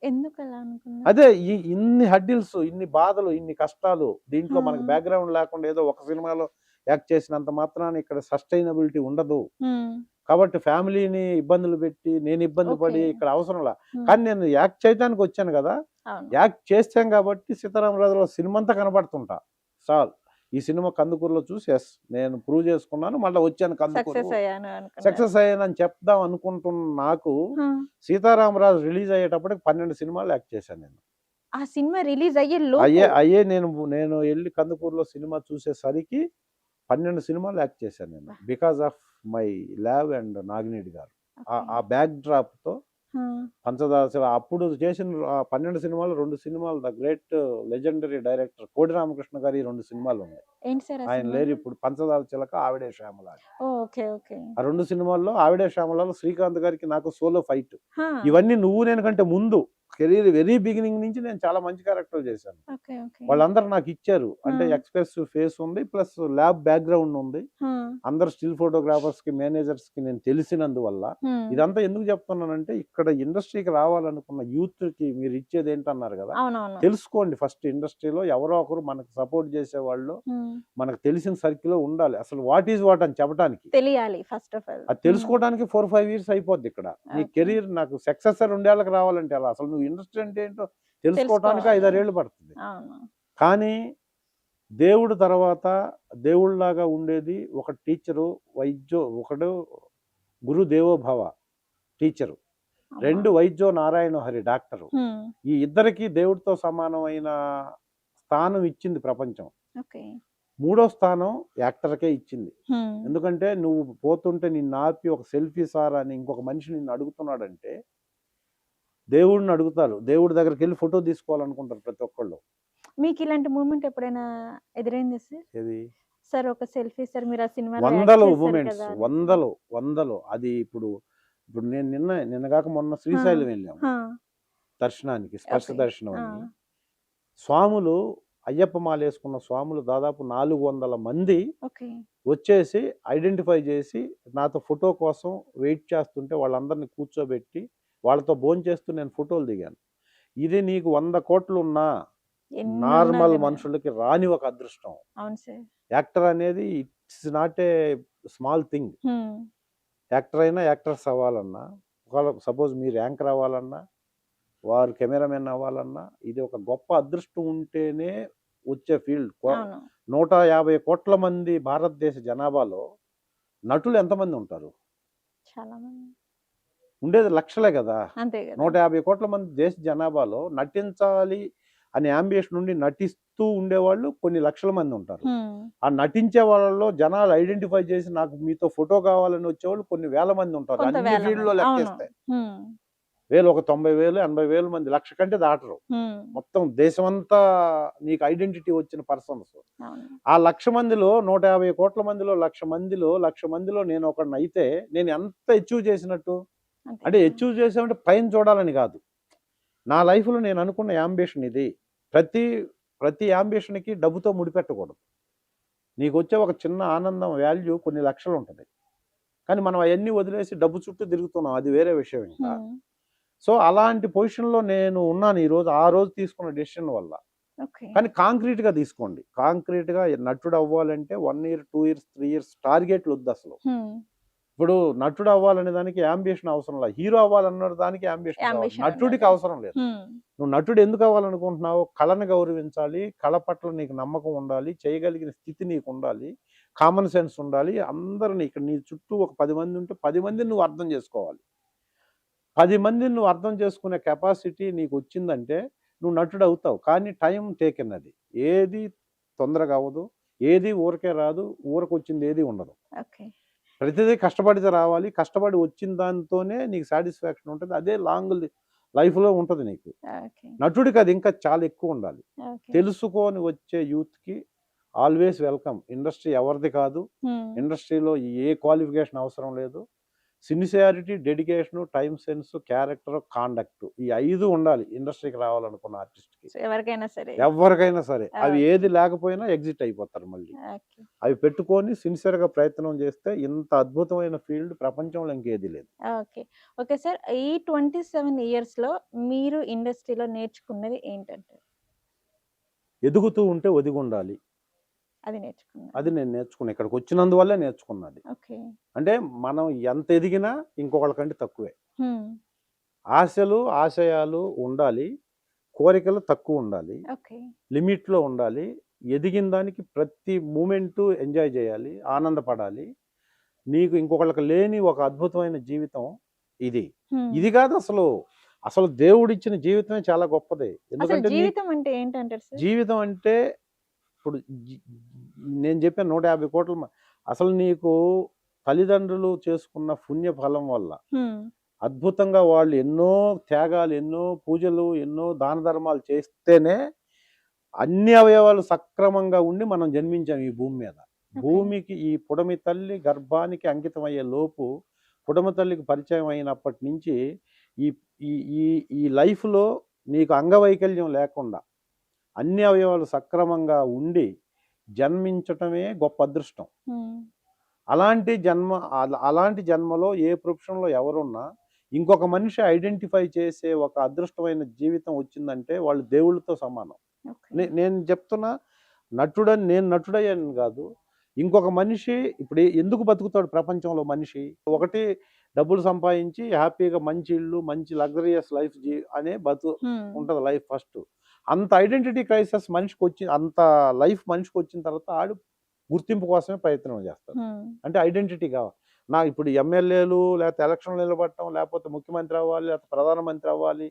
Speaker 2: ఎందుకు అలా అనుకున్నారు?
Speaker 1: అదే ఇన్ని హడ్డిల్స్, ఇన్ని బాధలు, ఇన్ని కష్టాలు, దీంట్లో మనకు
Speaker 2: ఆ.
Speaker 1: బ్యాక్గ్రౌండ్ లేకుండా ఏదో ఒక సినిమాలో యాక్ట్ చేసినంత మాత్రాన ఇక్కడ సస్టైనబిలిటీ ఉండదు. కాబట్టి ఫ్యామిలీని ఇబ్బందులు పెట్టి నేను ఇబ్బంది పడి
Speaker 2: ఓకే.
Speaker 1: ఇక్కడ అవసరంలా. కానీ నేను యాక్ట్ చేయడానికి వచ్చాను కదా,
Speaker 2: అవును.
Speaker 1: యాక్ట్ చేస్తాం కాబట్టి సీతారామరాజులో సినిమా అంతా కనబడుతుంటా. చాలు, ఈ సినిమా కందుకూరులో చూసి ఎస్ నేను ప్రూవ్ చేసుకున్నాను, మళ్ళీ వచ్చాను కందుకూరు,
Speaker 2: సక్సెస్ అయ్యాను అనుకున్నారు.
Speaker 1: సక్సెస్ అయ్యానని చెప్దాం అనుకుంటున్న నాకు
Speaker 2: ఆ.
Speaker 1: సీతారామరాజు రిలీజ్ అయ్యేటప్పటికి 12 సినిమాలు యాక్ట్ చేశాను నేను.
Speaker 2: ఆ సినిమా రిలీజ్ అయ్యే
Speaker 1: అయ్యే నేను వెళ్ళి కందుకూరులో సినిమా చూసేసరికి 12 సినిమాలు యాక్ట్ చేశాను నేను, because of my ల్యావ్ and Nagineedi గారు. ఆ బ్యాక్ డ్రాప్ తో పంచదార శివ అప్పుడు చేసిన 12 సినిమాలు 2 సినిమాలు ద గ్రేట్ లెజెండరీ డైరెక్టర్ కోడి రామకృష్ణ గారి 2 సినిమాలు ఉన్నాయి.
Speaker 2: ఏంటి సార్
Speaker 1: ఆయన లేరు ఇప్పుడు. పంచదార చిలక, ఆవిడే శ్యామల.
Speaker 2: Okay okay.
Speaker 1: ఆ 2 సినిమాల్లో ఆవిడే శ్యామలలో శ్రీకాంత్ గారికి నాకు సోలో ఫైట్.
Speaker 2: హా.
Speaker 1: ఇవన్నీ నువ్వు నేను కంటే ముందు కెరీర్ వెరీ బిగినింగ్ నుంచి నేను చాలా మంచి క్యారెక్టర్ చేశాను.
Speaker 2: Okay okay.
Speaker 1: వాళ్ళందరూ నాకు ఇచ్చారు. అంటే ఎక్స్ప్రెసివ్ ఫేస్ ఉంది, ప్లస్ ల్యాబ్ బ్యాక్గ్రౌండ్ ఉంది. అందరు స్టిల్ ఫోటోగ్రాఫర్స్ కి, మేనేజర్స్ కి నేను తెలిసినందువల్ల ఇదంతా ఎందుకు చెప్తున్నానంటే, ఇక్కడ ఇండస్ట్రీకి రావాలనుకున్న యూత్ కి మీరు ఇచ్చేది ఏంటన్నారు కదా, తెలుసుకోండి. ఫస్ట్ ఇండస్ట్రీలో ఎవరో ఒకరు మనకు సపోర్ట్ చేసే వాళ్ళు మనకు తెలిసిన సర్కిల్ ఉండాలి. అసలు వాట్ ఈజ్ వాట్ అని చెప్పడానికి
Speaker 2: తెలియాలి ఫస్ట్ ఆఫ్ ఆల్.
Speaker 1: అది తెలుసుకోవడానికి 4-5 years అయిపోద్ది. ఇక్కడ నీ కెరీర్ నాకు సక్సెసర్ 2 ఏళ్ళకి రావాలంటే అలా అసలు నువ్వు ఇండస్ట్రీ అంటే ఏంటో తెలుసుకోవడానికి 5-6 ఏళ్ళు పడుతుంది. కానీ దేవుడు తర్వాత దేవుళ్ళలాగా ఉండేది ఒక టీచరు, ఒకడు గురు దేవోభవ టీచరు, 2 వైద్యో నారాయణ హరి డాక్టరు. ఈ ఇద్దరికి దేవుడితో సమానమైన స్థానం ఇచ్చింది ప్రపంచం. 3వ స్థానం యాక్టర్కే ఇచ్చింది. ఎందుకంటే నువ్వు పోతుంటే నిన్ను ఆపి ఒక సెల్ఫీ సార్ అని ఇంకొక మనిషి నిన్ను అడుగుతున్నాడంటే దేవుడిని అడుగుతారు. దేవుడి దగ్గరికి వెళ్ళి ఫోటో తీసుకోవాలనుకుంటారు ప్రతి ఒక్కళ్ళు.
Speaker 2: మీకు ఇలాంటి మూమెంట్ ఎప్పుడైనా ఎదురైంది సార్?
Speaker 1: ఏది
Speaker 2: సార్ ఒక సెల్ఫీ సార్ మీరు ఆ సినిమాలో
Speaker 1: వందలు మూమెంట్స్, వందలు. అది ఇప్పుడు నేను నిన్న కాక మొన్న శ్రీశైలం వెళ్ళాము దర్శనానికి, స్పర్శ దర్శనం అని. స్వాములు, అయ్యప్ప మాల వేసుకున్న స్వాములు దాదాపు 400 మంది వచ్చేసి ఐడెంటిఫై చేసి నాతో ఫోటో కోసం వెయిట్ చేస్తుంటే వాళ్ళందరినీ కూర్చోబెట్టి వాళ్ళతో భోంచేస్తూ నేను ఫోటోలు దిగాను. ఇది నీకు 100 కోట్లు ఉన్నా నార్మల్ మనుషులకి రాని ఒక అదృష్టం. యాక్టర్ అనేది it's not a small thing. Actor అయినా, యాక్టర్స్ అవ్వాలన్నా, సపోజ్ మీరు యాంకర్ అవ్వాలన్నా, వారు కెమెరామెన్ అవ్వాలన్నా, ఇది ఒక గొప్ప అదృష్టం ఉంటేనే వచ్చే ఫీల్డ్. 150 కోట్ల మంది భారతదేశ జనాభాలో నటులు ఎంతమంది ఉంటారు? ఉండేది లక్షలే కదా. 150 కోట్ల మంది దేశ జనాభాలో నటించాలి అనే అంబిషన్ నుండి నటిస్తూ ఉండేవాళ్ళు కొన్ని లక్షల మంది ఉంటారు. ఆ నటించే వాళ్ళలో జనాలు ఐడెంటిఫై చేసి నాకు మీతో ఫోటో కావాలని వచ్చేవాళ్ళు కొన్ని వేల మంది ఉంటారు. అన్ని ఫీల్డ్ లో లెక్కేస్తే ఒక 90,000, 80,000 మంది, లక్ష కంటే దాటరు. మొత్తం దేశమంతా నీకు ఐడెంటిటీ వచ్చిన పర్సన్స్. ఆ 1,00,000 మందిలో 150 కోట్ల మందిలో 1,00,000 మందిలో నేను ఒకడిని అయితే నేను ఎంత అచీవ్ చేసినట్టు? అంటే అచీవ్ చేసామంటే పైన చూడాలని కాదు. నా లైఫ్లో నేను అనుకున్న యాంబిషన్ ఇది. ప్రతి యాంబిషన్కి డబ్బుతో ముడిపెట్టకూడదు. నీకు వచ్చే ఒక చిన్న ఆనందం వాల్యూ కొన్ని లక్షలు ఉంటుంది. కానీ మనం అవన్నీ వదిలేసి డబ్బు చుట్టూ తిరుగుతున్నాం, అది వేరే విషయం. ఇంకా సో అలాంటి పొజిషన్లో నేను ఉన్నాను ఈరోజు, ఆ రోజు తీసుకున్న డెసిషన్ వల్ల. కానీ కాంక్రీట్గా తీసుకోండి. కాంక్రీట్గా నటుడు అవ్వాలంటే 1 year, 2 years, 3 years టార్గెట్లు వద్దు అసలు. ఇప్పుడు నటుడు అవ్వాలనే దానికి యాంబిషన్ అవసరం లేదు. హీరో అవ్వాలన్న దానికి యాంబిషన్, నటుడికి అవసరం లేదు. నువ్వు నటుడు ఎందుకు అవ్వాలనుకుంటున్నావు? కళను గౌరవించాలి, కళ పట్ల నీకు నమ్మకం ఉండాలి, చేయగలిగిన స్థితి నీకు ఉండాలి, కామన్ సెన్స్ ఉండాలి. అందరిని ఇక్కడ నీ చుట్టూ ఒక 10 మంది ఉంటే 10 మందిని నువ్వు అర్థం చేసుకోవాలి. 10 మందిని నువ్వు అర్థం చేసుకునే కెపాసిటీ నీకు వచ్చిందంటే నువ్వు నటుడు అవుతావు. కానీ టైం టేకెన్. అది ఏది తొందరగా అవ్వదు, ఏది ఊరికే రాదు, ఊరకు వచ్చింది ఏది ఉండదు. ప్రతిదీ కష్టపడితే రావాలి. కష్టపడి వచ్చిన దాంతోనే నీకు సాటిస్ఫాక్షన్ ఉంటుంది. అదే లాంగ్ లైఫ్లో ఉంటుంది నీకు. నటుడికి అది ఇంకా చాలా ఎక్కువ ఉండాలి. తెలుసుకొని వచ్చే యూత్కి ఆల్వేస్ వెల్కమ్. ఇండస్ట్రీ ఎవరిది కాదు, ఇండస్ట్రీలో ఏ క్వాలిఫికేషన్ అవసరం లేదు. Sincerity, dedication, time sense, character, conduct ఈ 5 ఉండాలి ఇండస్ట్రీకి రావాలనుకున్న ఆర్టిస్ట్‌కి.
Speaker 2: సో ఎవరికైనా సరే.
Speaker 1: ఎవరికైనా సరే. అవి
Speaker 2: ఓకే.
Speaker 1: ఏది లేకపోయినా ఎగ్జిట్ అయిపోతారు మళ్ళీ.
Speaker 2: ఓకే.
Speaker 1: అవి పెట్టుకొని సిన్సియర్‌గా ప్రయత్నం చేస్తే ఇంత అద్భుతమైన ఫీల్డ్ ప్రపంచంలో ఇంకేది లేదు.
Speaker 2: ఓకే. Okay sir. ఈ 27 ఇయర్స్‌లో మీరు ఇండస్ట్రీలో నేర్చుకున్నది ఏంటంటే?
Speaker 1: ఎదుగుతూ ఉంటే ఒదిగుండాలి.
Speaker 2: అది నేర్చుకున్నారు.
Speaker 1: అది నేను నేర్చుకున్నా. ఇక్కడికొచ్చినందువల్లే నేర్చుకున్నది.
Speaker 2: ఓకే.
Speaker 1: అంటే మనం ఎంత ఎదిగినా ఇంకొకళ్ళకంటే తక్కువే.
Speaker 2: హ్మ్.
Speaker 1: ఆశలు, ఆశయాలు ఉండాలి. కోరికలు తక్కువుండాలి.
Speaker 2: ఓకే.
Speaker 1: లిమిట్‌లో ఉండాలి. ఎదిగిన దానికి ప్రతి మూమెంటు ఎంజాయ్ చేయాలి. ఆనందపడాలి. నీకు ఇంకొకళ్ళకి లేని ఒక అద్భుతమైన జీవితం ఇది.
Speaker 2: హ్మ్.
Speaker 1: ఇది కాదు అసలు. అసలు దేవుడిచ్చిన జీవితమే చాలా గొప్పది.
Speaker 2: అసలు
Speaker 1: ఎందుకంటే
Speaker 2: జీవితం అంటే ఏంటంటారు సార్?
Speaker 1: జీవితం అంటే ఇప్పుడు నేను చెప్పాను 150 కోట్ల అసలు నీకు తల్లిదండ్రులు చేసుకున్న పుణ్య ఫలం వల్ల
Speaker 2: హ్మ్.
Speaker 1: అద్భుతంగా వాళ్ళు ఎన్నో త్యాగాలు, ఎన్నో పూజలు, ఎన్నో దాన ధర్మాలు చేస్తేనే అన్ని అవయవాలు సక్రమంగా ఉండి మనం జన్మించాం ఈ భూమి మీద. భూమికి ఈ పుడమి తల్లి గర్భానికి అంకితం అయ్యే లోపు పుడమి తల్లికి పరిచయం అయినప్పటి నుంచి ఈ ఈ ఈ ఈ లైఫ్‌లో నీకు అంగవైకల్యం లేకుండా అన్ని అవయవాలు సక్రమంగా ఉండి జన్మించటమే గొప్ప అదృష్టం.
Speaker 2: హ్మ్.
Speaker 1: అలాంటి జన్మలో ఏ ప్రొఫెషన్‌లో ఎవరున్నా ఇంకొక మనిషి ఐడెంటిఫై చేసే ఒక అదృష్టమైన జీవితం వచ్చిందంటే వాళ్ళు దేవుళ్ళతో సమానం.
Speaker 2: ఓకే.
Speaker 1: నేను చెప్తున్నా నేను నటుడయ్యాను కాదు. ఇంకొక మనిషి ఇప్పుడు ఎందుకు బతుకుతాడు ప్రపంచంలో మనిషి? ఒకటి డబ్బులు సంపాదించి హ్యాపీగా మంచి ఇల్లు, మంచి లగ్జరియస్ లైఫ్ అనే
Speaker 2: హ్మ్.
Speaker 1: ఉంటది లైఫ్ ఫస్ట్. అంత ఐడెంటిటీ క్రైసిస్ అంత లైఫ్ మనిషికొచ్చిన తర్వాత ఆడు గుర్తింపు కోసమే ప్రయత్నం చేస్తాడు.
Speaker 2: హ్మ్.
Speaker 1: అంటే ఐడెంటిటీ కావాలి. ఇప్పుడు ఎమ్మెల్యేలు లేకపోతే ఎలక్షన్‌లో నిలబడటం, లేకపోతే ముఖ్యమంత్రి అవ్వాలి, లేకపోతే ప్రధానమంత్రి అవ్వాలి,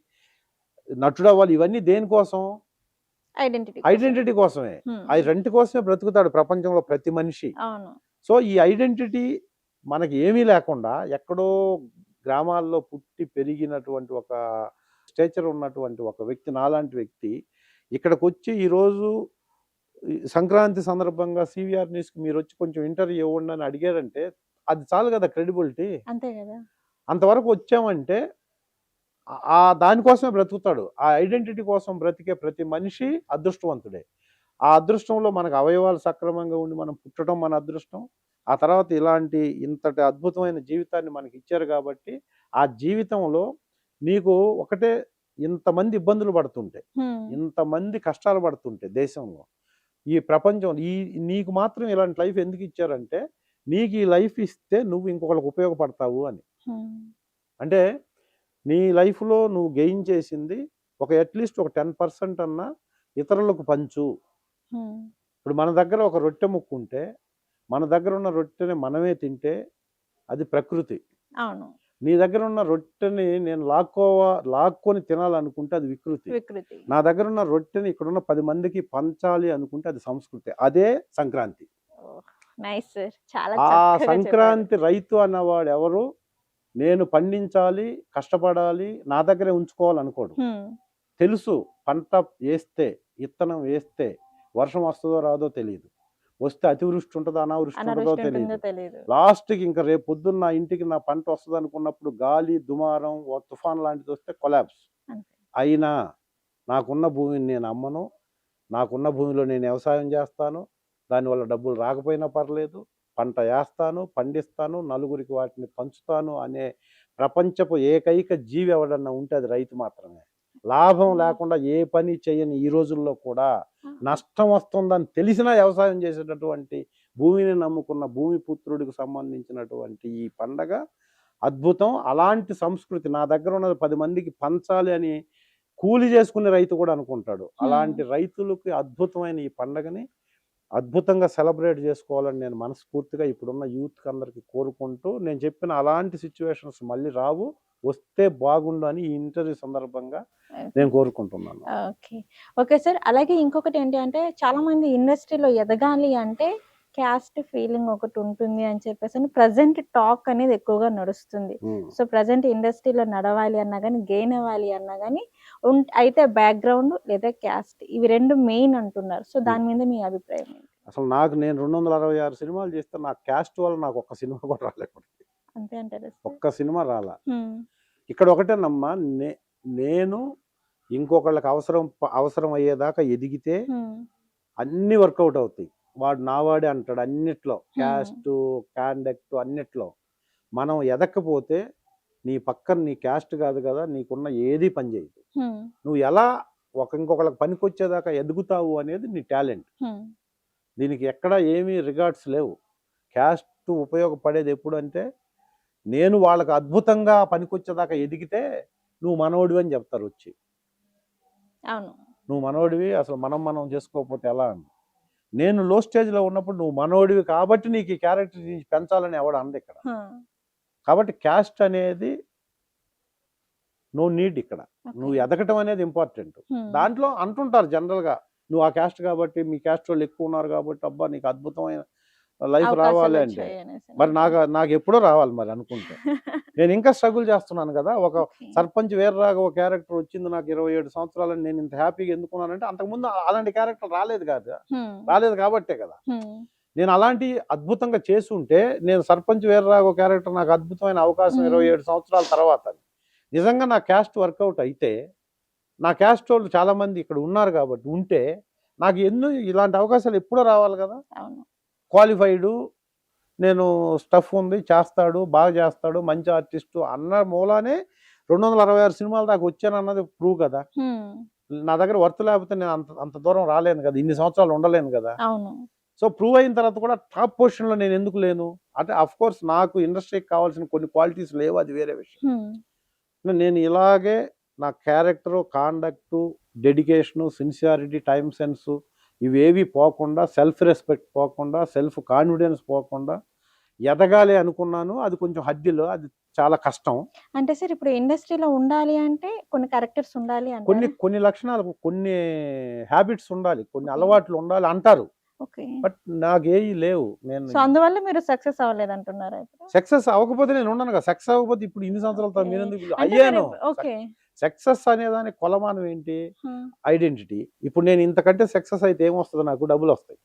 Speaker 1: నటుడవ్వాలి ఇవన్నీ దేనికోసం?
Speaker 2: ఐడెంటిటీ కోసం.
Speaker 1: ఐడెంటిటీ కోసమే.
Speaker 2: హ్మ్.
Speaker 1: ఆ రెంట్ కోసమే బ్రతుకుతాడు ప్రపంచంలో ప్రతి మనిషి.
Speaker 2: అవును.
Speaker 1: సో, ఈ ఐడెంటిటీ మనకి ఏమీ లేకుండా ఎక్కడో గ్రామాల్లో పుట్టి పెరిగినటువంటి ఒక స్టేచర్ ఉన్నటువంటి ఒక వ్యక్తి నాలాంటి వ్యక్తి ఇక్కడికొచ్చి ఈరోజు ఈ సంక్రాంతి సందర్భంగా సీవీఆర్ న్యూస్‌కి మీరొచ్చి కొంచెం ఇంటర్వ్యూ ఇవ్వండి అని అడిగారంటే అది చాలు కదా క్రెడిబిలిటీ.
Speaker 2: అంతే గదా!
Speaker 1: అంతవరకు వచ్చామంటే దానికోసమే బ్రతుకుతాడు. ఆ ఐడెంటిటీ కోసం బ్రతికే ప్రతి మనిషి అదృష్టవంతుడే. ఆ అదృష్టంలో మనకు అవయవాలు సక్రమంగా ఉండి మనం పుట్టడం మన అదృష్టం. ఆ తర్వాత ఇంతటి అద్భుతమైన జీవితాన్ని మనకిచ్చారు కాబట్టి, ఆ జీవితంలో నీకు ఒకటే ఇంతమంది ఇబ్బందులు పడుతుంటే,
Speaker 2: హ్మ్.
Speaker 1: ఇంతమంది కష్టాలు పడుతుంటే దేశంలో, ఈ ప్రపంచంలో నీకు మాత్రం ఇలాంటి లైఫ్ ఎందుకిచ్చారంటే, నీకు ఈ లైఫ్ ఇస్తే నువ్వు ఇంకొకళ్ళకి ఉపయోగపడతావు అని.
Speaker 2: హ్మ్.
Speaker 1: అంటే నీ లైఫ్‌లో నువ్వు గెయిన్ చేసింది అట్‌లీస్ట్ ఒక 10% అన్నా ఇతరులకు పంచు.
Speaker 2: హ్మ్.
Speaker 1: ఇప్పుడు మన దగ్గర ఒక రొట్టె ముక్కుంటే, మన దగ్గర ఉన్న రొట్టెని మనమే తింటే అది ప్రకృతి.
Speaker 2: అవును.
Speaker 1: నీ దగ్గర ఉన్న రొట్టెని నేను లాక్కొని తినాలనుకుంటే అది వికృతి.
Speaker 2: వికృతి.
Speaker 1: నా దగ్గర ఉన్న రొట్టెని ఇక్కడున్న 10 మందికి పంచాలి అనుకుంటే అది సంస్కృతి. అదే సంక్రాంతి.
Speaker 2: ఓహ్! Nice sir. చాలా
Speaker 1: ఆ
Speaker 2: చక్కగా చెప్పారు.
Speaker 1: సంక్రాంతి రైతు అన్నవాడు ఎవరు? నేను పండించాలి, కష్టపడాలి, నా దగ్గరే ఉంచుకోవాలనుకోడు.
Speaker 2: హ్మ్.
Speaker 1: తెలుసు పంట ఏస్తే, ఇత్తనం వేస్తే వర్షం వస్తదో రాదో తెలీదు. వస్తే అతివృష్టి ఉంటదో, అనావృష్టి ఉంటదో
Speaker 2: అనావృష్టి ఉంటుందో
Speaker 1: తెలీదు.
Speaker 2: తెలీదు.
Speaker 1: లాస్ట్‌కి ఇంక రేపు పొద్దున్న నా ఇంటికి నా పంట వస్తదనుకున్నప్పుడు గాలి, దుమారం, తుఫాన్ లాంటిదొస్తే కొలాప్స్.
Speaker 2: అంతే.
Speaker 1: అయినా నాకున్న భూమిని నేను అమ్మను. నాకున్న భూమిలో నేను వ్యవసాయం చేస్తాను. దానివల్ల డబ్బులు రాకపోయినా పర్లేదు. పంట ఏస్తాను, పండిస్తాను, నలుగురికి వాటిని పంచుతాను అనే ప్రపంచపు ఏకైక జీవి ఎవడన్నా ఉంటే అది రైతు మాత్రమే. లాభం లేకుండా ఏ పని చేయని ఈ రోజుల్లో కూడా నష్టం వస్తుందని తెలిసినా వ్యవసాయం చేసేటటువంటి భూమిని నమ్ముకున్న భూమిపుత్రుడికి సంబంధించినటువంటి ఈ పండగ అద్భుతం. అలాంటి సంస్కృతి నా దగ్గర ఉన్నది 10 మందికి పంచాలి అని కూలి చేసుకునే రైతు కూడా అనుకుంటాడు. అలాంటి రైతులకి అద్భుతమైన ఈ పండగని అద్భుతంగా సెలబ్రేట్ చేసుకోవాలని నేను మనస్ఫూర్తిగా ఇప్పుడున్న యూత్‌కి అందరికి కోరుకుంటూ, నేను చెప్పిన అలాంటి సిట్యుయేషన్స్ మళ్ళీ రావు. వస్తే బాగుండు అని ఈ ఇంటర్వ్యూ సందర్భంగా నేను కోరుకుంటున్నాను.
Speaker 2: ఓకే. Okay sir. అలాగే ఇంకొకటి ఏంటి అంటే చాలామంది ఇండస్ట్రీలో ఎదగాలి అంటే క్యాస్ట్ ఫీలింగ్ ఒకటి ఉంటుంది అని చెప్పేసని ప్రెజెంట్ టాక్ అనేది ఎక్కువగా నడుస్తుంది.
Speaker 1: హ్మ్.
Speaker 2: సో, ప్రెజెంట్ ఇండస్ట్రీలో నడవాలి అన్నా గాని, గెయిన్ అవ్వాలి అన్నా గాని అయితే బ్యాక్‌గ్రౌండ్ లేదా క్యాస్ట్ ఇవి 2 మెయిన్ అంటున్నారు. సో, దాని మీద మీ అభిప్రాయం ఏంటి?
Speaker 1: అసలు నేను 266 సినిమాలు చేస్తే నా క్యాస్ట్ వల్ల నాకు ఒక్క సినిమా కూడా రాలే ఇప్పటికి.
Speaker 2: అంతే అంటారు.
Speaker 1: ఒక్క సినిమా రాలా. ఇక్కడ ఒకటేనమ్మా, నేను ఇంకొకళ్ళకి అవసరం అయ్యేదాకా ఎదిగితే అన్ని వర్కౌట్ అవుతాయి. వాడు నావాడే అంటాడు అన్నిట్లో, క్యాస్ట్ కాండక్ట్ అన్నిట్లో. మనం ఎదక్కపోతే నీ పక్కన నీ క్యాస్ట్ కాదు కదా, నీకున్న ఏది పని చేయదు. నువ్వు ఎలా ఇంకొకళ్ళకి పనికొచ్చేదాకా ఎదుగుతావు అనేది నీ టాలెంట్. దీనికి ఎక్కడ ఏమీ రిగార్డ్స్ లేవు. క్యాస్ట్ ఉపయోగపడేది ఎప్పుడు అంటే, నేను వాళ్ళకి అద్భుతంగా పనికొచ్చేదాకా ఎదిగితే నువ్వు మనోడివి అని చెప్తారు వచ్చి.
Speaker 2: అవును,
Speaker 1: నువ్వు మనోడివి, అసలు మనం చేసుకోకపోతే ఎలా అని. నేను లో స్టేజ్లో ఉన్నప్పుడు నువ్వు మనోడివి కాబట్టి నీకు ఈ క్యారెక్టర్ పెంచాలని ఎవడు అంది ఇక్కడ. కాబట్టి క్యాస్ట్ అనేది నో నీడ్ ఇక్కడ. నువ్వు ఎదగటం అనేది ఇంపార్టెంట్. దాంట్లో అంటుంటారు జనరల్గా, నువ్వు ఆ క్యాస్ట్ కాబట్టి, మీ క్యాస్ట్ వాళ్ళు ఎక్కువ ఉన్నారు కాబట్టి అబ్బా నీకు అద్భుతమైన లైఫ్ రావాలి అంటే, మరి నాకు ఎప్పుడో రావాలి మరి అనుకుంటే. నేను ఇంకా స్ట్రగుల్ చేస్తున్నాను కదా. ఒక సర్పంచ్ వీర్రాఘవ క్యారెక్టర్ వచ్చింది నాకు 27 సంవత్సరాలని నేను ఇంత హ్యాపీగా ఎందుకున్నానంటే, అంతకుముందు అలాంటి క్యారెక్టర్ రాలేదు కాబట్టే కదా. నేను అలాంటి అద్భుతంగా చేసుంటే, నేను సర్పంచ్ వీర్రాఘవ క్యారెక్టర్ నాకు అద్భుతమైన అవకాశం 27 సంవత్సరాల తర్వాత. నిజంగా నా క్యాస్ట్ వర్కౌట్ అయితే, నా క్యాస్ట్ వాళ్ళు చాలా మంది ఇక్కడ ఉన్నారు కాబట్టి ఉంటే, నాకు ఇలాంటి అవకాశాలు ఎప్పుడో రావాలి కదా. క్వాలిఫైడు, నేను స్టఫ్ ఉంది, చేస్తాడు, బాగా చేస్తాడు, మంచి ఆర్టిస్టు అన్న మూలానే 266 సినిమాల దాకా వచ్చాను అన్నది ప్రూవ్ కదా. నా దగ్గర వర్త్ లేకపోతే నేను అంత దూరం రాలేను కదా, ఇన్ని సంవత్సరాలు ఉండలేను కదా. సో ప్రూవ్ అయిన తర్వాత కూడా టాప్ పొజిషన్లో నేను ఎందుకు లేను అంటే, అఫ్ కోర్స్ నాకు ఇండస్ట్రీకి కావాల్సిన కొన్ని క్వాలిటీస్ లేవు, అది వేరే విషయం. నేను ఇలాగే నా character, conduct, dedication, sincerity, time sense ఇవేవి పోకుండా, సెల్ఫ్ రెస్పెక్ట్ పోకుండా, సెల్ఫ్ కాన్ఫిడెన్స్ పోకుండా ఎదగాలి అనుకున్నాను. అది కొంచెం హద్దులో, అది చాలా కష్టం.
Speaker 2: అంటే సార్ ఇప్పుడు ఇండస్ట్రీలో ఉండాలి అంటే కొన్ని క్యారెక్టర్స్ ఉండాలి,
Speaker 1: కొన్ని లక్షణాలు, కొన్ని హ్యాబిట్స్ ఉండాలి, కొన్ని అలవాట్లు ఉండాలి అంటారు. బట్ నాకేవి లేవు. నేను
Speaker 2: అందువల్ల మీరు సక్సెస్ అవ్వలేదు అంటున్నారా?
Speaker 1: సక్సెస్ అవ్వకపోతే నేను ఉన్నాను కదా. సక్సెస్ అవ్వకపోతే ఇప్పుడు ఇన్ని సంవత్సరాలతో మీరు ఎందుకు అయ్యాను? సక్సెస్ అనేదానికి కొలమానం ఏంటి? ఐడెంటిటీ. ఇప్పుడు నేను ఇంతకంటే సక్సెస్ అయితే ఏమొస్తుంది? నాకు డబ్బులు వస్తాయి.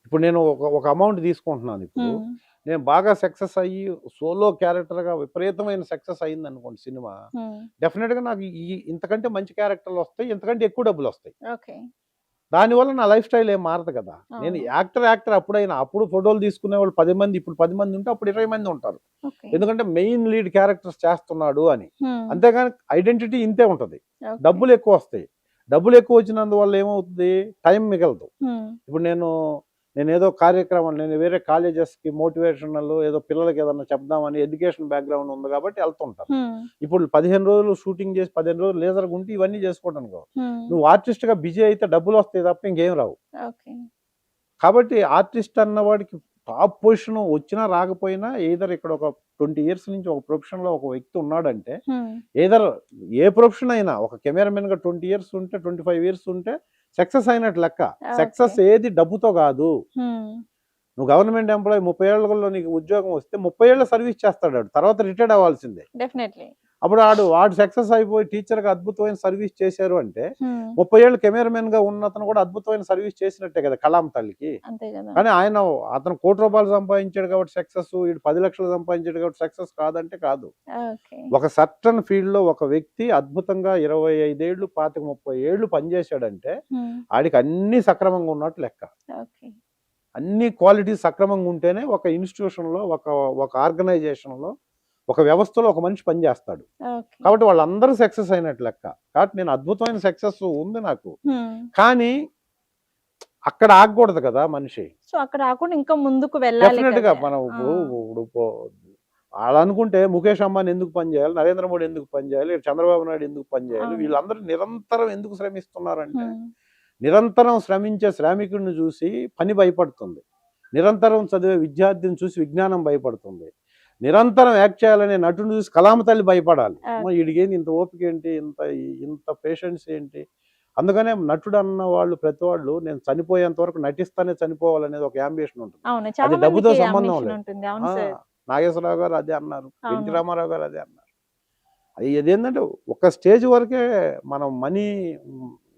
Speaker 1: ఇప్పుడు నేను ఒక అమౌంట్ తీసుకుంటున్నాను. ఇప్పుడు నేను బాగా సక్సెస్ అయ్యి సోలో క్యారెక్టర్గా విపరీతమైన సక్సెస్ అయింది అనుకోండి సినిమా, డెఫినెట్గా నాకు ఇంతకంటే మంచి క్యారెక్టర్లు వస్తాయి, ఇంతకంటే ఎక్కువ డబ్బులు వస్తాయి. దానివల్ల నా లైఫ్ స్టైల్ ఏం మారదు కదా. నేను యాక్టర్ అప్పుడైనా, అప్పుడు ఫోటోలు తీసుకునే వాళ్ళు 10 మంది, ఇప్పుడు 10 మంది ఉంటే అప్పుడు 20 మంది ఉంటారు. ఎందుకంటే మెయిన్ లీడ్ క్యారెక్టర్స్ చేస్తున్నాడు అని. అంతేగాని ఐడెంటిటీ ఇంతే ఉంటది. డబ్బులు ఎక్కువ వస్తాయి. డబ్బులు ఎక్కువ వచ్చినందువల్ల ఏమవుతుంది? టైం మిగలదు. ఇప్పుడు నేను ఏదో కార్యక్రమం, నేను వేరే కాలేజెస్కి మోటివేషనల్ ఏదో పిల్లలకి ఏదన్నా చెప్దామని ఎడ్యుకేషన్ బ్యాక్గ్రౌండ్ ఉంది కాబట్టి వెళ్తుంటాను. ఇప్పుడు 15 రోజులు షూటింగ్ చేసి 15 రోజులు లేజర్గా ఉంటే ఇవన్నీ చేసుకోవడానికి నువ్వు ఆర్టిస్ట్గా బిజీ అయితే డబ్బులు వస్తాయి తప్ప ఇంకేం రావు. కాబట్టి ఆర్టిస్ట్ అన్నవాడికి టాప్ పొజిషన్ వచ్చినా రాకపోయినా, ఏదర్ ఇక్కడ ఒక 20 years నుంచి ఒక ప్రొఫెషన్లో ఒక వ్యక్తి ఉన్నాడంటే, ఏదర్ ఏ ప్రొఫెషన్ అయినా, ఒక కెమెరామెన్గా 20 years ఉంటే, 25 years ఉంటే సక్సెస్ అయినట్టు లెక్క. సక్సెస్ ఏది డబ్బుతో కాదు. నువ్వు గవర్నమెంట్ ఎంప్లాయీ 30 ఏళ్లలో నీకు ఉద్యోగం వస్తే 30 ఏళ్ళ సర్వీస్ చేస్తాడు, తర్వాత రిటైర్డ్ అవ్వాల్సిందే. అప్పుడు వాడు సక్సెస్ అయిపోయి టీచర్గా అద్భుతమైన సర్వీస్ చేశారు అంటే 30 ఏళ్ళు కెమెరామెన్ గా ఉన్న అతను కూడా అద్భుతమైన సర్వీస్ చేసినట్టే కదా కలాం తల్లికి. కానీ అతను ₹1 కోటి సంపాదించాడు కాబట్టి సక్సెస్, వీడు 10 లక్షలు సంపాదించాడు కాబట్టి సక్సెస్ కాదంటే కాదు. ఒక సర్టన్ ఫీల్డ్ లో ఒక వ్యక్తి అద్భుతంగా 25 ఏళ్ళు 25-30 ఏళ్ళు పనిచేశాడంటే ఆడికి అన్ని సక్రమంగా ఉన్నట్టు లెక్క. అన్ని క్వాలిటీస్ సక్రమంగా ఉంటేనే ఒక ఇన్స్టిట్యూషన్ లో, ఒక ఆర్గనైజేషన్ లో, ఒక వ్యవస్థలో ఒక మనిషి పనిచేస్తాడు. కాబట్టి వాళ్ళందరూ సక్సెస్ అయినట్టు లెక్క. కాబట్టి నేను అద్భుతమైన సక్సెస్ ఉంది నాకు, కానీ అక్కడ ఆగకూడదు కదా మనిషి.
Speaker 2: సో అక్కడ ఆగకుండా ఇంకా ముందుకు వెళ్ళాలి.
Speaker 1: డెఫినెట్ గా మనం ఇప్పుడు అలా అనుకుంటే ముఖేష్ అంబానీ ఎందుకు పనిచేయాలి, నరేంద్ర మోడీ ఎందుకు పనిచేయాలి, చంద్రబాబు నాయుడు ఎందుకు పనిచేయాలి? వీళ్ళందరూ నిరంతరం ఎందుకు శ్రమిస్తున్నారంటే, నిరంతరం శ్రమించే శ్రామికుడిని చూసి పని భయపడుతుంది, నిరంతరం చదివే విద్యార్థిని చూసి విజ్ఞానం భయపడుతుంది, నిరంతరం యాక్ట్ చేయాలనే నటుని చూసి కలామ తల్లి భయపడాలి. వీడికేంటి ఇంత ఓపిక ఏంటి, ఇంత పేషెన్స్ ఏంటి? అందుకనే నటుడు అన్న వాళ్ళు ప్రతి వాళ్ళు నేను చనిపోయేంత వరకు నటిస్తానే చనిపోవాలనేది ఒక యాంబిషన్ ఉంటుంది. అది డబ్బుతో సంబంధం లేదు. నాగేశ్వరరావు గారు అదే అన్నారు, ఎన్టీ రామారావు గారు అదే అన్నారు. అదేంటంటే ఒక స్టేజ్ వరకే మనం మనీ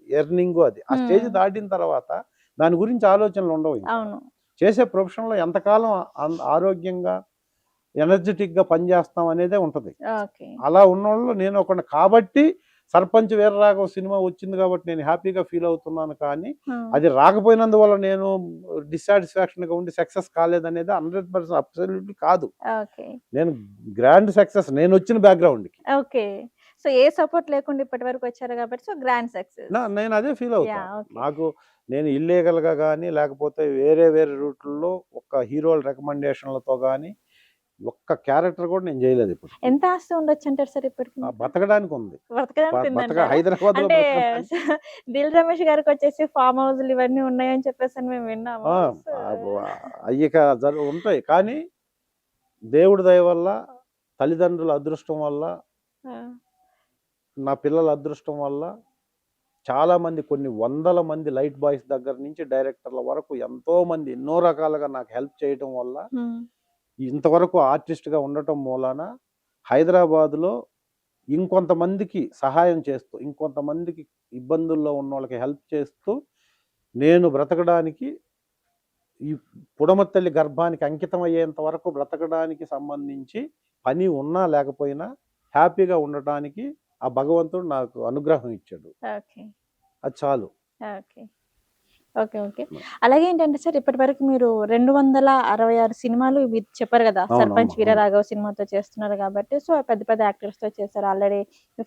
Speaker 1: ఎర్నింగ్, అది ఆ స్టేజ్ దాటిన తర్వాత దాని గురించి ఆలోచనలు ఉండవు. చేసే ప్రొఫెషన్లో ఎంతకాలం ఆరోగ్యంగా ఎనర్జెటిక్గా పనిచేస్తాం అనేదే ఉంటుంది.
Speaker 2: ఓకే.
Speaker 1: అలా ఉన్నోళ్ళు నేను ఒకడిని కాబట్టి సర్పంచ్ వీరరాఘవ సినిమా వచ్చింది కాబట్టి నేను హ్యాపీగా ఫీల్ అవుతున్నాను. కానీ అది రాకపోయినందువల్ల నేను డిస్సాటిస్ఫాక్షన్గా ఉండి సక్సెస్ కాలేదనేది 100% అబ్సల్యూట్లీ కాదు.
Speaker 2: ఓకే.
Speaker 1: నేను గ్రాండ్ సక్సెస్ నేను వచ్చిన బ్యాక్గ్రౌండ్కి
Speaker 2: ఓకే. సో ఏ సపోర్ట్ లేకుండా ఇప్పటి వరకు వచ్చారు కాబట్టి సో గ్రాండ్ సక్సెస్.
Speaker 1: నేను అదే ఫీల్ అవుతా.
Speaker 2: యాహ్! ఓకే.
Speaker 1: నాకు నేను ఇల్లీగల్గా కానీ లేకపోతే వేరే వేరే రూట్లలో ఒక హీరోల రికమెండేషన్లతో కానీ ఒక్క క్యారెక్టర్ కూడా నేను చేయలేదు ఇప్పుడు.
Speaker 2: ఎంత ఆస్తి ఉండొచ్చు అంటారు సార్ ఇప్పటికి?
Speaker 1: బతకడానికి ఉంది.
Speaker 2: బ్రతకడానికి ఉందంటారా?
Speaker 1: హైదరాబాద్లో
Speaker 2: అంటే
Speaker 1: బతకడానికి.
Speaker 2: దిల్ రమేష్ గారికి వచ్చేసి ఫామ్ హౌస్‌లు ఇవన్నీ ఉన్నాయని చెప్పేసి మేము విన్నాము. సో
Speaker 1: అయ్యిక ఉంటాయి. కానీ దేవుడి దయ వల్ల, తల్లిదండ్రుల అదృష్టం వల్ల,
Speaker 2: ఆ!
Speaker 1: నా పిల్లల అదృష్టం వల్ల చాలామంది కొన్ని వందల మంది లైట్ బాయ్స్ దగ్గర నుంచి డైరెక్టర్ల వరకు ఎంతోమంది ఎన్నో రకాలుగా నాకు హెల్ప్ చేయడం వల్ల ఇంతవరకు ఆర్టిస్ట్గా ఉండటం మూలాన హైదరాబాద్లో ఇంకొంతమందికి సహాయం చేస్తూ, ఇంకొంతమందికి ఇబ్బందుల్లో ఉన్న వాళ్ళకి హెల్ప్ చేస్తూ నేను బ్రతకడానికి ఈ పుడమతల్లి గర్భానికి అంకితం అయ్యేంత వరకు బ్రతకడానికి సంబంధించి పని ఉన్నా లేకపోయినా హ్యాపీగా ఉండటానికి ఆ భగవంతుడు నాకు అనుగ్రహం ఇచ్చాడు.
Speaker 2: ఓకే.
Speaker 1: అది చాలు.
Speaker 2: ఓకే. ఓకే. ఓకే. అలాగే ఏంటంటే సార్ ఇప్పటి వరకు మీరు 266 సినిమాలు చెప్పారు కదా! సర్పంచ్ వీరరాఘవ సినిమాతో చేస్తున్నారు కాబట్టి సో పెద్ద పెద్ద యాక్టర్స్‌తో చేశారు. ఆల్రెడీ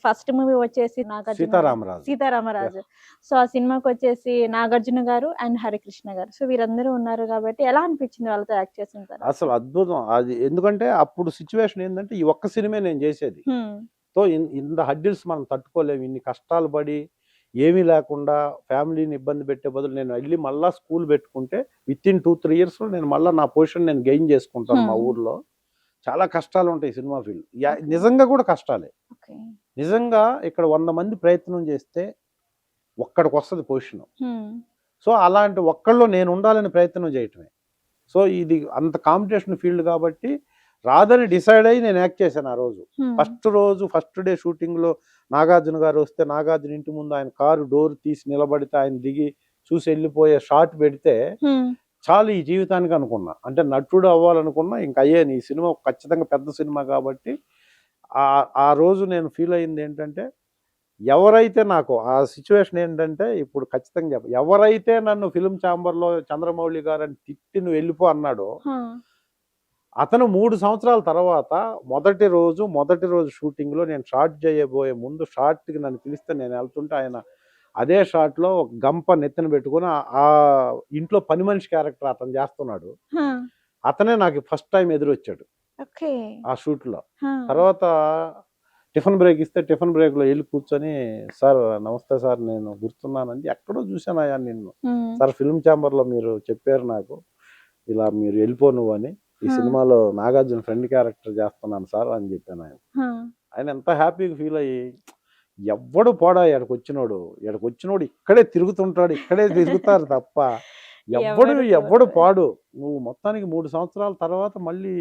Speaker 2: ఫస్ట్ మూవీ వచ్చేసి సీతారామరాజు. సో ఆ సినిమాకి వచ్చేసి నాగార్జున గారు అండ్ హరికృష్ణ గారు. సో వీరందరూ ఉన్నారు కాబట్టి ఎలా అనిపించింది వాళ్ళతో యాక్ట్ చేసిన తర్వాత?
Speaker 1: అసలు అద్భుతం. అది ఎందుకంటే అప్పుడు సిచ్యువేషన్ ఏంటంటే ఈ ఒక్క సినిమా నేను చేసేది. సో ఇంత హడ్డిల్స్ మనం తట్టుకోలేము. ఇన్ని కష్టాలు పడి ఏమీ లేకుండా ఫ్యామిలీని ఇబ్బంది పెట్టే బదులు నేను వెళ్ళి మళ్ళీ స్కూల్ పెట్టుకుంటే వితిన్ 2-3 ఇయర్స్లో నేను మళ్ళీ నా పొజిషన్ నేను గెయిన్ చేసుకుంటాను మా ఊర్లో. చాలా కష్టాలు ఉంటాయి సినిమా ఫీల్డ్. నిజంగా కూడా కష్టాలే. నిజంగా ఇక్కడ 100 మంది ప్రయత్నం చేస్తే ఒక్కడికి వస్తుంది పొజిషన్. సో అలాంటి ఒక్కళ్ళు నేను ఉండాలని ప్రయత్నం చేయటమే. సో ఇది అంత కాంపిటీషన్ ఫీల్డ్ కాబట్టి రాదని డిసైడ్ అయ్యి నేను యాక్ట్ చేశాను ఆ రోజు. ఫస్ట్ డే షూటింగ్లో నాగార్జున గారు వస్తే నాగార్జున ఇంటి ముందు ఆయన కారు డోర్ తీసి నిలబడితే ఆయన దిగి చూసి వెళ్ళిపోయే షాట్ పెడితే చాలు ఈ జీవితానికి అనుకున్నా. అంటే నటుడు అవ్వాలనుకున్నా ఇంకా అయ్యాను. ఈ సినిమా ఖచ్చితంగా పెద్ద సినిమా కాబట్టి ఆ రోజు నేను ఫీల్ అయింది ఏంటంటే ఎవరైతే నాకు ఆ సిచ్యువేషన్ ఏంటంటే ఇప్పుడు ఖచ్చితంగా ఎవరైతే నన్ను ఫిల్మ్ ఛాంబర్లో చంద్రమౌళి గారు అని తిట్టి నువ్వు వెళ్ళిపో అన్నాడో అతను 3 సంవత్సరాల తర్వాత మొదటి రోజు షూటింగ్లో నేను షార్ట్ చేయబోయే ముందు షార్ట్కి నన్ను పిలిస్తే నేను వెళ్తుంటే ఆయన అదే షాట్లో గంప నెత్తిన పెట్టుకుని ఆ ఇంట్లో పని మనిషి క్యారెక్టర్ అతను చేస్తున్నాడు. అతనే నాకు ఫస్ట్ టైం ఎదురొచ్చాడు ఆ షూట్లో. తర్వాత టిఫిన్ బ్రేక్ ఇస్తే టిఫిన్ బ్రేక్లో వెళ్ళి కూర్చొని సార్ నమస్తే సార్ నేను గుర్తున్నానండి ఎక్కడో చూశానయ్యా నిన్ను సార్ ఫిల్మ్ ఛాంబర్లో మీరు చెప్పారు నాకు ఇలా మీరు వెళ్ళిపో నువ్వు అని ఈ సినిమాలో నాగార్జున ఫ్రెండ్ క్యారెక్టర్ చేస్తున్నాను సార్ అని చెప్పాను. ఆయన ఎంత హ్యాపీగా ఫీల్ అయ్యి ఎవ్వడు పోడా ఎక్కడికి వచ్చినోడు ఇక్కడే తిరుగుతుంటాడు, ఇక్కడే తిరుగుతారు తప్ప ఎవ్వడు పాడు. నువ్వు మొత్తానికి 3 సంవత్సరాల తర్వాత మళ్ళీ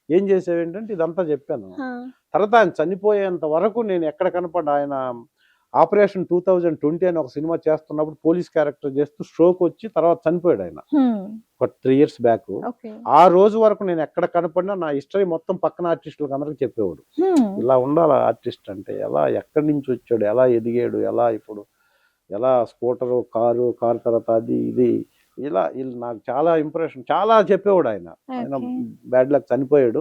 Speaker 1: ఏం చేసావు ఏంటంటే ఇదంతా చెప్పాను. తర్వాత ఆయన చనిపోయేంత వరకు నేను ఎక్కడ కనపడ్డా ఆయన ఆపరేషన్ 2020 అని ఒక సినిమా చేస్తున్నప్పుడు పోలీస్ క్యారెక్టర్ చేస్తూ స్ట్రోక్ వచ్చి తర్వాత చనిపోయాడు ఆయన ఒక 3 years బ్యాక్. ఆ రోజు వరకు నేను ఎక్కడ కనపడినా నా హిస్టరీ మొత్తం పక్కన ఆర్టిస్టులకు అందరికి చెప్పేవాడు. ఇలా ఉండాలి ఆర్టిస్ట్ అంటే, ఎలా ఎక్కడి నుంచి వచ్చాడు, ఎలా ఎదిగాడు, ఎలా స్కూటరు కారు తర్వాత అది ఇది ఇలా నాకు చాలా ఇంప్రెషన్ చాలా చెప్పేవాడు ఆయన. బ్యాడ్ లక్ చనిపోయాడు.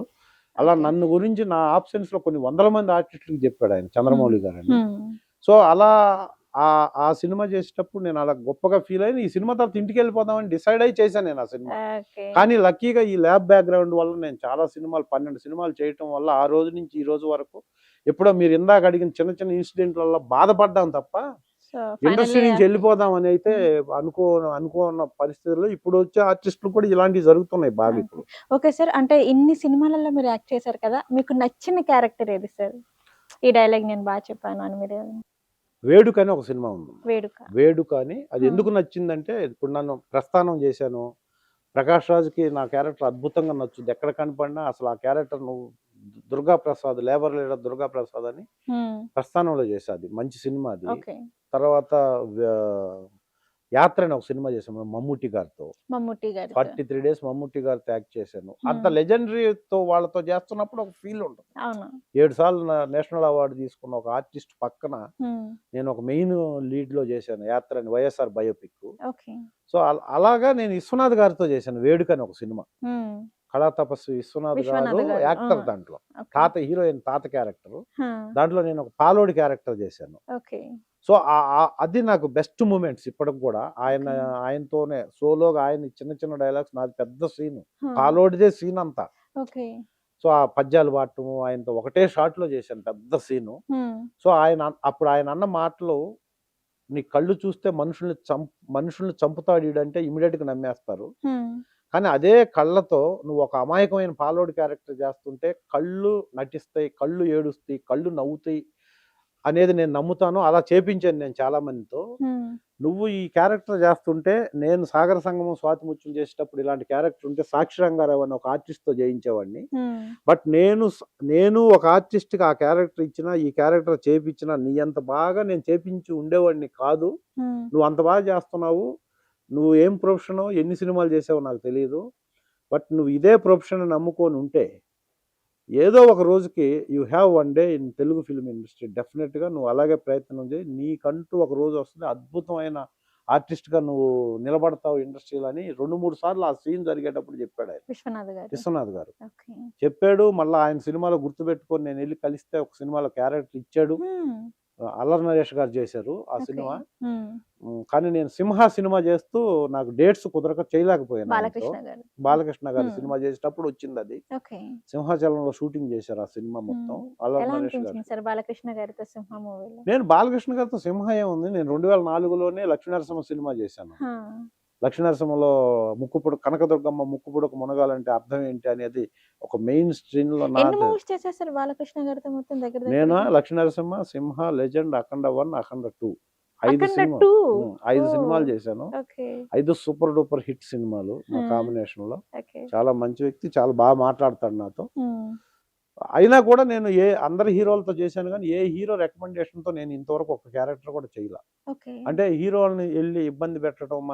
Speaker 1: అలా నన్ను గురించి నా ఆప్షన్స్ లో కొన్ని 100 మంది ఆర్టిస్టులకు చెప్పాడు ఆయన చంద్రమౌళి గారు అని. సో అలా ఆ సినిమా చేసేటప్పుడు నేను అలా గొప్పగా ఫీల్ అయ్యి ఈ సినిమా తర్వాత ఇంటికి వెళ్ళిపోదామని డిసైడ్ అయ్యి చేశాను నేను ఆ సినిమా. కానీ లక్కీగా ఈ ల్యాబ్ బ్యాక్గ్రౌండ్ వల్ల నేను చాలా సినిమాలు 12 సినిమాలు చేయటం వల్ల ఆ రోజు నుంచి ఈ రోజు వరకు ఎప్పుడో మీరు ఇందాక అడిగిన చిన్న ఇన్సిడెంట్ వల్ల బాధపడ్డాం తప్ప ఇండస్ట్రీ నుంచి వెళ్ళిపోదామని అయితే అనుకోన్న పరిస్థితుల్లో ఇప్పుడు వచ్చే ఆర్టిస్టులు కూడా ఇలాంటివి జరుగుతున్నాయి బాగా ఇప్పుడు.
Speaker 2: ఓకే సార్, అంటే ఇన్ని సినిమాలలో మీరు యాక్ట్ చేశారు కదా, మీకు నచ్చిన క్యారెక్టర్ ఏది సార్? ఈ డైలాగ్ నేను బాగా చెప్పాను అని మీరు?
Speaker 1: వేడుక అని ఒక సినిమా ఉంది. వేడుక అని అది ఎందుకు నచ్చిందంటే ఇప్పుడు నన్ను ప్రస్థానం చేశాను, ప్రకాష్ రాజ్కి నా క్యారెక్టర్ అద్భుతంగా నచ్చుద్ది. ఎక్కడ కనపడినా అసలు ఆ క్యారెక్టర్ నువ్వు దుర్గా ప్రసాద్ లేబర్ లీడర్ దుర్గా ప్రసాద్ అని ప్రస్థానంలో చేసేది మంచి సినిమా అది. తర్వాత యాత్ర అని ఒక సినిమా చేశాను మమ్ముట్టి గారితో.
Speaker 2: మమ్ముట్టి గారితో.
Speaker 1: 43 డేస్ మమ్ముట్టి గారితో యాక్ట్ చేశాను. అంత
Speaker 2: హ్మ్.
Speaker 1: లెజెండరీతో వాళ్ళతో చేస్తున్నప్పుడు ఒక ఫీల్ ఉంటుంది.
Speaker 2: అవును.
Speaker 1: 7 సార్లు నేషనల్ అవార్డు తీసుకున్న ఒక ఆర్టిస్ట్ పక్కన
Speaker 2: హ్మ్.
Speaker 1: నేను ఒక మెయిన్ లీడ్‌లో చేశాను 'యాత్ర' అని వైఎస్ఆర్ బయోపిక్.
Speaker 2: ఓకే.
Speaker 1: సో, అలాగా నేను విశ్వనాథ్ గారితో చేశాను 'వేడుక' అని ఒక సినిమా.
Speaker 2: హ్మ్.
Speaker 1: కళా తపస్వి విశ్వనాథ్ గారు
Speaker 2: విశ్వనాథ్ గారు. ఆ!
Speaker 1: యాక్టర్ దాంట్లో.
Speaker 2: ఓకే.
Speaker 1: హీరోయిన్ తాత క్యారెక్టర్.
Speaker 2: ఆ!
Speaker 1: దాంట్లో నేను ఒక పాలోడి క్యారెక్టర్ చేశాను.
Speaker 2: ఓకే.
Speaker 1: సో, అది నాకు బెస్ట్ మూమెంట్స్ ఇప్పటికి కూడా.
Speaker 2: ఓకే.
Speaker 1: ఆయనతోనే సోలోగా ఆయన చిన్న చిన్న డైలాగ్స్ నాది పెద్ద సీను.
Speaker 2: ఆ!
Speaker 1: పాలోడిదే సీన్ అంతా.
Speaker 2: ఓకే.
Speaker 1: సో, ఆ పద్యాలు పాడటము ఆయనతో ఒకటే షాట్‌లో చేశాను పెద్ద సీను.
Speaker 2: హ్మ్.
Speaker 1: సో, అప్పుడు ఆయన అన్న మాటలు నీ కళ్ళు చూస్తే మనుషుల్ని చంపుతాడు ఈడంటే ఇమ్మీడియేట్‌గా నమ్మేస్తారు.
Speaker 2: హ్మ్.
Speaker 1: కానీ అదే కళ్ళతో నువ్వు ఒక అమాయకమైన పాలోడి క్యారెక్టర్ చేస్తుంటే కళ్ళు నటిస్తాయి, కళ్ళు ఏడుస్తాయి, కళ్ళు నవ్వుతాయి అనేది నేను నమ్ముతాను. అలా చేపించాను నేను చాలా మందితో.
Speaker 2: హ్మ్.
Speaker 1: నువ్వు ఈ క్యారెక్టర్ చేస్తుంటే నేను 'సాగర సంగమం', 'స్వాతి ముత్యం' చేసేటప్పుడు ఇలాంటి క్యారెక్టర్ ఉంటే 'సాక్షి రంగారావు' అని ఒక ఆర్టిస్ట్‌తో చేయించేవాడిని.
Speaker 2: హ్మ్.
Speaker 1: బట్ నేను ఒక ఆర్టిస్ట్‌కి ఆ క్యారెక్టర్ ఇచ్చినా, ఈ క్యారెక్టర్ చేపించినా నీ అంత బాగా నేను చేపించి ఉండేవాడిని కాదు.
Speaker 2: హ్మ్.
Speaker 1: నువ్వు అంత బాగా చేస్తున్నావు. నువ్వు ఏం ప్రొఫెషనో, ఎన్ని సినిమాలు చేసావో నాకు తెలీదు. బట్ నువ్వు ఇదే ప్రొఫెషన్ నమ్ముకొని ఉంటే ఏదో ఒక రోజుకి you have one day in Telugu film industry. డెఫినెట్‌గా నువ్వు అలాగే ప్రయత్నం చేయి. నీకంటూ ఒక రోజు వస్తుంది. అద్భుతమైన ఆర్టిస్ట్‌గా నువ్వు నిలబడతావు ఇండస్ట్రీలో అని 2, 3 సార్లు ఆ సీన్ జరిగేటప్పుడు చెప్పాడు ఆయన.
Speaker 2: విశ్వనాథ్ గారు.
Speaker 1: విశ్వనాథ్ గారు.
Speaker 2: ఓకే.
Speaker 1: చెప్పాడు. మళ్ళా ఆయన సినిమాలో గుర్తుపెట్టుకొని నేనెళ్లి కలిస్తే ఒక సినిమాలో క్యారెక్టర్ ఇచ్చాడు.
Speaker 2: హ్మ్.
Speaker 1: అల్లరి నరేష్ గారు చేశారు ఆ
Speaker 2: ఓకే.
Speaker 1: సినిమా.
Speaker 2: హ్మ్.
Speaker 1: కానీ నేను 'సింహ' సినిమా చేస్తూ నాకు డేట్స్ కుదరక చేయలేకపోయాను ఆయనతో.
Speaker 2: బాలకృష్ణ గారు.
Speaker 1: బాలకృష్ణ గారి
Speaker 2: హ్మ్.
Speaker 1: సినిమా చేసేటప్పుడు వచ్చిందది.
Speaker 2: ఓకే.
Speaker 1: 'సింహాచలంలో' షూటింగ్ చేశారు ఆ సినిమా మొత్తం.
Speaker 2: హ్మ్.
Speaker 1: అల్లరి
Speaker 2: ఎలా
Speaker 1: నరేష్ గారు.
Speaker 2: అనిపించింది సార్ బాలకృష్ణ గారితో 'సింహ' మూవీలో?
Speaker 1: నేను బాలకృష్ణ గారితో 'సింహ' ఏముంది నేను 2004లోనే 'లక్ష్మీనరసింహ' సినిమా చేశాను.
Speaker 2: ఆ!
Speaker 1: 'లక్ష్మీనరసింహలో' కనకదుర్గమ్మ ముక్కుపుడక మునగాలంటే అర్థం ఏంటి అనేది ఒక మెయిన్ స్ట్రీమ్‌లో
Speaker 2: ఎన్ని
Speaker 1: నాది.
Speaker 2: మూవీస్ చేసేసారు బాలకృష్ణ గారితో మొత్తం దగ్గర
Speaker 1: నేను
Speaker 2: దగ్గరగా?
Speaker 1: 'లక్ష్మీనరసింహ', 'సింహ', 'లెజెండ్', 'అఖండ 1', 'అఖండ 2' 5
Speaker 2: అఖండ
Speaker 1: సినిమాలు.
Speaker 2: 2.
Speaker 1: 5
Speaker 2: ఓహ్!
Speaker 1: సినిమాలు చేశాను.
Speaker 2: ఓకే.
Speaker 1: 5 సూపర్ డూపర్ హిట్ సినిమాలు మా
Speaker 2: హ్మ్.
Speaker 1: కాంబినేషన్‌లో.
Speaker 2: ఓకే.
Speaker 1: చాలా మంచి వ్యక్తి. చాలా బాగా మాట్లాడతాడు నాతో.
Speaker 2: హ్మ్.
Speaker 1: అయినా కూడా నేను అందరి హీరోలతో చేశాను గానీ, ఏ హీరో రికమెండేషన్‌తో నేను ఇంతవరకు ఒక క్యారెక్టర్ కూడా చేయలా.
Speaker 2: ఓకే.
Speaker 1: అంటే హీరోలని ఎళ్లి ఇబ్బంది పెట్టడం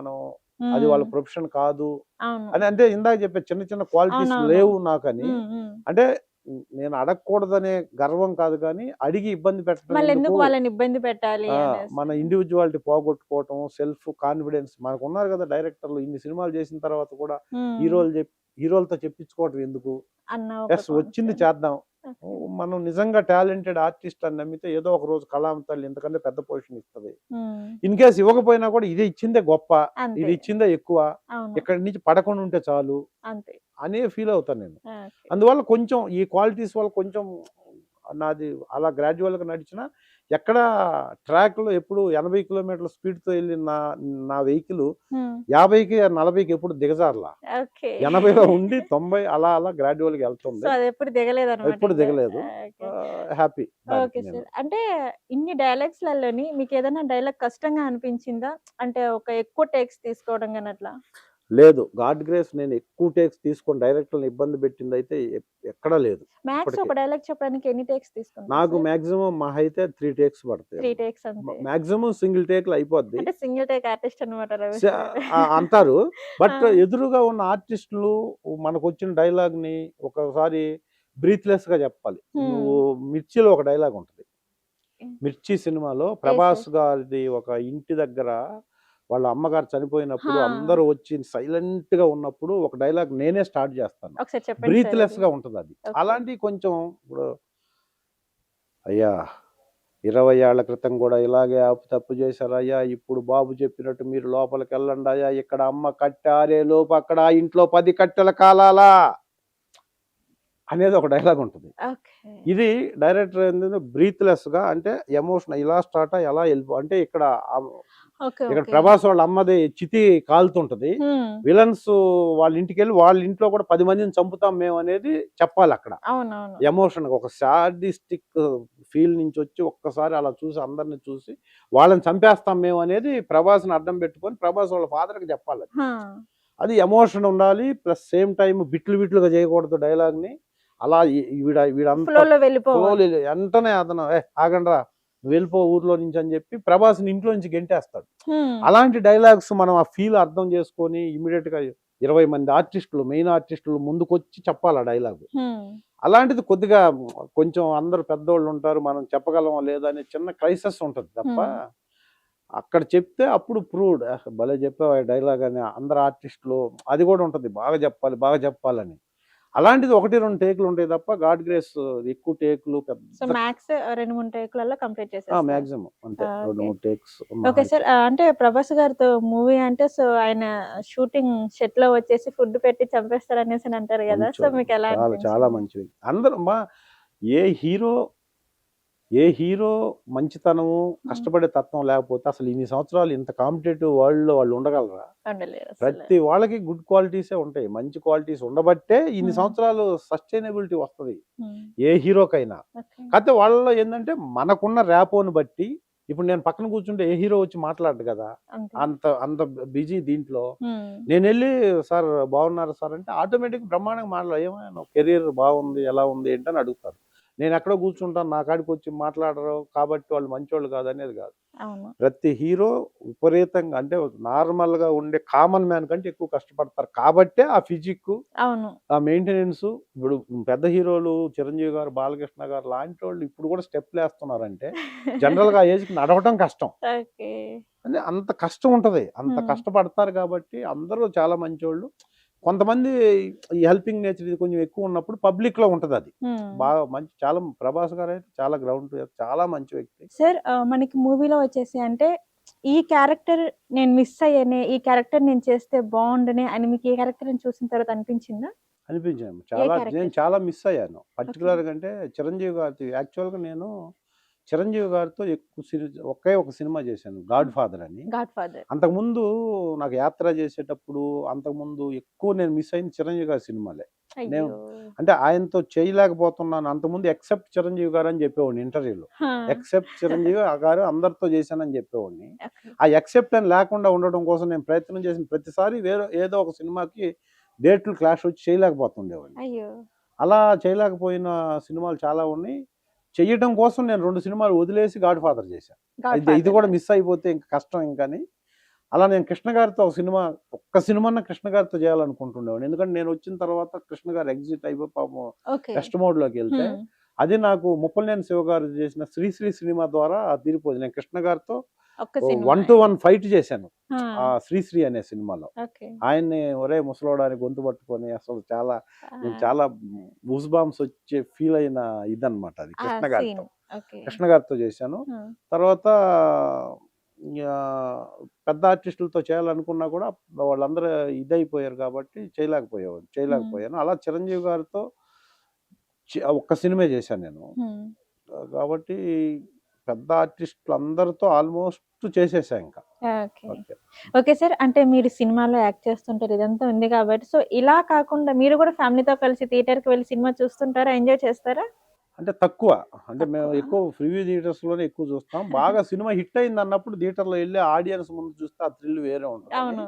Speaker 1: అది వాళ్ళ
Speaker 2: హ్మ్.
Speaker 1: ప్రొఫెషన్ కాదు
Speaker 2: అవును.
Speaker 1: అని అంటే ఇందాక చెప్పా చిన్న చిన్న క్వాలిటీస్
Speaker 2: అవునవును.
Speaker 1: లేవు నాకని.
Speaker 2: హ్మ్. హ్మ్.
Speaker 1: అంటే నేను అడగకూడదనే గర్వం కాదు గానీ, అడిగి ఇబ్బంది పెట్టడం ఎందుకు?
Speaker 2: మళ్ళెందుకు వాళ్ళని ఇబ్బంది పెట్టాలి
Speaker 1: ఆ!
Speaker 2: అనేసి.
Speaker 1: మన ఇండివిడ్యువాలిటీ పోగొట్టుకోవటం, సెల్ఫ్ కాన్ఫిడెన్స్ మనకున్నారు కదా డైరెక్టర్లు ఇన్ని సినిమాలు చేసిన తర్వాత కూడా
Speaker 2: హ్మ్.
Speaker 1: హీరోలతో చెప్పించుకోవటం ఎందుకు?
Speaker 2: అన్న ఒక
Speaker 1: వచ్చింది
Speaker 2: కాన్ఫిడెన్స్.
Speaker 1: చేద్దాం.
Speaker 2: ఓకే.
Speaker 1: మనం నిజంగా టాలెంటెడ్ ఆర్టిస్ట్ అని నమ్మితే ఏదో ఒక రోజు కళామ తల్లి ఇంతకంటే పెద్ద పొజిషన్ ఇస్తది.
Speaker 2: హ్మ్.
Speaker 1: ఇన్ కేస్ ఇవ్వకపోయినా కూడా ఇది ఇచ్చిందే గొప్ప,
Speaker 2: అంతే.
Speaker 1: ఇది ఇచ్చిందే ఎక్కువ,
Speaker 2: అవును.
Speaker 1: ఇక్కడి నుంచి పడకుండా ఉంటే చాలు
Speaker 2: అంతే.
Speaker 1: అనే ఫీల్ అవుతాను నేను.
Speaker 2: ఓకే.
Speaker 1: అందువల్ల కొంచెం ఈ క్వాలిటీస్ వల్ల కొంచెం నాది అలా గ్రాడ్యువల్‌గా నడిచినా ఎక్కడ ట్రాక్‌లో ఎప్పుడు 80 కిలోమీటర్ల స్పీడ్‌తో ఎళ్ళిన నా వెహికల్
Speaker 2: హ్మ్.
Speaker 1: 50కి, 40కి ఎప్పుడు దిగజారలా.
Speaker 2: ఓకే.
Speaker 1: 80లో ఉండి 90 అలా గ్రాడ్యువల్‌గా
Speaker 2: సో,
Speaker 1: ఎళ్తుంది.
Speaker 2: అదెప్పుడు దిగలేదన్నమాట
Speaker 1: ఎప్పుడు
Speaker 2: ఇంక.
Speaker 1: దిగలేదు.
Speaker 2: ఓకే.
Speaker 1: హ్యాపీ దానికి
Speaker 2: ఓకే
Speaker 1: నేను.
Speaker 2: సార్. అంటే ఇన్ని డైలాగ్స్‌లల్లోని మీకేదైనా డైలాగ్ కష్టంగా అనిపించిందా? అంటే ఒక ఎక్కువ టేక్స్ తీసుకోవడం గాని అట్లా?
Speaker 1: లేదు. గాడ్ గ్రేస్ నేను ఎక్కువ టేక్స్ తీసుకొని డైరెక్టర్‌లని ఇబ్బంది పెట్టిందైతే ఎక్కడా లేదు.
Speaker 2: మ్యాక్స్
Speaker 1: ఇప్పటికి.
Speaker 2: ఒక డైలాగ్ చెప్పడానికి ఎన్ని టేక్స్ తీసుకుంటారు
Speaker 1: నాకు
Speaker 2: సార్?
Speaker 1: మాక్సిమం మహా అయితే 3 టేక్స్ పడతాయి.
Speaker 2: 3 టేక్స్ అంతే.
Speaker 1: మాక్సిమం సింగిల్ టేక్‌లో అయిపోద్ది.
Speaker 2: అంటే సింగిల్ టేక్ ఆర్టిస్ట్ అన్నమాట
Speaker 1: స
Speaker 2: రమేష్ గారు.
Speaker 1: అంటారు.
Speaker 2: ఆ!
Speaker 1: బట్ ఎదురుగా ఉన్న ఆర్టిస్టులు మనకొచ్చిన డైలాగ్‌ని ఒకసారి బ్రీత్‌లెస్‌గా చెప్పాలి.
Speaker 2: హ్మ్.
Speaker 1: నువ్వు 'మిర్చిలో' ఒక డైలాగ్ ఉంటది.
Speaker 2: హ్మ్.
Speaker 1: 'మిర్చి' సినిమాలో
Speaker 2: యెస్.
Speaker 1: ప్రభాస్
Speaker 2: యెస్.
Speaker 1: గారిది ఒక ఇంటి దగ్గర వాళ్ళ అమ్మగారు చనిపోయినప్పుడు
Speaker 2: హా!
Speaker 1: అందరూ వచ్చి సైలెంట్‌గా ఉన్నప్పుడు ఒక డైలాగ్ నేనే స్టార్ట్ చేస్తాను.
Speaker 2: ఒకసారి చెప్పండి సార్ అది.
Speaker 1: బ్రీత్‌లెస్‌గా ఉంటదది.
Speaker 2: ఓకే.
Speaker 1: అలాంటివి కొంచెం ఇప్పుడు అయ్యా 20 ఏళ్ల క్రితం కూడా ఇలాగే తప్పు చేశారయ్యా. ఇప్పుడు బాబు చెప్పినట్టు మీరు లోపలికెళ్ళండయ్యా. ఇక్కడ అమ్మ కట్టె ఆరేలోపు అక్కడ ఆ ఇంట్లో 10 కట్టెలు కాలాలా అనేది ఒక డైలాగ్ ఉంటది.
Speaker 2: ఓకే.
Speaker 1: ఇది డైరెక్టర్ ఏంటంటే బ్రీత్‌లెస్‌గా అంటే ఎమోషన్ ఇలా స్టార్ట్ అయ్యి అలా అంటే ఇక్కడ
Speaker 2: ఓకే.
Speaker 1: ఇక్కడ
Speaker 2: ఓకే.
Speaker 1: ప్రభాస్ వాళ్ళ అమ్మది చితి కాలుతుంటది.
Speaker 2: హ్మ్.
Speaker 1: విలన్స్ వాళ్ళ ఇంటికెళ్ళి వాళ్ళ ఇంట్లో కూడా 10 మందిని చంపుతాం మేము అనేది చెప్పాలక్కడ.
Speaker 2: అవునవును.
Speaker 1: ఎమోషన్‌గా ఒక సాడిస్టిక్ ఫీల్ నుంచొచ్చి ఒక్కసారి అలా చూసి అందరిని చూసి వాళ్ళని చంపేస్తాం మేము అనేది ప్రభాస్‌ని అడ్డం పెట్టుకొని ప్రభాస్ వాళ్ళ ఫాదర్‌కి చెప్పాలది.
Speaker 2: హా!
Speaker 1: అది ఎమోషన్ ఉండాలి. ప్లస్ సేమ్ టైమ్ బిట్లు చేయకూడదు డైలాగ్‌ని. అలా వీడంతా
Speaker 2: ఫ్లోలో వెళ్ళిపోవాలి.
Speaker 1: ఫ్లోలో వెంటనే అతను ఆగండ్రా నువ్వు వెళ్ళిపో ఊర్లో నుంచి అని చెప్పి ప్రభాస్ని ఇంట్లో నుంచి గెంటేస్తాడు. అలాంటి డైలాగ్స్ మనం ఆ ఫీల్ అర్థం చేసుకొని ఇమీడియట్ గా 20 మంది ఆర్టిస్టులు, మెయిన్ ఆర్టిస్టులు ముందుకొచ్చి చెప్పాలి ఆ డైలాగ్. అలాంటిది కొద్దిగా కొంచెం అందరు పెద్దోళ్ళు ఉంటారు, మనం చెప్పగలమా లేదా అనే చిన్న క్రైసిస్ ఉంటుంది తప్ప అక్కడ చెప్తే అప్పుడు ప్రూవ్డ్ భలే చెప్పావు డైలాగ్ అని అందరు ఆర్టిస్టులు అది కూడా ఉంటుంది, బాగా చెప్పాలని. అలాంటిది 1-2 టేకులు ఉంటాయి తప్ప గాడ్ గ్రేస్ ఎక్కువ టేకులు
Speaker 2: సో మ్యాక్స్ 2-3 టేకులలో కంప్లీట్ చేసేస్తారు.
Speaker 1: మాక్సిమం అంతే 2-3 టేక్స్.
Speaker 2: ఓకే సార్, అంటే ప్రభాస్ గారితో మూవీ అంటే సో ఆయన షూటింగ్ సెట్ లో వచ్చేసి ఫుడ్ పెట్టి చంపేస్తారు అనేసి అని అంటారు కదా, సో మీకు ఎలా
Speaker 1: చాలా చాలా మంచిది. అందరూ ఏ హీరో మంచితనము కష్టపడే తత్వం లేకపోతే అసలు ఇన్ని సంవత్సరాలు ఇంత కాంపిటేటివ్ వరల్డ్ లో వాళ్ళు ఉండగలరా? ప్రతి వాళ్ళకి గుడ్ క్వాలిటీసే ఉంటాయి, మంచి క్వాలిటీస్ ఉండబట్టే ఇన్ని సంవత్సరాలు సస్టైనబిలిటీ వస్తుంది ఏ హీరోకైనా. కాకపోతే వాళ్ళలో ఏంటంటే మనకున్న ర్యాపోని బట్టి ఇప్పుడు నేను పక్కన కూర్చుంటే ఏ హీరో వచ్చి మాట్లాడు కదా, అంత బిజీ దీంట్లో. నేను వెళ్ళి సార్ బాగున్నారు సార్ అంటే ఆటోమేటిక్ బ్రహ్మాండంగా మాట్లాడు, ఏమైనా కెరీర్ బాగుంది ఎలా ఉంది ఏంటని అడుగుతారు. నేను ఎక్కడో కూర్చుంటాను, నా కాడికి వచ్చి మాట్లాడరు కాబట్టి వాళ్ళు మంచోళ్ళు కాదు అనేది కాదు. ప్రతి హీరో విపరీతంగా అంటే నార్మల్ గా ఉండే కామన్ మ్యాన్ కంటే ఎక్కువ కష్టపడతారు కాబట్టే ఆ ఫిజిక్, ఆ మెయింటెనెన్స్. ఇప్పుడు పెద్ద హీరోలు చిరంజీవి గారు, బాలకృష్ణ గారు లాంటి వాళ్ళు ఇప్పుడు కూడా స్టెప్లు వేస్తున్నారంటే జనరల్ గా ఆ ఏజ్ కి నడవటం కష్టం. అంటే అంత కష్టం ఉంటది, అంత కష్టపడతారు కాబట్టి అందరూ చాలా మంచోళ్ళు. కొంతమంది ఈ హెల్పింగ్ నేచర్ ఇది కొంచెం ఎక్కువ ఉన్నప్పుడు పబ్లిక్ లో ఉంటది, అది బాగా మంచి. చాలా ప్రభాస్ గారు అయితే చాలా గ్రౌండ్ చాలా మంచి వ్యక్తి.
Speaker 2: సార్ మనకి మూవీలో వచ్చేసి అంటే ఈ క్యారెక్టర్ నేను మిస్ అయ్యానే, ఈ క్యారెక్టర్ నేను చేస్తే బాగుండనే అని మీకు ఈ క్యారెక్టర్ చూసిన తర్వాత అనిపించిందా?
Speaker 1: అనిపించాను నేను చాలా మిస్ అయ్యాను. పర్టికులర్ గా అంటే చిరంజీవి గారి యాక్చువల్ గా నేను చిరంజీవి గారితో ఒకే ఒక సినిమా చేశాను, గాడ్ ఫాదర్ అని. అంతకుముందు నాకు యాత్ర చేసేటప్పుడు అంతకుముందు ఎక్కువ నేను మిస్ అయింది చిరంజీవి గారి సినిమాలే. నేను అంటే ఆయనతో చేయలేకపోతున్నాను. అంతకుముందు ఎక్సెప్ట్ చిరంజీవి గారు అని చెప్పేవాడిని ఇంటర్వ్యూలో, ఎక్సెప్ట్ చిరంజీవి గారు అందరితో చేశానని చెప్పేవాడిని. ఆ ఎక్సెప్ట్ అని లేకుండా ఉండడం కోసం నేను ప్రయత్నం చేసిన ప్రతిసారి ఏదో ఒక సినిమాకి డేట్లు క్లాష్ వచ్చి చేయలేకపోతుండేవాడిని. అలా చేయలేకపోయిన సినిమాలు చాలా ఉన్నాయి. చెయ్యడం కోసం నేను 2 సినిమాలు వదిలేసి గాడ్ ఫాదర్ చేశాను. ఇది కూడా మిస్ అయిపోతే ఇంకా కష్టం ఇంకని. అలా నేను కృష్ణ గారితో ఒక్క సినిమా కృష్ణ గారితో చేయాలనుకుంటుండేవాడిని. ఎందుకంటే నేను వచ్చిన తర్వాత కృష్ణ గారు ఎగ్జిట్ అయిపోయి పాపం రెస్ట్ మోడ్ లోకి వెళ్తే అది నాకు ముప్పలనేని శివ గారు చేసిన శ్రీశ్రీ సినిమా ద్వారా తీరిపోయింది. నేను కృష్ణ గారితో 1-to-1 ఫైట్ చేశాను ఆ శ్రీశ్రీ అనే సినిమాలో. ఆయన్ని ఒరే ముసలోడానికి గొంతు పట్టుకొని అసలు చాలా గూస్ బాంబ్స్ వచ్చే ఫీల్ అయిన ఇదన్నమాట అది కృష్ణ గారితో చేశాను. తర్వాత పెద్ద ఆర్టిస్టులతో చేయాలనుకున్నా కూడా వాళ్ళందరూ ఇదైపోయారు కాబట్టి చేయలేకపోయాను. అలా చిరంజీవి గారితో ఒక్క సినిమా చేశాను నేను. కాబట్టి పెద్ద ఆర్టిస్టులు అందరితో ఆల్మోస్ట్ చేసేసా ఇంకా.
Speaker 2: ఓకే సార్, అంటే మీరు సినిమాలో యాక్ట్ చేస్తుంటారు, ఇదంతా ఉంది కాబట్టి సో ఇలా కాకుండా మీరు కూడా ఫ్యామిలీతో కలిసి థియేటర్ కి వెళ్ళి సినిమా చూస్తుంటారా, ఎంజాయ్ చేస్తారా?
Speaker 1: అంటే తక్కువ, అంటే మేము ఎక్కువ ప్రివ్యూ థియేటర్స్ లోనే ఎక్కువ చూస్తాం. బాగా సినిమా హిట్ అయింది అన్నప్పుడు థియేటర్ లో వెళ్ళి ఆడియన్స్ ముందు చూస్తే ఆ థ్రిల్ వేరే ఉంటుంది.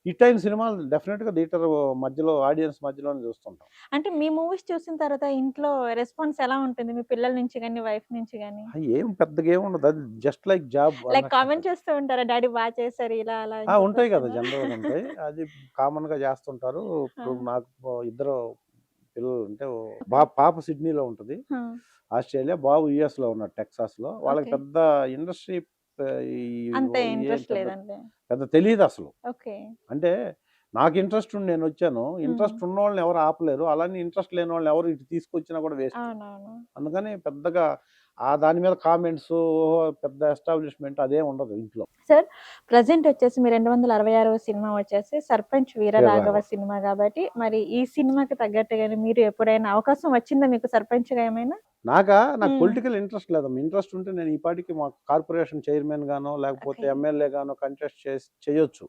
Speaker 1: హిట్ అయిన సినిమాలు డెఫినెట్ గా థియేటర్ మధ్యలో ఆడియన్స్ మధ్యలోనే చూస్తుంటాం.
Speaker 2: అంటే మీ మూవీస్ చూసిన తర్వాత ఇంట్లో రెస్పాన్స్ ఎలా ఉంటుంది, మీ పిల్లల నుంచి కానీ వైఫ్ నుంచి కానీ?
Speaker 1: ఏం పెద్దగా ఏమి ఉండదు, అది just like job.
Speaker 2: Like comment చేస్తూ ఉంటారా, డాడీ బాగా చేశారు ఇలా అలా?
Speaker 1: ఉంటాయి కదా, జనరల్ గా ఉంటాయి, అది కామన్ గా చేస్తుంటారు. ఇప్పుడు నాకు 2 పిల్లలు అంటే పాప సిడ్నీలో ఉంటది ఆస్ట్రేలియా, బాబు యుఎస్ లో ఉన్నాడు టెక్సాస్ లో. వాళ్ళకి పెద్ద ఇండస్ట్రీ పెద్ద తెలియదు అసలు. అంటే నాకు ఇంట్రెస్ట్ ఉండి నేను వచ్చాను, ఇంట్రెస్ట్ ఉన్న వాళ్ళని ఎవరు ఆపలేరు, అలానే ఇంట్రెస్ట్ లేని వాళ్ళని ఎవరు ఇటు తీసుకొచ్చినా కూడా వేస్ట్. అందుకని పెద్దగా దాని మీద కామెంట్స్ పెద్ద ఎస్టాబ్లిష్మెంట్ అదే ఉండదు ఇంట్లో.
Speaker 2: సార్ ప్రజెంట్ వచ్చేసి మీ 266వ సినిమా వచ్చేసి సర్పంచ్ వీరరాఘవ సినిమా కాబట్టి మరి ఈ సినిమాకి తగ్గట్టుగానే మీరు ఎప్పుడైనా అవకాశం వచ్చిందా మీకు సర్పంచ్ గా ఏమైనా?
Speaker 1: నాకు పొలిటికల్ ఇంట్రెస్ట్ లేదమ్మా. ఇంట్రెస్ట్ ఉంటే నేను ఈ పాటికి మా కార్పొరేషన్ చైర్మన్ గానో లేకపోతే ఎమ్మెల్యే గానో కంటెస్ట్ చేయొచ్చు,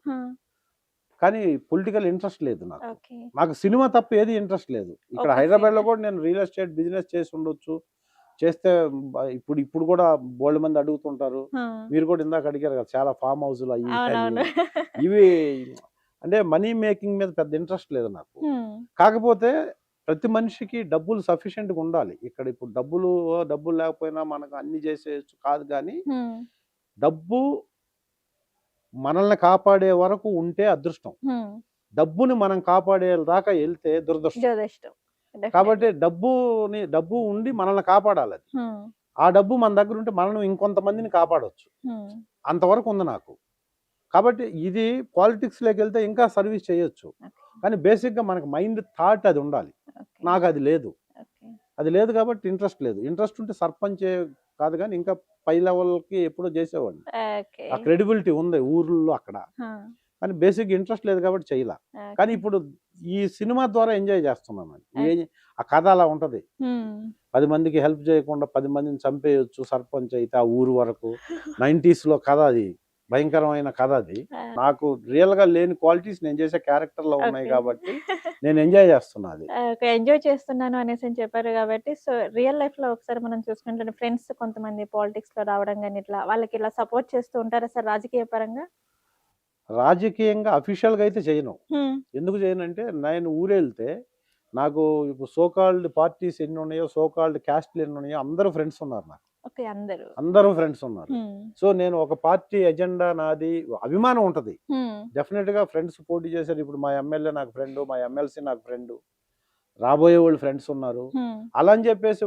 Speaker 1: కానీ పొలిటికల్ ఇంట్రెస్ట్ లేదు నాకు. నాకు సినిమా తప్ప ఏది ఇంట్రెస్ట్ లేదు. ఇక్కడ హైదరాబాద్ లో కూడా నేను రియల్ ఎస్టేట్ బిజినెస్ చేసి ఉండొచ్చు, చేస్తే ఇప్పుడు కూడా బోల్డ్ మంది అడుగుతుంటారు. మీరు కూడా ఇందాక అడిగారు కదా, చాలా ఫామ్ హౌస్లు ఇవి అంటే మనీ మేకింగ్ మీద పెద్ద ఇంట్రెస్ట్ లేదు నాకు. కాకపోతే ప్రతి మనిషికి డబ్బులు సఫిషియెంట్గా ఉండాలి. ఇక్కడ ఇప్పుడు డబ్బులు లేకపోయినా మనకు అన్ని చేసేయచ్చు కాదు, కానీ డబ్బు మనల్ని కాపాడే వరకు ఉంటే అదృష్టం. డబ్బుని మనం కాపాడే దాకా వెళ్తే దురదృష్టం. కాబట్టి డబ్బు ఉండి మనల్ని కాపాడాలి. అది ఆ డబ్బు మన దగ్గర ఉంటే మనం ఇంకొంతమందిని కాపాడవచ్చు. అంతవరకు ఉంది నాకు. కాబట్టి ఇది పాలిటిక్స్లోకి వెళ్తే ఇంకా సర్వీస్ చేయొచ్చు, కానీ బేసిక్గా మనకు మైండ్ థాట్ అది ఉండాలి. నాకు అది లేదు కాబట్టి ఇంట్రెస్ట్ లేదు. ఇంట్రెస్ట్ ఉంటే సర్పంచ్ కాదు, కానీ ఇంకా పై లెవెల్కి ఎప్పుడో చేసేవాడిని. ఆ క్రెడిబిలిటీ ఉంది ఊర్లో అక్కడ, కానీ బేసిక్ ఇంట్రెస్ట్ లేదు కాబట్టి చేయలే. కానీ ఇప్పుడు ఈ సినిమా ద్వారా ఎంజాయ్ చేస్తున్నాను. ఆ కథ అలా ఉంటది. 10 మందికి హెల్ప్ చేయకుండా 10 మందిని చంపేయచ్చు సర్పంచ్ అయితే ఆ ఊరు వరకు. 90s లో కథ, అది భయంకరమైన కథ. అది నాకు రియల్ గా లేని క్వాలిటీస్ నేను చేసే క్యారెక్టర్ లో ఉన్నాయి కాబట్టి నేను ఎంజాయ్ చేస్తున్నా. అది
Speaker 2: ఎంజాయ్ చేస్తున్నాను అనేసి అని చెప్పారు కాబట్టి, సో రియల్ లైఫ్ లో ఒకసారి మనం చూసుకుంటే ఫ్రెండ్స్ కొంతమంది పాలిటిక్స్ లో రావడం కానీ ఇట్లా వాళ్ళకి ఇలా సపోర్ట్ చేస్తూ ఉంటారా సార్ రాజకీయ పరంగా?
Speaker 1: రాజకీయంగా అఫీషియల్ గా అయితే చేయను. ఎందుకు చేయనంటే, నేను ఊరెళ్తే నాకు ఇప్పుడు సోకాల్డ్ పార్టీస్ ఎన్ని ఉన్నాయో, సోకాల్డ్ క్యాస్ట్లు ఎన్ని ఉన్నాయో అందరూ ఫ్రెండ్స్ ఉన్నారు నాకు. అందరూ ఫ్రెండ్స్ ఉన్నారు. సో నేను ఒక పార్టీ ఎజెండా, నాది అభిమానం ఉంటది. డెఫినెట్ గా ఫ్రెండ్స్ పోటీ చేశారు. ఇప్పుడు మా ఎమ్మెల్యే నాకు ఫ్రెండ్, మా ఎమ్మెల్సీ నాకు ఫ్రెండ్, రాబోయే వాళ్ళు ఫ్రెండ్స్ ఉన్నారు. అలా అని చెప్పేసి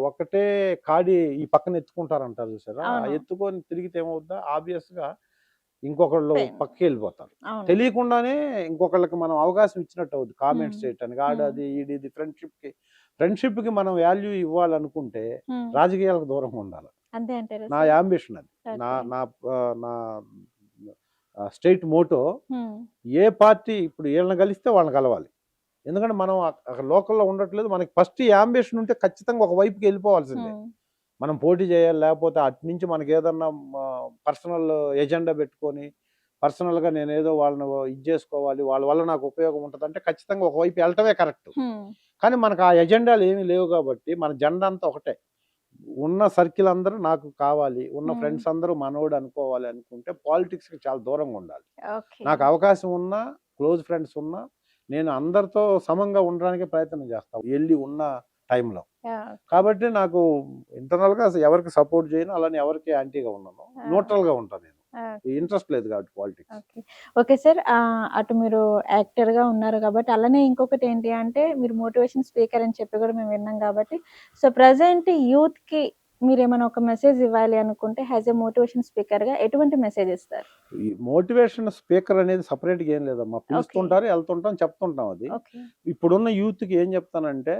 Speaker 1: ఒకటే కాడి ఈ పక్కన ఎత్తుకుంటారంటారు చూసారా, ఎత్తుకొని తిరిగితే ఏమవుద్దా, ఆబ్వియస్ గా ఇంకొకళ్ళు పక్కకి వెళ్ళిపోతారు. తెలియకుండానే ఇంకొకళ్ళకి మనం అవకాశం ఇచ్చినట్టు అవుద్ది కామెంట్స్ చేయటానికి. ఆడది ఈడిది. ఫ్రెండ్షిప్ కి మనం వాల్యూ ఇవ్వాలనుకుంటే రాజకీయాలకు దూరంగా ఉండాలి. నా యాంబిషన్ అది. నా స్టేట్ మోటో, ఏ పార్టీ ఇప్పుడు వీళ్ళని కలిస్తే వాళ్ళని కలవాలి. ఎందుకంటే మనం అక్కడ లోకల్లో ఉండట్లేదు. మనకి ఫస్ట్ ఈ యాంబిషన్ ఉంటే ఖచ్చితంగా ఒక వైపుకి వెళ్ళిపోవాల్సిందే. మనం పోటీ చేయాలి. లేకపోతే అటు నుంచి మనకి ఏదన్నా పర్సనల్ ఎజెండా పెట్టుకొని పర్సనల్గా నేను ఏదో వాళ్ళని ఇది చేసుకోవాలి, వాళ్ళ వల్ల నాకు ఉపయోగం ఉంటుంది అంటే ఖచ్చితంగా ఒకవైపు వెళ్ళటమే కరెక్ట్. కానీ మనకు ఆ ఎజెండాలు ఏమీ లేవు కాబట్టి మన జెండా అంతా ఒకటే. ఉన్న సర్కిల్ అందరూ నాకు కావాలి, ఉన్న ఫ్రెండ్స్ అందరూ మనోడు అనుకోవాలి అనుకుంటే పాలిటిక్స్కి చాలా దూరంగా ఉండాలి. నాకు అవకాశం ఉన్నా, క్లోజ్ ఫ్రెండ్స్ ఉన్నా, నేను అందరితో సమంగా ఉండడానికి ప్రయత్నం చేస్తాను వెళ్ళి ఉన్న టైంలో. కాబట్టి నాకు ఇంటర్నల్ గా ఎవరికి సపోర్ట్ చేయను, అలానే ఎవరికి యాంటీగా ఉన్నాను, న్యూట్రల్ గా ఉంటాను. నేను ఇంట్రెస్ట్ లేదు కాబట్టి పాలిటిక్స్.
Speaker 2: ఓకే సార్, అటు మీరు యాక్టర్ గా ఉన్నారు కాబట్టి, అలానే ఇంకొకటి ఏంటి అంటే మీరు మోటివేషన్ స్పీకర్ అని చెప్పి కూడా మేము విన్నాం కాబట్టి, సో ప్రజెంట్ యూత్ కి మీరు ఏమైనా ఒక మెసేజ్ ఇవ్వాలి అనుకుంటే యాజ్ ఎ మోటివేషన్ స్పీకర్ గా ఎటువంటి మెసేజ్ ఇస్తారు?
Speaker 1: ఈ మోటివేషన్ స్పీకర్ అనేది సపరేట్ గా ఏం లేదమ్మా. పిలుస్తుంటారు, వెళ్తుంటాం, చెప్తుంటాం. అది ఇప్పుడున్న యూత్ కి ఏం చెప్తానంటే,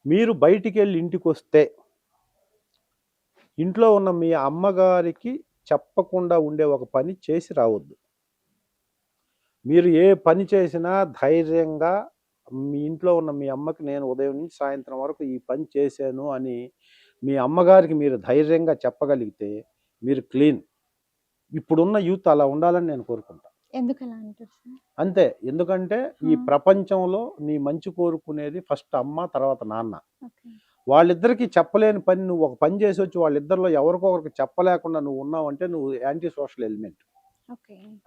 Speaker 1: మీరు బయటికి వెళ్ళి ఇంటికి వస్తే ఇంట్లో ఉన్న మీ అమ్మగారికి చెప్పకుండా ఉండే ఒక పని చేసి రావద్దు. మీరు ఏ పని చేసినా ధైర్యంగా మీ ఇంట్లో ఉన్న మీ అమ్మకి నేను ఉదయం నుంచి సాయంత్రం వరకు ఈ పని చేశాను అని మీ అమ్మగారికి మీరు ధైర్యంగా చెప్పగలిగితే మీరు క్లీన్. ఇప్పుడున్న యూత్ అలా ఉండాలని నేను కోరుకుంటాను. అంతే. ఎందుకంటే ఈ ప్రపంచంలో నీ మంచి కోరుకునేది ఫస్ట్ అమ్మ, తర్వాత నాన్న. వాళ్ళిద్దరికి చెప్పలేని పని నువ్వు ఒక పని చేసి వచ్చి వాళ్ళిద్దరిలో ఎవరికొకరికి చెప్పలేకుండా నువ్వు ఉన్నావు అంటే నువ్వు యాంటీ సోషల్ ఎలిమెంట్.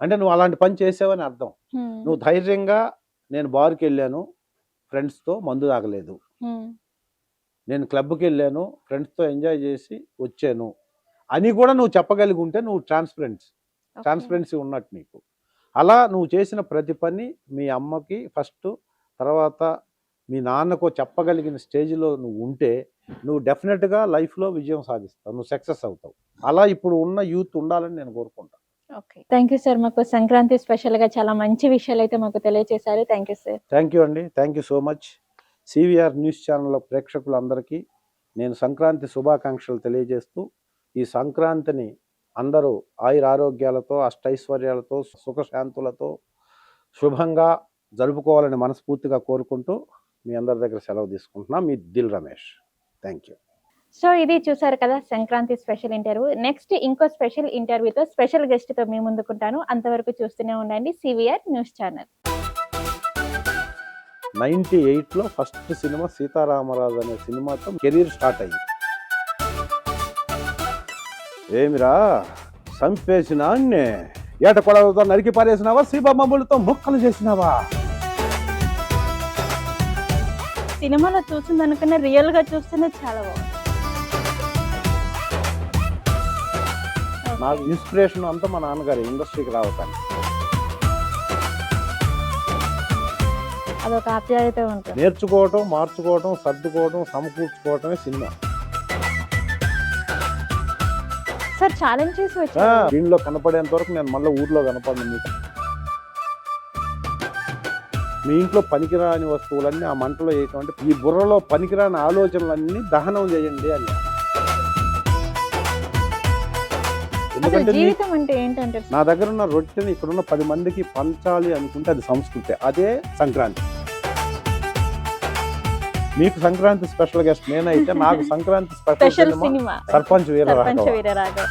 Speaker 1: అంటే నువ్వు అలాంటి పని చేసావని అర్థం. నువ్వు ధైర్యంగా నేను బార్కి వెళ్ళాను, ఫ్రెండ్స్తో మందు తాగలేదు, నేను క్లబ్కి వెళ్ళాను, ఫ్రెండ్స్తో ఎంజాయ్ చేసి వచ్చాను అని కూడా నువ్వు చెప్పగలిగి ఉంటే నువ్వు ట్రాన్స్పరెన్సీ ఉన్నట్టు నీకు. అలా నువ్వు చేసిన ప్రతి పని మీ అమ్మకి ఫస్ట్, తర్వాత మీ నాన్నకు చెప్పగలిగిన స్టేజ్లో నువ్వు ఉంటే నువ్వు డెఫినెట్గా లైఫ్లో విజయం సాధిస్తావు, నువ్వు సక్సెస్ అవుతావు. అలా ఇప్పుడు ఉన్న యూత్ ఉండాలని నేను కోరుకుంటాను.
Speaker 2: Okay, thank you sir. మాకు సంక్రాంతి స్పెషల్గా చాలా మంచి విషయాలు అయితే మాకు తెలియజేశారు. Thank you sir.
Speaker 1: Thank you అండి. Thank you so much. CVR news channel ప్రేక్షకులందరికీ నేను సంక్రాంతి శుభాకాంక్షలు తెలియజేస్తూ, ఈ సంక్రాంతిని అందరూ ఆయురారోగ్యాలతో, అష్టైశ్వర్యాలతో, సుఖశాంతులతో శుభంగా జరుపుకోవాలని మనస్ఫూర్తిగా కోరుకుంటూ మీ అందరి దగ్గర సెలవు తీసుకుంటున్నా. మీ Dil Ramesh. Thank you.
Speaker 2: So ఇది చూసారు కదా సంక్రాంతి స్పెషల్ ఇంటర్వ్యూ. నెక్స్ట్ ఇంకో స్పెషల్ ఇంటర్వ్యూతో, స్పెషల్ గెస్ట్తో మీ ముందుకుంటాను. అంతవరకు చూస్తూనే ఉండండి సివిఆర్ న్యూస్ ఛానల్.
Speaker 1: 98లో ఫస్ట్ సినిమా సీతారామరాజు అనే సినిమాతో కెరీర్ స్టార్ట్ అయ్యింది. ఏమిరా చంపేసినా అన్నే ఏట కొడవలతో నరికి పారేసినావా, సీబమ్మములతో ముక్కలు చేసినావా?
Speaker 2: సినిమాలో చూసిన దానికన్నా రియల్ గా చూస్తేనే చాలా బాగుంది.
Speaker 1: నాకు ఇన్స్పిరేషన్ అంతా మా నాన్నగారు ఇండస్ట్రీకి రావటానికి.
Speaker 2: అదొక ఆప్యాయత ఉంటుంది.
Speaker 1: నేర్చుకోవటం, మార్చుకోవటం, సర్దుకోవటం, సమకూర్చుకోవటమే సినిమా.
Speaker 2: సార్ ఛాలెంజ్ చేసి వచ్చారు.
Speaker 1: దీనిలో కనపడేంత వరకు నేను మళ్ళీ ఊర్లో కనపడను మీకు. మీ ఇంట్లో పనికిరాని వస్తువులన్నీ ఆ మంటలో వేయటం అంటే ఈ బుర్రలో పనికిరాని ఆలోచనలన్నీ దహనం చేయండి అని.
Speaker 2: అసలు
Speaker 1: ఎందుకంటే
Speaker 2: జీవితం అంటే ఏంటంటే
Speaker 1: నా దగ్గర ఉన్న రొట్టెని ఇక్కడున్న 10 మందికి పంచాలి అనుకుంటే అది సంస్కృతి. అదే సంక్రాంతి. మీకు సంక్రాంతి స్పెషల్ గెస్ట్ నేనైతే నాకు Sankranti special
Speaker 2: special
Speaker 1: cinema
Speaker 2: cinema
Speaker 1: sarpanch Veeraraghava.
Speaker 2: Sarpanch Veeraraghava.